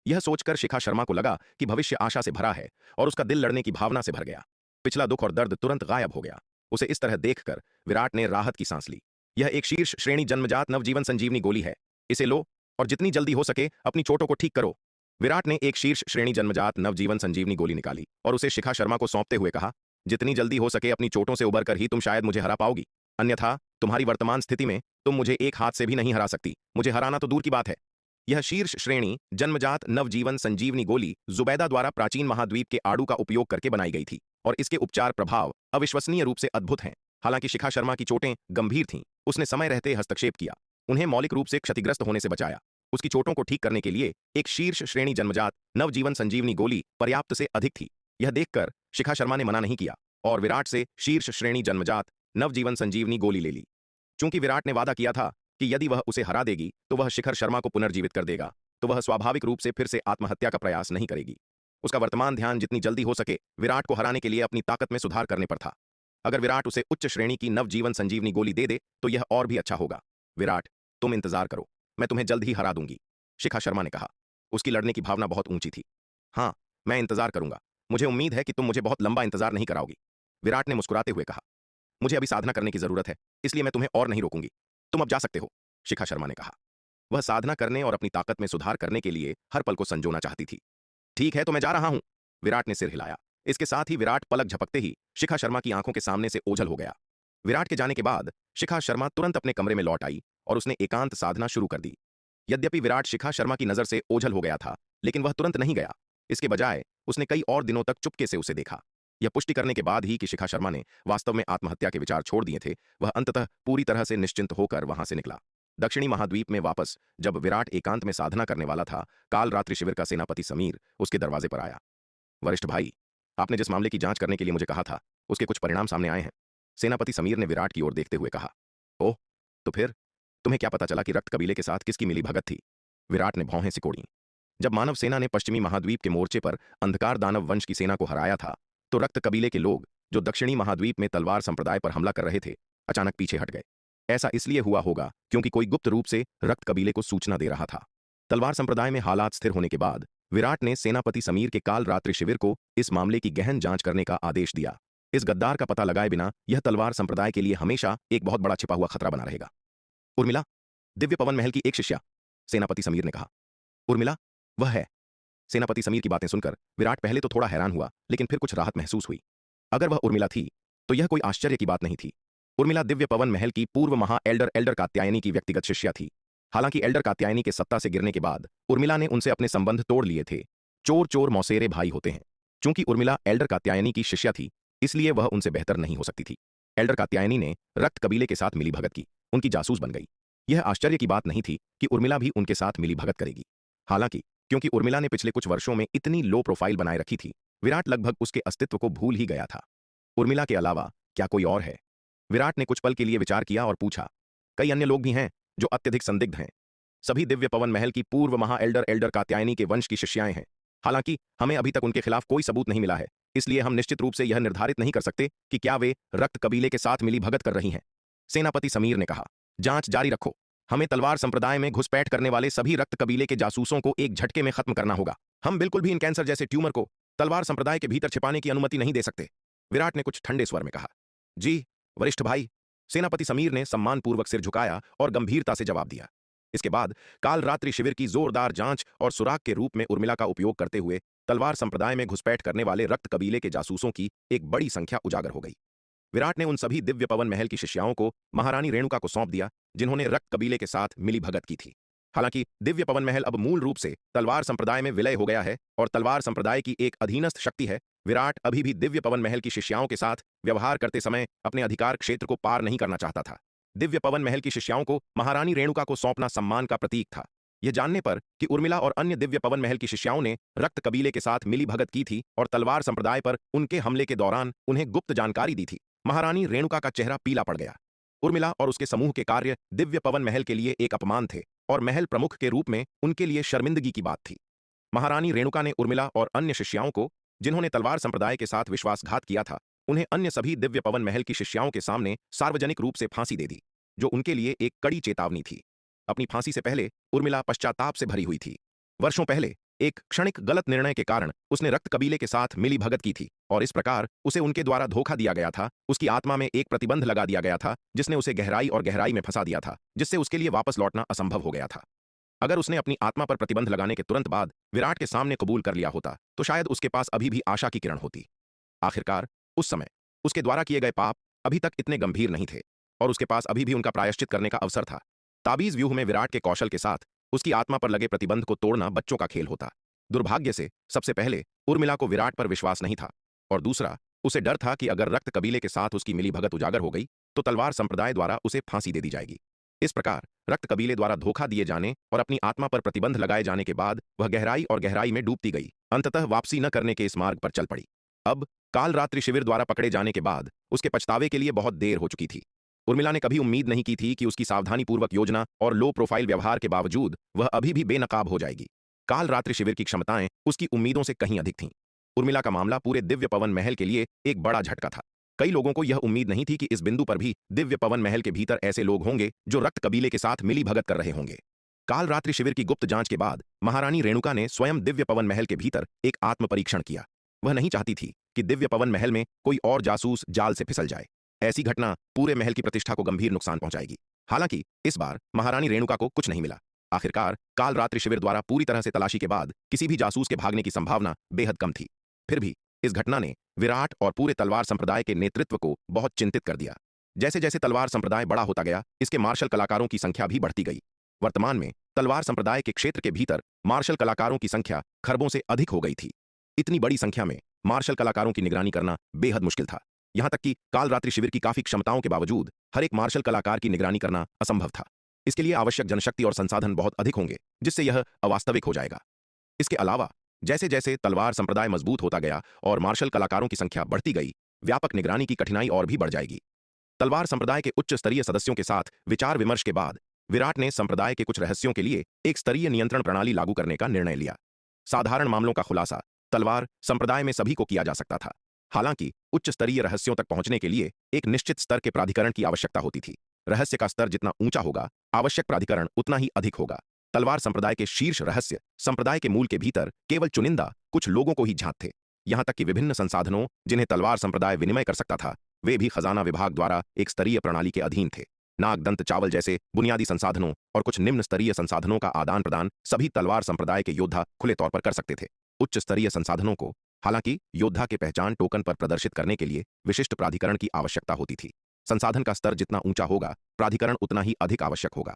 यह सोचकर शिखा शर्मा को लगा कि भविष्य आशा से भरा है और उसका दिल लड़ने की भावना से भर गया। पिछला दुख और दर्द तुरंत गायब हो गया। उसे इस तरह देखकर विराट ने राहत की सांस ली। यह एक शीर्ष श्रेणी जन्मजात नवजीवन संजीवनी गोली है, इसे लो और जितनी जल्दी हो सके अपनी चोटों को ठीक करो। विराट ने एक शीर्ष श्रेणी जन्मजात नवजीवन संजीवनी गोली निकाली और उसे शिखा शर्मा को सौंपते हुए कहा, जितनी जल्दी हो सके अपनी चोटों से उबरकर ही तुम शायद मुझे हरा पाओगी, अन्यथा तुम्हारी वर्तमान स्थिति में तुम मुझे एक हाथ से भी नहीं हरा सकती। मुझे हराना तो दूर की बात है। यह शीर्ष श्रेणी जन्मजात नवजीवन संजीवनी गोली जुबैदा द्वारा प्राचीन महाद्वीप के आड़ू का उपयोग करके बनाई गई थी और इसके उपचार प्रभाव अविश्वसनीय रूप से अद्भुत हैं। हालांकि शिखा शर्मा की चोटें गंभीर थीं, उसने समय रहते हस्तक्षेप किया, उन्हें मौलिक रूप से क्षतिग्रस्त होने से बचाया। उसकी चोटों को ठीक करने के लिए एक शीर्ष श्रेणी जन्मजात नवजीवन संजीवनी गोली पर्याप्त से अधिक थी। यह देखकर शिखा शर्मा ने मना नहीं किया और विराट से शीर्ष श्रेणी जन्मजात नवजीवन संजीवनी गोली ले ली। चूंकि विराट ने वादा किया था कि यदि वह उसे हरा देगी तो वह शिखर शर्मा को पुनर्जीवित कर देगा, तो वह स्वाभाविक रूप से फिर से आत्महत्या का प्रयास नहीं करेगी। उसका वर्तमान ध्यान जितनी जल्दी हो सके विराट को हराने के लिए अपनी ताकत में सुधार करने पर था। अगर विराट उसे उच्च श्रेणी की नवजीवन संजीवनी गोली दे दे तो यह और भी अच्छा होगा। विराट, तुम इंतजार करो, मैं तुम्हें जल्द ही हरा दूंगी, शिखा शर्मा ने कहा। उसकी लड़ने की भावना बहुत ऊंची थी। हाँ, मैं इंतजार करूंगा, मुझे उम्मीद है कि तुम मुझे बहुत लंबा इंतजार नहीं कराओगी, विराट ने मुस्कुराते हुए कहा। मुझे अभी साधना करने की जरूरत है, इसलिए मैं तुम्हें और नहीं रोकूंगी, तुम अब जा सकते हो, शिखा शर्मा ने कहा। वह साधना करने और अपनी ताकत में सुधार करने के लिए हर पल को संजोना चाहती थी। ठीक है, तो मैं जा रहा हूं, विराट ने सिर हिलाया। इसके साथ ही विराट पलक झपकते ही शिखा शर्मा की आंखों के सामने से ओझल हो गया। विराट के जाने के बाद शिखा शर्मा तुरंत अपने कमरे में लौट आई और उसने एकांत साधना शुरू कर दी। यद्यपि विराट शिखा शर्मा की नजर से ओझल हो गया था, लेकिन वह तुरंत नहीं गया। इसके बजाय उसने कई और दिनों तक चुपके से उसे देखा। यह पुष्टि करने के बाद ही कि शिखा शर्मा ने वास्तव में आत्महत्या के विचार छोड़ दिए थे, वह अंततः पूरी तरह से निश्चिंत होकर वहां से निकला। दक्षिणी महाद्वीप में वापस जब विराट एकांत में साधना करने वाला था, काल रात्रि शिविर का सेनापति समीर उसके दरवाजे पर आया। वरिष्ठ भाई, आपने जिस मामले की जांच करने के लिए मुझे कहा था उसके कुछ परिणाम सामने आए हैं, सेनापति समीर ने विराट की ओर देखते हुए कहा। ओह, तो फिर तुम्हें क्या पता चला कि रक्त कबीले के साथ किसकी मिली भगत थी? विराट ने भौहें सिकोड़ी। जब मानव सेना ने पश्चिमी महाद्वीप के मोर्चे पर अंधकार दानव वंश की सेना को हराया था तो रक्त कबीले के लोग जो दक्षिणी महाद्वीप में तलवार संप्रदाय पर हमला कर रहे थे अचानक पीछे हट गए। ऐसा इसलिए हुआ होगा क्योंकि कोई गुप्त रूप से रक्त कबीले को सूचना दे रहा था। तलवार संप्रदाय में हालात स्थिर होने के बाद विराट ने सेनापति समीर के काल रात्रि शिविर को इस मामले की गहन जांच करने का आदेश दिया। इस गद्दार का पता लगाए बिना यह तलवार संप्रदाय के लिए हमेशा एक बहुत बड़ा छिपा हुआ खतरा बना रहेगा। उर्मिला, दिव्य पवन महल की एक शिष्या, सेनापति समीर ने कहा। उर्मिला, वह है? सेनापति समीर की बातें सुनकर विराट पहले तो थोड़ा हैरान हुआ, लेकिन फिर कुछ राहत महसूस हुई। अगर वह उर्मिला थी तो यह कोई आश्चर्य की बात नहीं थी। उर्मिला दिव्य पवन महल की पूर्व महा एल्डर कात्यायनी की व्यक्तिगत शिष्या थी। हालांकि एल्डर कात्यायनी के सत्ता से गिरने के बाद उर्मिला ने उनसे अपने संबंध तोड़ लिए थे। चोर चोर मौसेरे भाई होते हैं। चूंकि उर्मिला एल्डर कात्यायनी की शिष्या थी, इसलिए वह उनसे बेहतर नहीं हो सकती थी। एल्डर कात्यायनी ने रक्त कबीले के साथ मिली भगत की, उनकी जासूस बन गई। यह आश्चर्य की बात नहीं थी कि उर्मिला भी उनके साथ मिली भगत करेगी। हालांकि क्योंकि उर्मिला ने पिछले कुछ वर्षों में इतनी लो प्रोफाइल बनाए रखी थी, विराट लगभग उसके अस्तित्व को भूल ही गया था। उर्मिला के अलावा क्या कोई और है? विराट ने कुछ पल के लिए विचार किया और पूछा। कई अन्य लोग भी हैं जो अत्यधिक संदिग्ध हैं। सभी दिव्य पवन महल की पूर्व महा एल्डर कात्यायनी के वंश की शिष्याएं हैं। हालांकि हमें अभी तक उनके खिलाफ कोई सबूत नहीं मिला है, इसलिए हम निश्चित रूप से यह निर्धारित नहीं कर सकते कि क्या वे रक्त कबीले के साथ मिली भगत कर रही हैं, सेनापति समीर ने कहा। जांच जारी रखो। हमें तलवार संप्रदाय में घुसपैठ करने वाले सभी रक्त कबीले के जासूसों को एक झटके में खत्म करना होगा। हम बिल्कुल भी इन कैंसर जैसे ट्यूमर को तलवार संप्रदाय के भीतर छिपाने की अनुमति नहीं दे सकते, विराट ने कुछ ठंडे स्वर में कहा। जी वरिष्ठ भाई, सेनापति समीर ने सम्मानपूर्वक सिर झुकाया और गंभीरता से जवाब दिया। इसके बाद काल रात्रि शिविर की जोरदार जांच और सुराग के रूप में उर्मिला का उपयोग करते हुए तलवार संप्रदाय में घुसपैठ करने वाले रक्त कबीले के जासूसों की एक बड़ी संख्या उजागर हो गई। विराट ने उन सभी दिव्य पवन महल की शिष्याओं को महारानी रेणुका को सौंप दिया जिन्होंने रक्त कबीले के साथ मिली भगत की थी। हालांकि दिव्य पवन महल अब मूल रूप से तलवार संप्रदाय में विलय हो गया है और तलवार संप्रदाय की एक अधीनस्थ शक्ति है, विराट अभी भी दिव्य पवन महल की शिष्याओं के साथ व्यवहार करते समय अपने अधिकार क्षेत्र को पार नहीं करना चाहता था। दिव्य पवन महल की शिष्याओं को महारानी रेणुका को सौंपना सम्मान का प्रतीक था। यह जानने पर कि उर्मिला और अन्य दिव्य पवन महल की शिष्याओं ने रक्त कबीले के साथ मिली भगत की थी और तलवार संप्रदाय पर उनके हमले के दौरान उन्हें गुप्त जानकारी दी थी, महारानी रेणुका का चेहरा पीला पड़ गया। उर्मिला और उसके समूह के कार्य दिव्य पवन महल के लिए एक अपमान थे और महल प्रमुख के रूप में उनके लिए शर्मिंदगी की बात थी। महारानी रेणुका ने उर्मिला और अन्य शिष्याओं को, जिन्होंने तलवार संप्रदाय के साथ विश्वासघात किया था, उन्हें अन्य सभी दिव्य पवन महल की शिष्याओं के सामने सार्वजनिक रूप से फांसी दे दी, जो उनके लिए एक कड़ी चेतावनी थी। अपनी फांसी से पहले उर्मिला पश्चाताप से भरी हुई थी। वर्षों पहले एक क्षणिक गलत निर्णय के कारण उसने रक्त कबीले के साथ मिली भगत की थी और इस प्रकार उसे उनके द्वारा धोखा दिया गया था। उसकी आत्मा में एक प्रतिबंध लगा दिया गया था जिसने उसे गहराई और गहराई में फंसा दिया था, जिससे उसके लिए वापस लौटना असंभव हो गया था। अगर उसने अपनी आत्मा पर प्रतिबंध लगाने के तुरंत बाद विराट के सामने कबूल कर लिया होता तो शायद उसके पास अभी भी आशा की किरण होती। आखिरकार उस समय उसके द्वारा किए गए पाप अभी तक इतने गंभीर नहीं थे और उसके पास अभी भी उनका प्रायश्चित करने का अवसर था। ताबीज व्यूह में विराट के कौशल के साथ उसकी आत्मा पर लगे प्रतिबंध को तोड़ना बच्चों का खेल होता। दुर्भाग्य से सबसे पहले उर्मिला को विराट पर विश्वास नहीं था और दूसरा उसे डर था कि अगर रक्त कबीले के साथ उसकी मिली भगत उजागर हो गई तो तलवार संप्रदाय द्वारा उसे फांसी दे दी जाएगी। इस प्रकार रक्त कबीले द्वारा धोखा दिए जाने और अपनी आत्मा पर प्रतिबंध लगाए जाने के बाद वह गहराई और गहराई में डूबती गई, अंततः वापसी न करने के इस मार्ग पर चल पड़ी। अब काल रात्रि शिविर द्वारा पकड़े जाने के बाद उसके पछतावे के लिए बहुत देर हो चुकी थी। उर्मिला ने कभी उम्मीद नहीं की थी कि उसकी सावधानीपूर्वक योजना और लो प्रोफाइल व्यवहार के बावजूद वह अभी भी बेनकाब हो जाएगी। काल रात्रि शिविर की क्षमताएं उसकी उम्मीदों से कहीं अधिक थीं। उर्मिला का मामला पूरे दिव्य पवन महल के लिए एक बड़ा झटका था। कई लोगों को यह उम्मीद नहीं थी कि इस बिंदु पर भी दिव्य पवन महल के भीतर ऐसे लोग होंगे जो रक्त कबीले के साथ मिली भगत कर रहे होंगे। काल रात्रि शिविर की गुप्त जांच के बाद महारानी रेणुका ने स्वयं दिव्य पवन महल के भीतर एक आत्म परीक्षण किया। वह नहीं चाहती थी कि दिव्य पवन महल में कोई और जासूस जाल से फिसल जाए। ऐसी घटना पूरे महल की प्रतिष्ठा को गंभीर नुकसान पहुंचाएगी। हालांकि इस बार महारानी रेणुका को कुछ नहीं मिला। आखिरकार काल रात्रि शिविर द्वारा पूरी तरह से तलाशी के बाद किसी भी जासूस के भागने की संभावना बेहद कम थी। फिर भी इस घटना ने विराट और पूरे तलवार संप्रदाय के नेतृत्व को बहुत चिंतित कर दिया। जैसे जैसे तलवार संप्रदाय बड़ा होता गया, इसके मार्शल कलाकारों की संख्या भी बढ़ती गई। वर्तमान में तलवार संप्रदाय के क्षेत्र के भीतर मार्शल कलाकारों की संख्या खरबों से अधिक हो गई थी। इतनी बड़ी संख्या में मार्शल कलाकारों की निगरानी करना बेहद मुश्किल था। यहां तक कि काल रात्रि शिविर की काफी क्षमताओं के बावजूद हर एक मार्शल कलाकार की निगरानी करना असंभव था। इसके लिए आवश्यक जनशक्ति और संसाधन बहुत अधिक होंगे, जिससे यह अवास्तविक हो जाएगा। इसके अलावा जैसे जैसे तलवार संप्रदाय मजबूत होता गया और मार्शल कलाकारों की संख्या बढ़ती गई, व्यापक निगरानी की कठिनाई और भी बढ़ जाएगी। तलवार संप्रदाय के उच्च स्तरीय सदस्यों के साथ विचार विमर्श के बाद विराट ने संप्रदाय के कुछ रहस्यों के लिए एक स्तरीय नियंत्रण प्रणाली लागू करने का निर्णय लिया। साधारण मामलों का खुलासा तलवार संप्रदाय में सभी को किया जा सकता था। हालांकि उच्च स्तरीय रहस्यों तक पहुंचने के लिए एक निश्चित स्तर के प्राधिकरण की आवश्यकता होती थी। रहस्य का स्तर जितना ऊंचा होगा, आवश्यक प्राधिकरण उतना ही अधिक होगा। तलवार संप्रदाय के शीर्ष रहस्य संप्रदाय के मूल के भीतर केवल चुनिंदा कुछ लोगों को ही ज्ञात थे। यहां तक कि विभिन्न संसाधनों जिन्हें तलवार संप्रदाय विनिमय कर सकता था, वे भी खजाना विभाग द्वारा एक स्तरीय प्रणाली के अधीन थे। नाग दंत चावल जैसे बुनियादी संसाधनों और कुछ निम्न स्तरीय संसाधनों का आदान प्रदान सभी तलवार संप्रदाय के योद्धा खुले तौर पर कर सकते थे। उच्च स्तरीय संसाधनों को हालांकि योद्धा के पहचान टोकन पर प्रदर्शित करने के लिए विशिष्ट प्राधिकरण की आवश्यकता होती थी। संसाधन का स्तर जितना ऊंचा होगा, प्राधिकरण उतना ही अधिक आवश्यक होगा।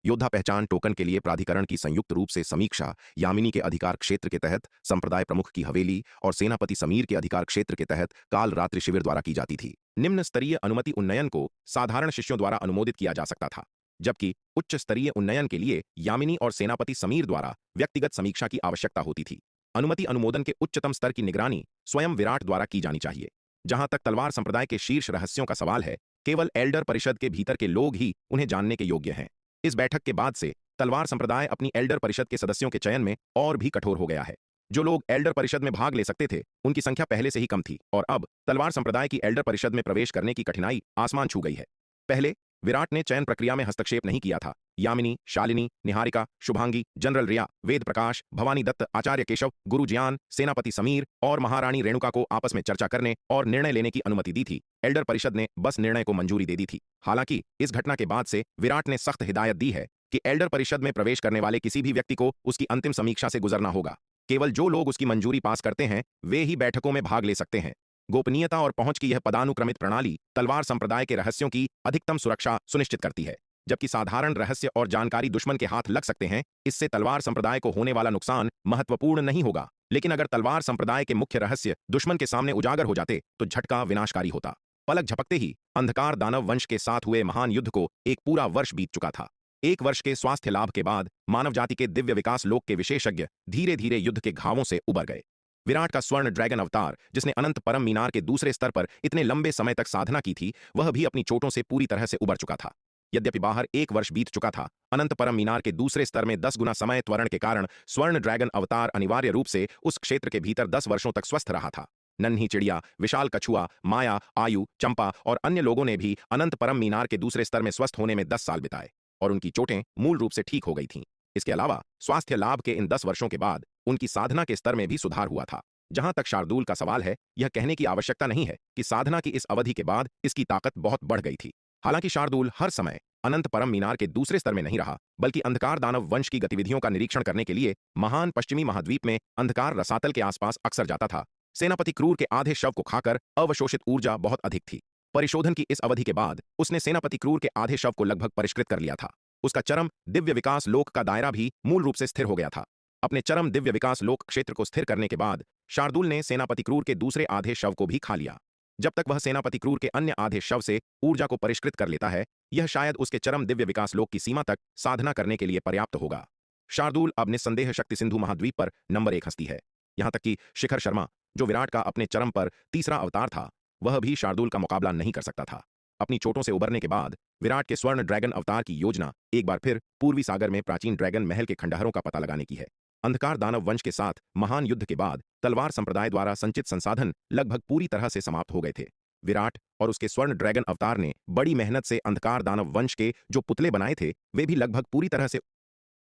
योद्धा पहचान टोकन के लिए प्राधिकरण की संयुक्त रूप से समीक्षा यामिनी के अधिकार क्षेत्र के तहत, संप्रदाय प्रमुख की हवेली और सेनापति समीर के अधिकार क्षेत्र के तहत काल रात्रि शिविर द्वारा की जाती थी। निम्न स्तरीय अनुमति उन्नयन को साधारण शिष्यों द्वारा अनुमोदित किया जा सकता था, जबकि उच्च स्तरीय उन्नयन के लिए यामिनी और सेनापति समीर द्वारा व्यक्तिगत समीक्षा की आवश्यकता होती थी। अनुमति अनुमोदन के उच्चतम स्तर की निगरानी स्वयं विराट द्वारा की जानी चाहिए। जहां तक तलवार संप्रदाय के शीर्ष रहस्यों का सवाल है, केवल एल्डर परिषद के भीतर के लोग ही उन्हें जानने के योग्य हैं। इस बैठक के बाद से तलवार संप्रदाय अपनी एल्डर परिषद के सदस्यों के चयन में और भी कठोर हो गया है। जो लोग एल्डर परिषद में भाग ले सकते थे, उनकी संख्या पहले से ही कम थी और अब तलवार संप्रदाय की एल्डर परिषद में प्रवेश करने की कठिनाई आसमान छू गई है। पहले विराट ने चयन प्रक्रिया में हस्तक्षेप नहीं किया था। यामिनी, शालिनी, निहारिका, शुभांगी, जनरल रिया, वेद प्रकाश, भवानी दत्त, आचार्य केशव, गुरु ज्ञान, सेनापति समीर और महारानी रेणुका को आपस में चर्चा करने और निर्णय लेने की अनुमति दी थी। एल्डर परिषद ने बस निर्णय को मंजूरी दे दी थी। हालांकि इस घटना के बाद से विराट ने सख्त हिदायत दी है कि एल्डर परिषद में प्रवेश करने वाले किसी भी व्यक्ति को उसकी अंतिम समीक्षा से गुजरना होगा। केवल जो लोग उसकी मंजूरी पास करते हैं, वे ही बैठकों में भाग ले सकते हैं। गोपनीयता और पहुंच की यह पदानुक्रमित प्रणाली तलवार संप्रदाय के रहस्यों की अधिकतम सुरक्षा सुनिश्चित करती है। जबकि साधारण रहस्य और जानकारी दुश्मन के हाथ लग सकते हैं, इससे तलवार संप्रदाय को होने वाला नुकसान महत्वपूर्ण नहीं होगा। लेकिन अगर तलवार संप्रदाय के मुख्य रहस्य दुश्मन के सामने उजागर हो जाते तो झटका विनाशकारी होता। पलक झपकते ही अंधकार दानव वंश के साथ हुए महान युद्ध को एक पूरा वर्ष बीत चुका था। एक वर्ष के स्वास्थ्य लाभ के बाद मानव जाति के दिव्य विकास लोक के विशेषज्ञ धीरे धीरे युद्ध के घावों से उबर गए। विराट का स्वर्ण ड्रैगन अवतार, जिसने अनंत परम मीनार के दूसरे स्तर पर इतने लंबे समय तक साधना की थी, वह भी अपनी चोटों से पूरी तरह से उबर चुका था। यद्यपि बाहर एक वर्ष बीत चुका था, अनंत परम मीनार के दूसरे स्तर में 10 गुना समय त्वरण के कारण स्वर्ण ड्रैगन अवतार अनिवार्य रूप से उस क्षेत्र के भीतर 10 वर्षों तक स्वस्थ रहा था। नन्ही चिड़िया, विशाल कछुआ, माया, आयु, चंपा और अन्य लोगों ने भी अनंत परम मीनार के दूसरे स्तर में स्वस्थ होने में 10 साल बिताए और उनकी चोटें मूल रूप से ठीक हो गई थीं। इसके अलावा स्वास्थ्य लाभ के इन 10 वर्षों के बाद उनकी साधना के स्तर में भी सुधार हुआ था। जहां तक शार्दुल का सवाल है, यह कहने की आवश्यकता नहीं है कि साधना की इस अवधि के बाद इसकी ताकत बहुत बढ़ गई थी। हालांकि शार्दुल हर समय अनंत परम मीनार के दूसरे स्तर में नहीं रहा, बल्कि अंधकार दानव वंश की गतिविधियों का निरीक्षण करने के लिए महान पश्चिमी महाद्वीप में अंधकार रसातल के आसपास अक्सर जाता था। सेनापति क्रूर के आधे शव को खाकर अवशोषित ऊर्जा बहुत अधिक थी। परिशोधन की इस अवधि के बाद उसने सेनापति क्रूर के आधे शव को लगभग परिष्कृत कर लिया था। उसका चरम दिव्य विकास लोक का दायरा भी मूल रूप से स्थिर हो गया था। अपने चरम दिव्य विकास लोक क्षेत्र को स्थिर करने के बाद शार्दुल ने सेनापति क्रूर के दूसरे आधे शव को भी खा लिया। जब तक वह सेनापति क्रूर के अन्य आधे शव से ऊर्जा को परिष्कृत कर लेता है, यह शायद उसके चरम दिव्य विकास लोक की सीमा तक साधना करने के लिए पर्याप्त होगा। शार्दुल अब निस्संदेह शक्ति सिंधु महाद्वीप पर नंबर 1 हस्ती है। यहां तक कि शिखर शर्मा, जो विराट का अपने चरम पर तीसरा अवतार था, वह भी शार्दुल का मुकाबला नहीं कर सकता था। अपनी चोटों से उबरने के बाद विराट के स्वर्ण ड्रैगन अवतार की योजना एक बार फिर पूर्वी सागर में प्राचीन ड्रैगन महल के खंडहरों का पता लगाने की है। अंधकार दानव वंश के साथ महान युद्ध के बाद तलवार संप्रदाय द्वारा संचित संसाधन लगभग पूरी तरह से समाप्त हो गए थे। विराट और उसके स्वर्ण ड्रैगन अवतार ने बड़ी मेहनत से अंधकार दानव वंश के जो पुतले बनाए थे, वे भी लगभग पूरी तरह से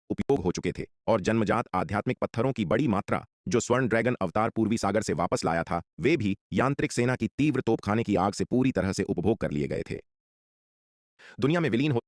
उपयोग हो चुके थे और जन्मजात आध्यात्मिक पत्थरों की बड़ी मात्रा जो स्वर्ण ड्रैगन अवतार पूर्वी सागर से वापस लाया था, वे भी यांत्रिक सेना की तीव्र तोपखाने की आग से पूरी तरह से उपभोग कर लिए गए थे। दुनिया में विलीन हो